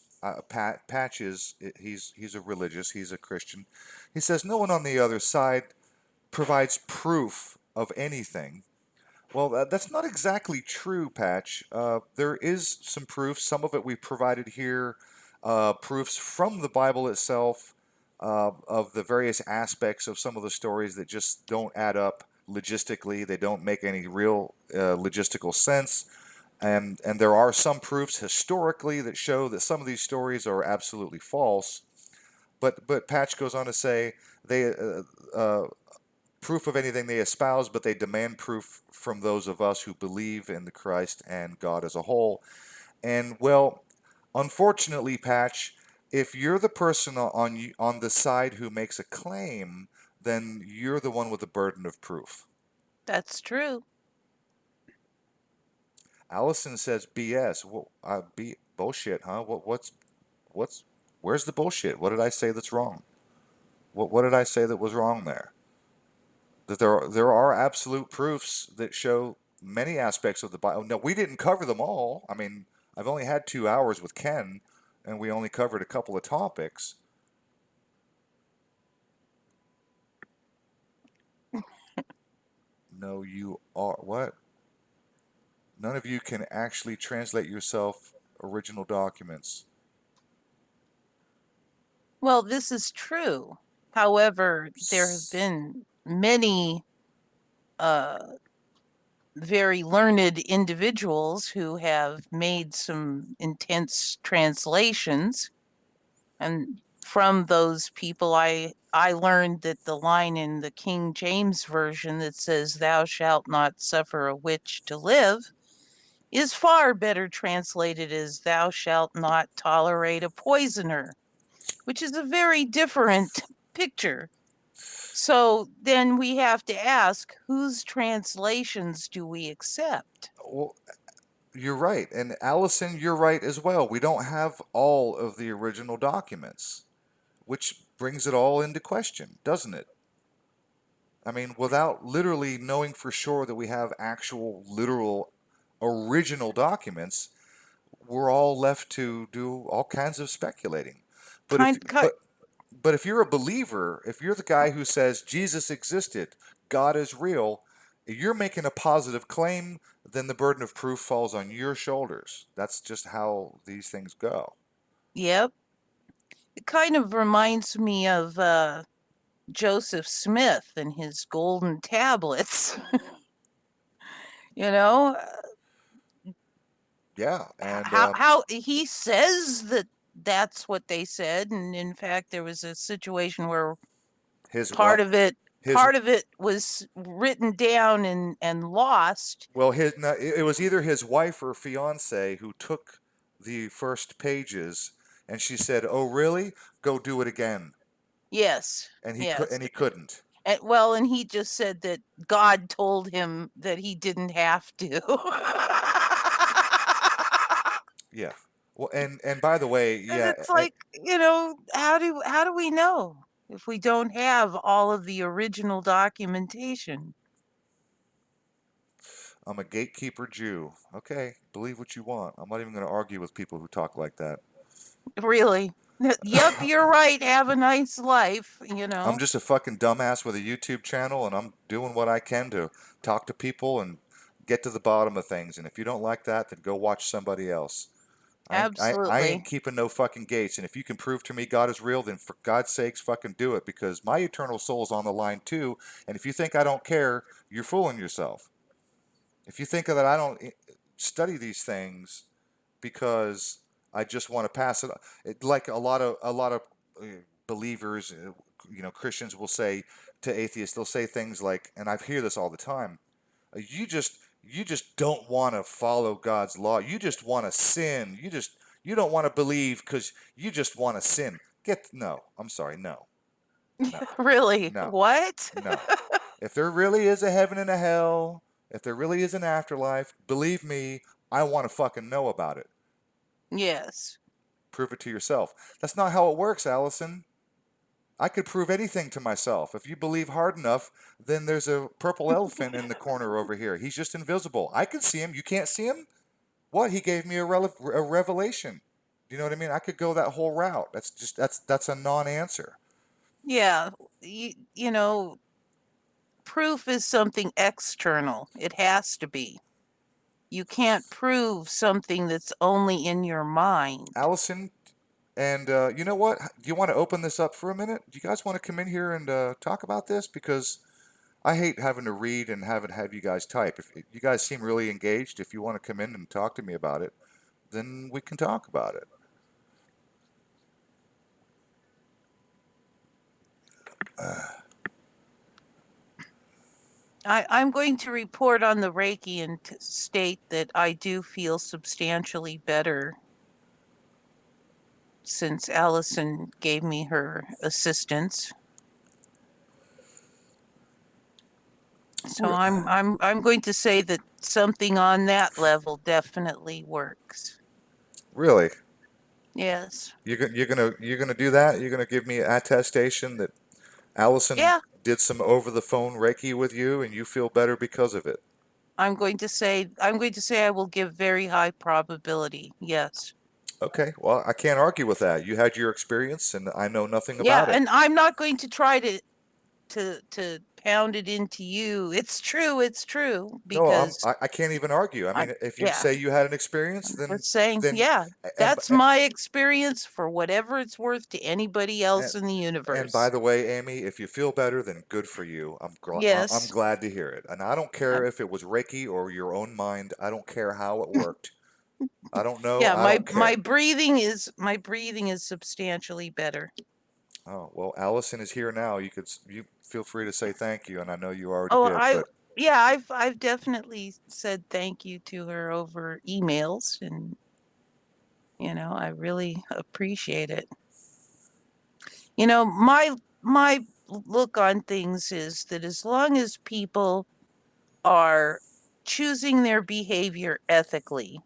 Patch is he's a religious, he's a Christian. He says no one on the other side provides proof of anything. Well, that's not exactly true, Patch. There is some proof. Some of it we've provided here, proofs from the Bible itself of the various aspects of some of the stories that just don't add up logistically. They don't make any real logistical sense. And there are some proofs historically that show that some of these stories are absolutely false. But Patch goes on to say they proof of anything they espouse, but they demand proof from those of us who believe in the Christ and God as a whole. And well, unfortunately, Patch, if you're the person on the side who makes a claim, then you're the one with the burden of proof. That's true. Allison says BS. Well, bullshit, huh? What's where's the bullshit? What did I say that's wrong? What did I say that was wrong there? That there are absolute proofs that show many aspects of the Bible. No, we didn't cover them all. I mean, I've only had 2 hours with Ken, and we only covered a couple of topics. No, you are what? None of you can actually translate yourself original documents. Well, this is true. However, there have been many very learned individuals who have made some intense translations. And from those people, I learned that the line in the King James Version that says, "Thou shalt not suffer a witch to live," is far better translated as, "Thou shalt not tolerate a poisoner," which is a very different picture. So then we have to ask, whose translations do we accept? Well, you're right. And Allison, you're right as well. We don't have all of the original documents, which brings it all into question, doesn't it? I mean, without literally knowing for sure that we have actual, literal, original documents, we're all left to do all kinds of speculating. But if Kind, kind, but if you're a believer, if you're the guy who says Jesus existed, God is real, you're making a positive claim, then the burden of proof falls on your shoulders. That's just how these things go. yep. It kind of reminds me of Joseph Smith and his golden tablets. You know, Yeah, and how he says that that's what they said, and in fact, there was a situation where his part what of it his part of it was written down and lost. well his no, it was either his wife or fiance who took the first pages, and she said, "Oh, really? Go do it again." Yes, And yes. he couldn't. And, well, and he just said that God told him that he didn't have to. Yeah. Well, and by the way, And yeah, it's like, how do we know if we don't have all of the original documentation? I'm a gatekeeper Jew. Okay, believe what you want. I'm not even going to argue with people who talk like that. Really? Yep, you're right. Have a nice life, I'm just a fucking dumbass with a YouTube channel, and I'm doing what I can to talk to people and get to the bottom of things. And if you don't like that, then go watch somebody else. I ain't Absolutely. keeping no fucking gates. And if you can prove to me God is real, then for God's sakes, fucking do it, because my eternal soul is on the line too. And if you think I don't care, you're fooling yourself. If you think that I don't study these things because I just want to pass it, like a lot of believers, Christians will say to atheists, they'll say things like, and I hear this all the time, you just don't want to follow God's law. You just want to sin. You don't want to believe because you just want to sin. No, I'm sorry, no, no, Really? no, What? no. If there really is a heaven and a hell, if there really is an afterlife, believe me, I want to fucking know about it. Yes. Prove it to yourself. That's not how it works, Allison. I could prove anything to myself. If you believe hard enough, then there's a purple elephant in the corner over here. He's just invisible. I can see him. You can't see him? What? He gave me a revelation. Do you know what I mean? I could go that whole route. That's a non-answer. Yeah. You know, proof is something external. It has to be. You can't prove something that's only in your mind. Allison, and you know what? Do you want to open this up for a minute? Do you guys want to come in here and talk about this? Because I hate having to read and have you guys type. If you guys seem really engaged, if you want to come in and talk to me about it, then we can talk about it. I'm going to report on the Reiki and state that I do feel substantially better since Allison gave me her assistance. So I'm going to say that something on that level definitely works. Really? Yes. You're gonna do that? You're gonna give me attestation that Allison Yeah. did some over the phone Reiki with you and you feel better because of it. I'm going to say I will give very high probability. Yes. Okay, well, I can't argue with that. You had your experience and I know nothing Yeah, about it. and I'm not going to try to pound it into you. It's true No, because I can't even argue. I I mean, if you yeah, say you had an experience, we're then saying, then yeah, and that's my experience for whatever it's worth to anybody and, else in the and by universe. the way, Amy, if you feel better, then good for you. I'm Yes. glad to hear it. And I don't I, care if it was Reiki or your own mind. I don't care how it worked. I don't know. yeah, I don't my care. breathing is substantially better. Oh, well, Allison is here now. You feel free to say thank you, and I know you already Oh, did, but I've definitely said thank you to her over emails, and I really appreciate it. My look on things is that as long as people are choosing their behavior ethically,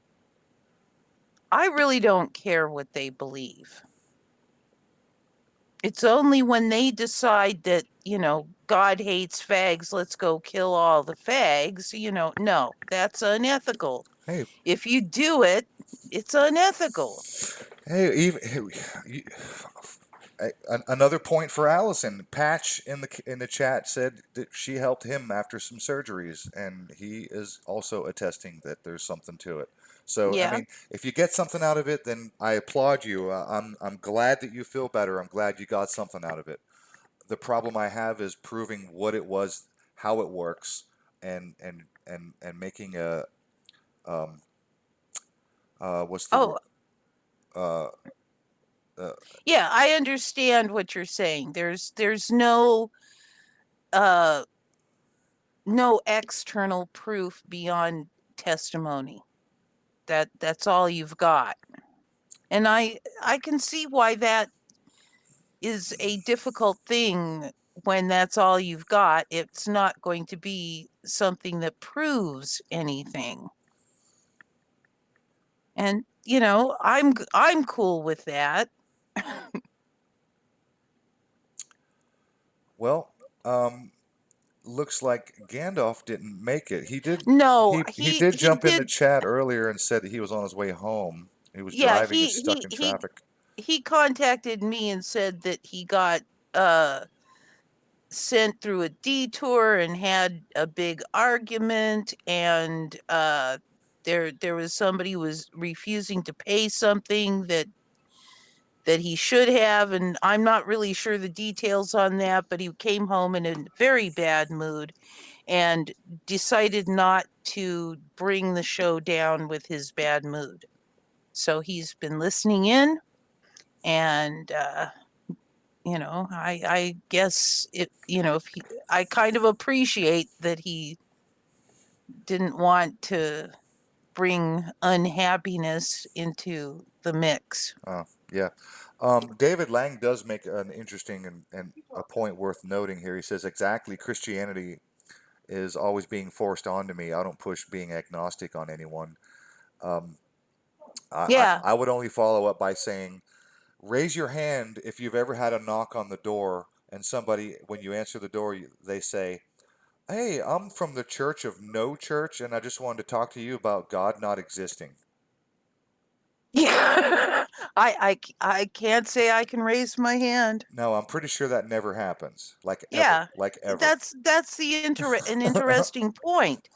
I really don't care what they believe. It's only when they decide that, God hates fags, let's go kill all the fags, no, that's unethical. hey, If you do it, it's unethical. hey, even you, another point for Allison. Patch in the chat said that she helped him after some surgeries, and he is also attesting that there's something to it. So, I Yeah. mean, if you get something out of it, then I applaud you. I'm glad that you feel better. I'm glad you got something out of it. The problem I have is proving what it was, how it works, and making a um, what's the word? Oh, Uh, uh, yeah, I understand what you're saying. There's uh no external proof beyond testimony. That's all you've got. And I can see why that is a difficult thing when that's all you've got. It's not going to be something that proves anything. And I'm cool with that. well, looks like Gandalf didn't make it. No, He he did he jump in the did. chat earlier and said that he was on his way home. He was Yeah, driving and stuck in traffic. he contacted me and said that he got uh sent through a detour and had a big argument, and there was somebody who was refusing to pay something that he should have, and I'm not really sure the details on that, but he came home in a very bad mood and decided not to bring the show down with his bad mood. So he's been listening in, and I guess it, if I kind of appreciate that he didn't want to bring unhappiness into the mix. Yeah. David Lang does make an interesting and a point worth noting here. He says, exactly, Christianity is always being forced onto me. I don't push being agnostic on anyone. Um, Yeah. I would only follow up by saying, raise your hand if you've ever had a knock on the door and somebody, when you answer the door, they say, hey, I'm from the Church of No Church, and I just wanted to talk to you about God not existing. Yeah. I can't say I can raise my hand. No, I'm pretty sure that never happens. Like ever. Yeah. Like ever. That's an interesting point.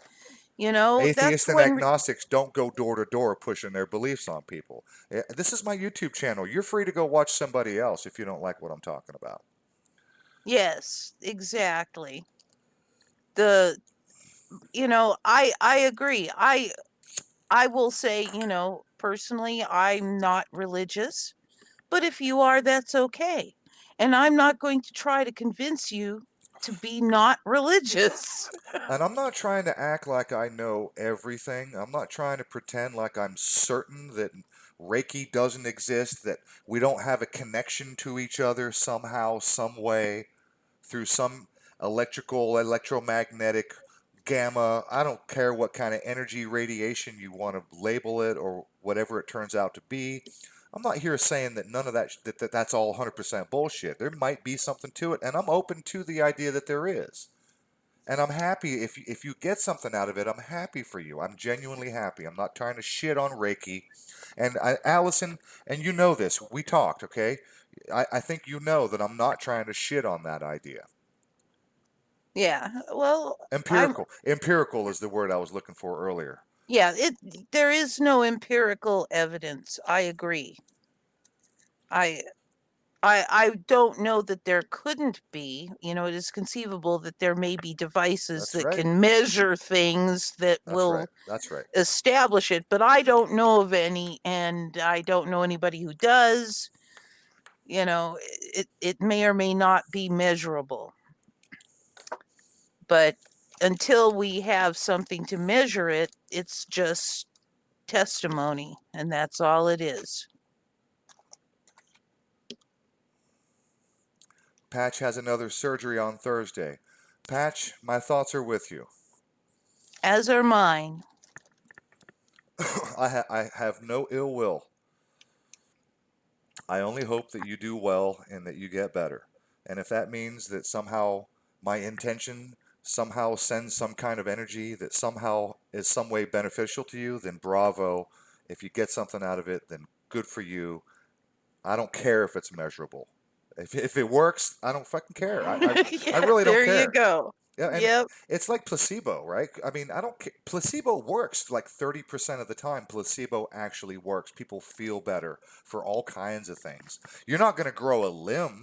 That's Atheists and when agnostics don't go door to door pushing their beliefs on people. This is my YouTube channel. You're free to go watch somebody else if you don't like what I'm talking about. yes, exactly. The I agree. I will say, personally, I'm not religious, but if you are, that's okay. And I'm not going to try to convince you to be not religious. And I'm not trying to act like I know everything. I'm not trying to pretend like I'm certain that Reiki doesn't exist, that we don't have a connection to each other somehow, some way, through some electrical, electromagnetic, gamma. I don't care what kind of energy radiation you want to label it or whatever it turns out to be. I'm not here saying that none of that's all 100% bullshit. There might be something to it, and I'm open to the idea that there is. And I'm happy if you get something out of it. I'm happy for you. I'm genuinely happy. I'm not trying to shit on Reiki. And Allison, and you know this. We talked, okay? I think you know that I'm not trying to shit on that idea. Yeah. Well, Empirical is the word I was looking for earlier. yeah, there is no empirical evidence. I agree. I I don't know that there couldn't be. It is conceivable that there may be devices That's that right. can measure things that That's right. will That's right. establish it, but I don't know of any, and I don't know anybody who does. It may or may not be measurable. But until we have something to measure it, it's just testimony, and that's all it is. Patch has another surgery on Thursday. Patch, my thoughts are with you. As are mine. I have no ill will. I only hope that you do well and that you get better. And if that means that somehow my intention somehow sends some kind of energy that somehow is some way beneficial to you, then bravo. If you get something out of it, then good for you. I don't care if it's measurable. If it works, I don't fucking care. I Yeah, really don't there you care. go. Yeah, and Yep. it's like placebo, right? I mean, I don't. Placebo works like 30% of the time. Placebo actually works. People feel better for all kinds of things. You're not going to grow a limb,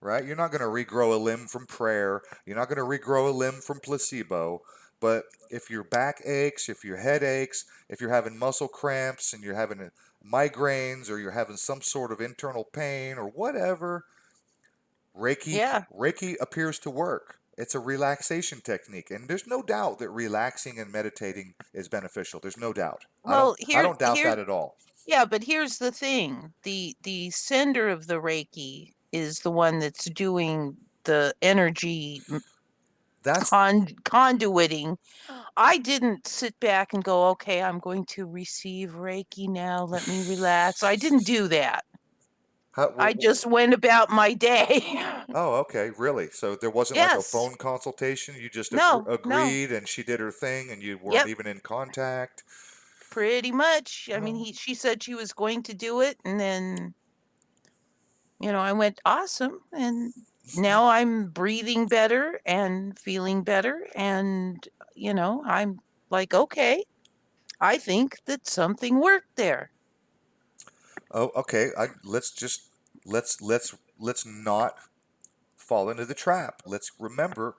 right? You're not going to regrow a limb from prayer. You're not going to regrow a limb from placebo. But if your back aches, if your head aches, if you're having muscle cramps and you're having migraines or you're having some sort of internal pain or whatever, Yeah. Reiki appears to work. It's a relaxation technique, and there's no doubt that relaxing and meditating is beneficial. There's no doubt. Well, I don't doubt that at all. yeah, but here's the thing. The sender of the Reiki is the one that's doing the energy That's conduiting. I didn't sit back and go, okay, I'm going to receive Reiki now. Let me relax. I didn't do that. how, I just went about my day. oh, okay, really? So there wasn't like a Yes. phone consultation. You just No, no. agreed, and she did her thing, and you weren't Yep. even in contact. Pretty much. I mean, Oh. she said she was going to do it, and then, I went, awesome. And now I'm breathing better and feeling better. And, I'm like, okay, I think that something worked there. Oh, okay. Let's not fall into the trap. Let's remember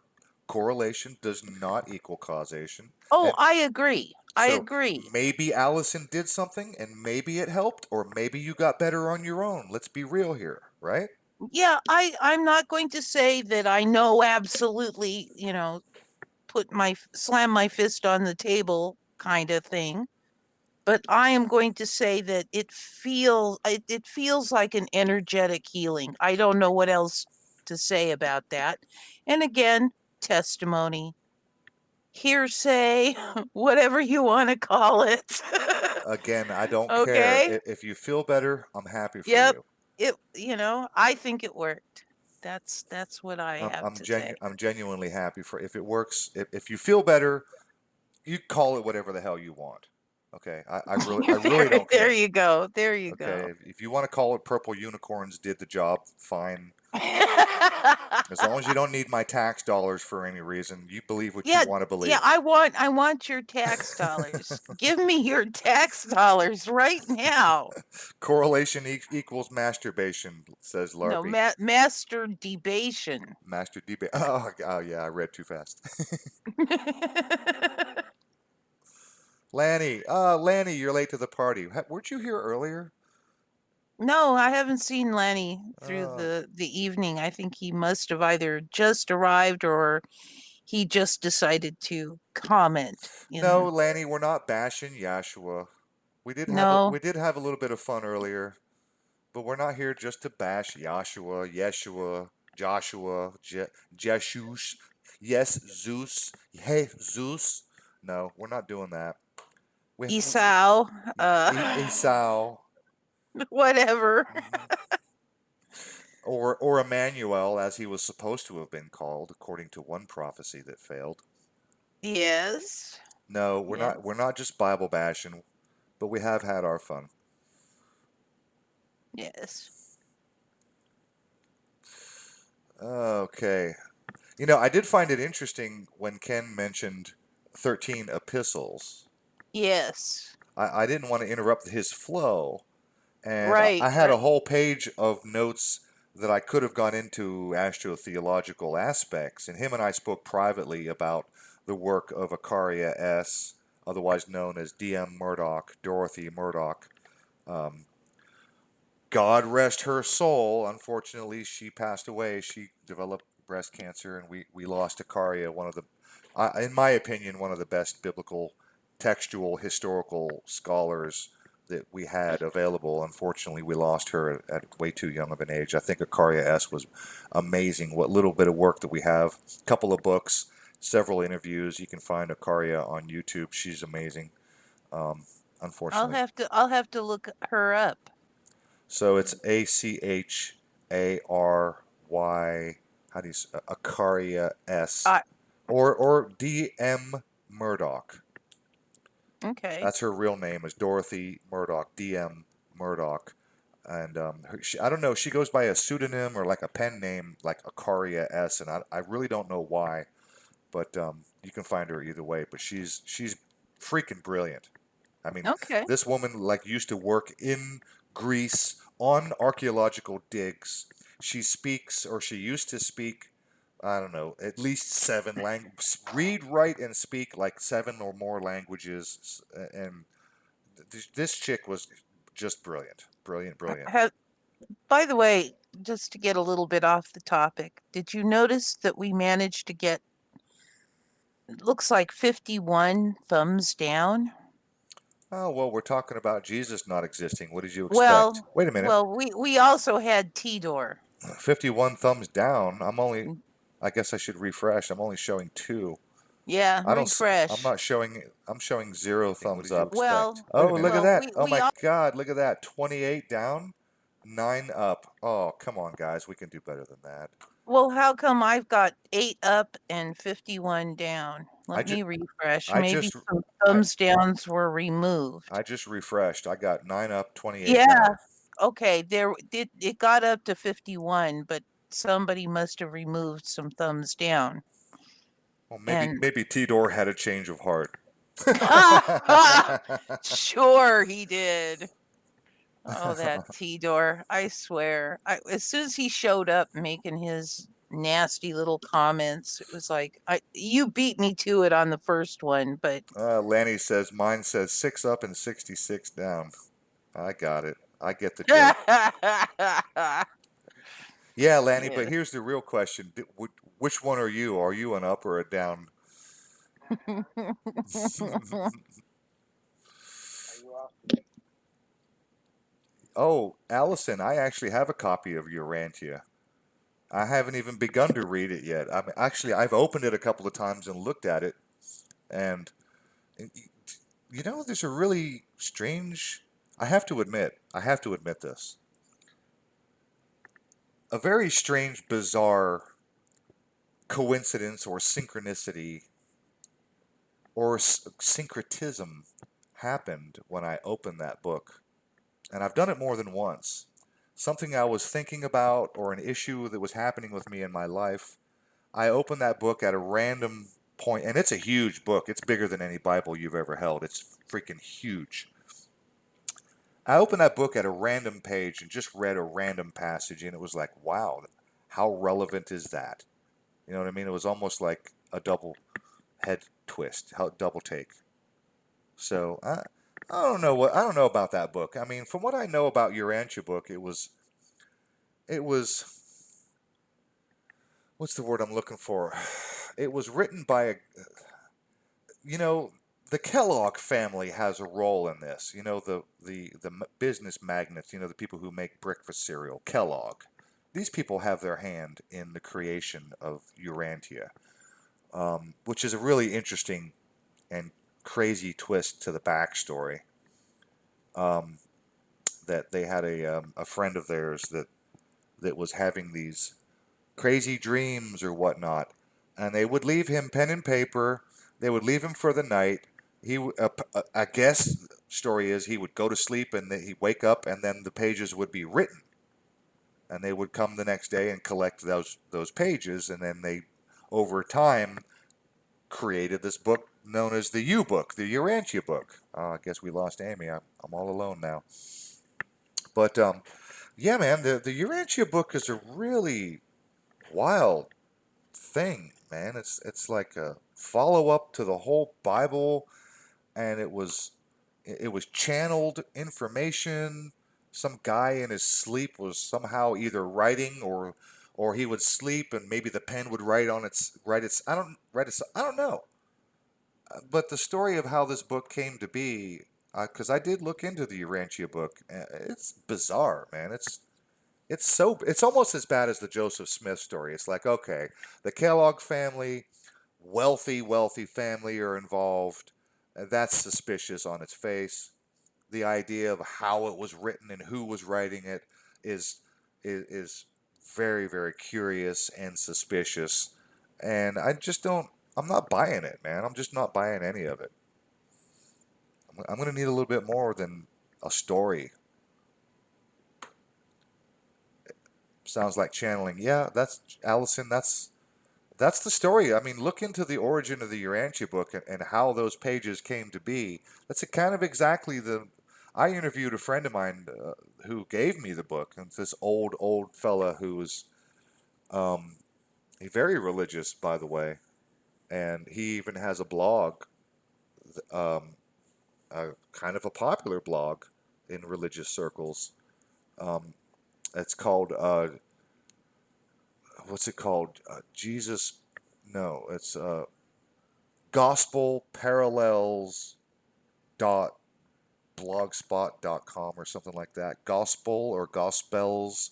correlation does not equal causation. Oh, And I agree. I so agree. maybe Allison did something and maybe it helped or maybe you got better on your own. Let's be real here, right? Yeah, I'm not going to say that I know absolutely, slam my fist on the table kind of thing, but I am going to say that it feels like an energetic healing. I don't know what else to say about that. And again, testimony, hearsay, whatever you want to call it. Again, I don't care. Okay? If you feel better, I'm happy for Yep. you. I think it worked. That's what I I'm have I'm to say. I'm genuinely happy for if it works. If you feel better, you call it whatever the hell you want. Okay, I really don't There care. you go. There you Okay, go. if you want to call it purple unicorns did the job, fine. As long as you don't need my tax dollars for any reason, you believe what you Yeah, want to yeah, believe. I want your tax dollars. Give me your tax dollars right now. Correlation equals masturbation, says No, Larpy. master debation. Master debate. Oh, yeah, I read too fast. Lanny, you're late to the party. Weren't you here earlier? No, I haven't seen Lenny through Uh, the evening. I think he must have either just arrived or he just decided to comment no, in. Lanny, we're not bashing Yashua. No, We did have a little bit of fun earlier, but we're not here just to bash Yeshua, Joshua, Jeshush, yes, Zeus, hey, Zeus. No, we're not doing that. We Esau, Esau, whatever. mhm, or Emmanuel, as he was supposed to have been called, according to one prophecy that failed. Yes, No, yes, we're not just Bible bashing, but we have had our fun. yes, Okay. I did find it interesting when Ken mentioned 13 epistles. yes. I didn't want to interrupt his flow, and Right, I had a right. whole page of notes that I could have gone into astrotheological aspects, and him and I spoke privately about the work of Acaria S., otherwise known as D.M. Murdoch, Dorothy Murdoch. Um, God rest her soul. Unfortunately, she passed away. She developed breast cancer, and we lost Acaria, one of the, in my opinion, one of the best biblical, textual, historical scholars that we had available. Unfortunately, we lost her at way too young of an age. I think Acaria S was amazing. What little bit of work that we have, a couple of books, several interviews. You can find Acaria on YouTube. She's amazing. Um, unfortunately. I'll have to look her up. So it's Achary. How do you Acaria S. Uh, Or D.M. Murdoch. okay. That's her real name is Dorothy Murdoch. D.M. Murdoch. And I don't know. She goes by a pseudonym or like a pen name, like Acaria S. And I really don't know why, but you can find her either way. But she's freaking brilliant. I mean, Okay. this woman like used to work in Greece on archaeological digs. She speaks, or she used to speak, I don't know, at least seven languages. Read, write, and speak like seven or more languages. And this chick was just brilliant, brilliant, brilliant. Have, by the way, just to get a little bit off the topic, did you notice that we managed to get, it looks like 51 thumbs down? Oh well, we're talking about Jesus not existing. What did you expect? Well, Wait a minute. well, we also had Tidor. 51 thumbs down. I'm only. Mm, I guess I should refresh. I'm only showing two. yeah, I don't. I'm refresh. not showing. I'm showing zero thumbs up. Well, Oh, look at well, that. we Oh we my all God, look at that. 28 down, 9 up. Oh, come on, guys. We can do better than that. well, how come I've got 8 up and 51 down? I Let just, me refresh. I Maybe just, some I, thumbs downs were removed. I just refreshed. I got 9 up, 28 Yeah, down. okay, it got up to 51, but somebody must have removed some thumbs down. Well, maybe, And maybe Tidor had a change of heart. sure he did. Oh, that Tidor, I swear. As soon as he showed up making his nasty little comments, it was like, you beat me to it on the first one, but Lanny says mine says 6 up and 66 down. I got it. I get the joke. Yeah, Lanny, but Yeah. here's the real question. Which one are you? Are you an up or a down? Oh, Allison, I actually have a copy of Urantia. I haven't even begun to read it yet. I mean, actually, I've opened it a couple of times and looked at it, and there's a really strange. I have to admit this. A very strange, bizarre coincidence or synchronicity or syncretism happened when I opened that book. And I've done it more than once. Something I was thinking about or an issue that was happening with me in my life. I opened that book at a random point, and it's a huge book. It's bigger than any Bible you've ever held. It's freaking huge. I opened that book at a random page and just read a random passage, and it was like, wow, how relevant is that? You know what I mean? It was almost like a double head twist, how double take. So I don't know about that book. I mean, from what I know about your Urantia book, it was what's the word I'm looking for? It was written by you know the Kellogg family has a role in this. The business magnates. The people who make breakfast cereal, Kellogg. These people have their hand in the creation of Urantia, which is a really interesting and crazy twist to the backstory. Um, that they had a friend of theirs that was having these crazy dreams or whatnot, and they would leave him pen and paper. They would leave him for the night. I guess story is he would go to sleep and he'd wake up, and then the pages would be written, and they would come the next day and collect those pages, and then they, over time, created this book known as the U book, the Urantia book. I guess we lost Amy. I'm all alone now. But yeah, man, the Urantia book is a really wild thing, man. It's like a follow up to the whole Bible, and it was channeled information. Some guy in his sleep was somehow either writing or he would sleep and maybe the pen would write its I don't know. But the story of how this book came to be, because I did look into the Urantia book, it's bizarre, man. It's almost as bad as the Joseph Smith story. It's like, okay, the Kellogg family, wealthy family are involved. That's suspicious on its face. The idea of how it was written and who was writing it is is very very curious and suspicious. And I just don't. I'm not buying it, man. I'm just not buying any of it. I'm going to need a little bit more than a story. Sounds like channeling. Yeah, that's Allison. That's the story. I mean, look into the origin of the Urantia book and how those pages came to be. That's a kind of exactly the. I interviewed a friend of mine who gave me the book, and it's this old fella who was um, very religious, by the way, and he even has a blog, um, kind of a popular blog in religious circles. Um, it's called what's it called? Jesus. No, it's Gospel Parallels dot blogspot.com or something like that. Gospel or gospels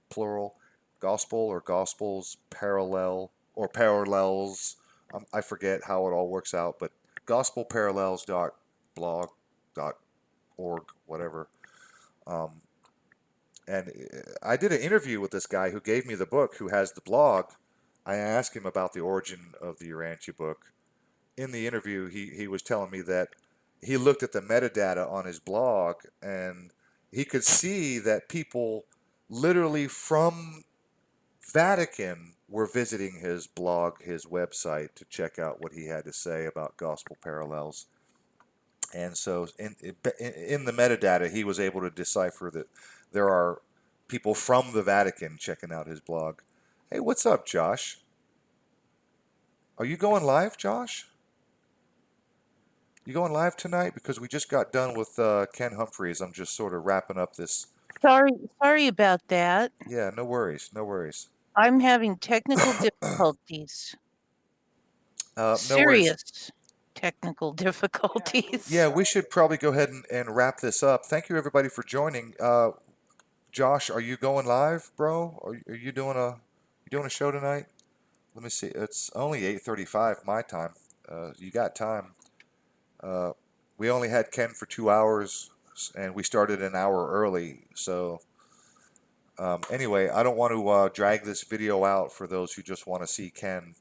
plural. Gospel or gospels parallel or parallels. I forget how it all works out, but gospelparallels.blog.org, whatever. Um, and I did an interview with this guy who gave me the book, who has the blog. I asked him about the origin of the Urantia book. In the interview, he was telling me that he looked at the metadata on his blog and he could see that people literally from Vatican were visiting his blog, his website, to check out what he had to say about gospel parallels. And so in the metadata, he was able to decipher that there are people from the Vatican checking out his blog. Hey, what's up, Josh? Are you going live, Josh? You going live tonight? Because we just got done with Ken Humphries. I'm just sort of wrapping up this Sorry about that. Yeah, no worries, no worries. I'm having technical difficulties. No worries. Serious technical difficulties. Yeah, we should probably go ahead and wrap this up. Thank you everybody for joining. Josh, are you going live, bro? Are you doing a show tonight? Let me see. It's only 8:35 my time. You got time. Uh, we only had Ken for 2 hours, and we started an hour early. So anyway, I don't want to drag this video out for those who just want to see Ken.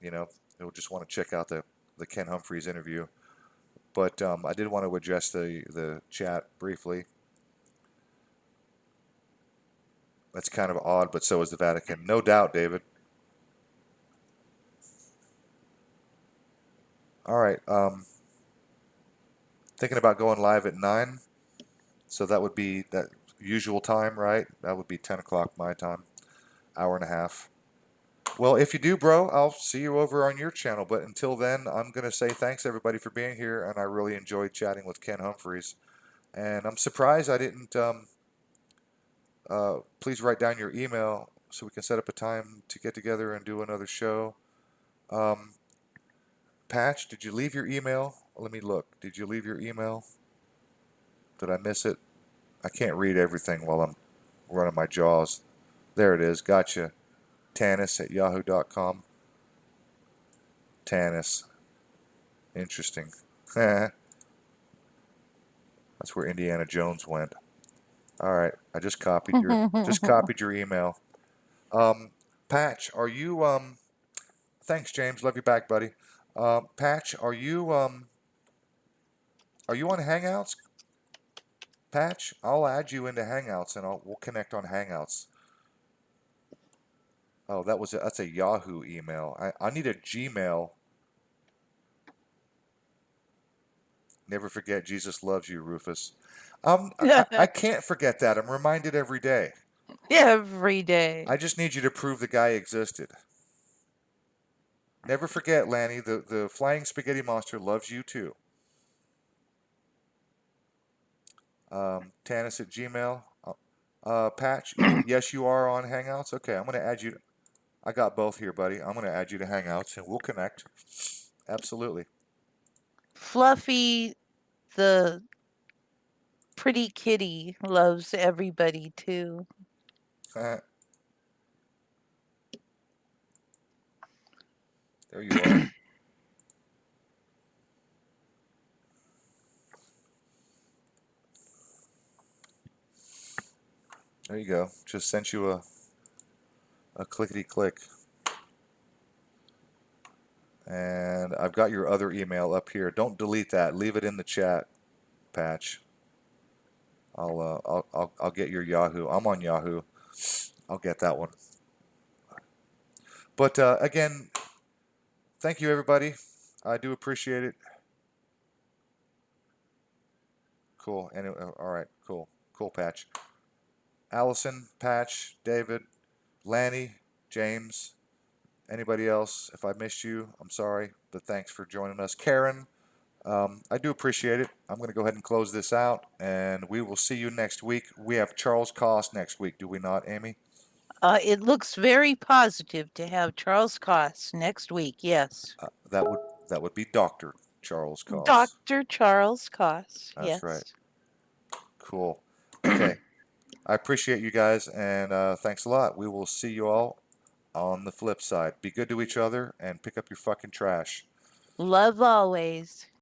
You know, who just want to check out the Ken Humphries interview. But I did want to address the chat briefly. That's kind of odd, but so is the Vatican. No doubt, David. All right. Thinking about going live at 9. So that would be that usual time, right? That would be 10 o'clock my time. Hour and a half. Well, if you do, bro, I'll see you over on your channel. But until then, I'm going to say thanks, everybody, for being here. And I really enjoyed chatting with Ken Humphries. And I'm surprised I didn't... please write down your email so we can set up a time to get together and do another show. Patch, did you leave your email? Let me look. Did you leave your email? Did I miss it? I can't read everything while I'm running my jaws. There it is. Gotcha. Tanis@yahoo.com. Tanis. Interesting. That's where Indiana Jones went. All right. I just copied your email. Patch, are you thanks, James. Love you back, buddy. Patch, are you on Hangouts? Patch, I'll add you into Hangouts and we'll connect on Hangouts. Oh, that's a Yahoo email. I need a Gmail. Never forget Jesus loves you, Rufus. I can't forget that. I'm reminded every day. Every day. I just need you to prove the guy existed. Never forget, Lanny, the flying spaghetti monster loves you too. Tanis at Gmail. Patch, yes, you are on Hangouts. Okay, I'm going to add you. I got both here, buddy. I'm going to add you to Hangouts and we'll connect. Absolutely. Fluffy, the pretty kitty, loves everybody too. There you are. There you go. Just sent you a clickety click. And I've got your other email up here. Don't delete that. Leave it in the chat, Patch. I'll get your Yahoo. I'm on Yahoo. I'll get that one. But again, thank you, everybody. I do appreciate it. Cool. Anyway, all right. Cool. Cool, Patch. Allison, Patch, David, Lanny, James, anybody else. If I missed you, I'm sorry. But thanks for joining us. Karen, I do appreciate it. I'm going to go ahead and close this out, and we will see you next week. We have Charles Koss next week, do we not, Amy? It looks very positive to have Charles Koss next week. Yes. That would be Dr. Charles Koss. Dr. Charles Koss. That's yes. right. Cool. Okay. I appreciate you guys, and thanks a lot. We will see you all on the flip side. Be good to each other and pick up your fucking trash. Love always.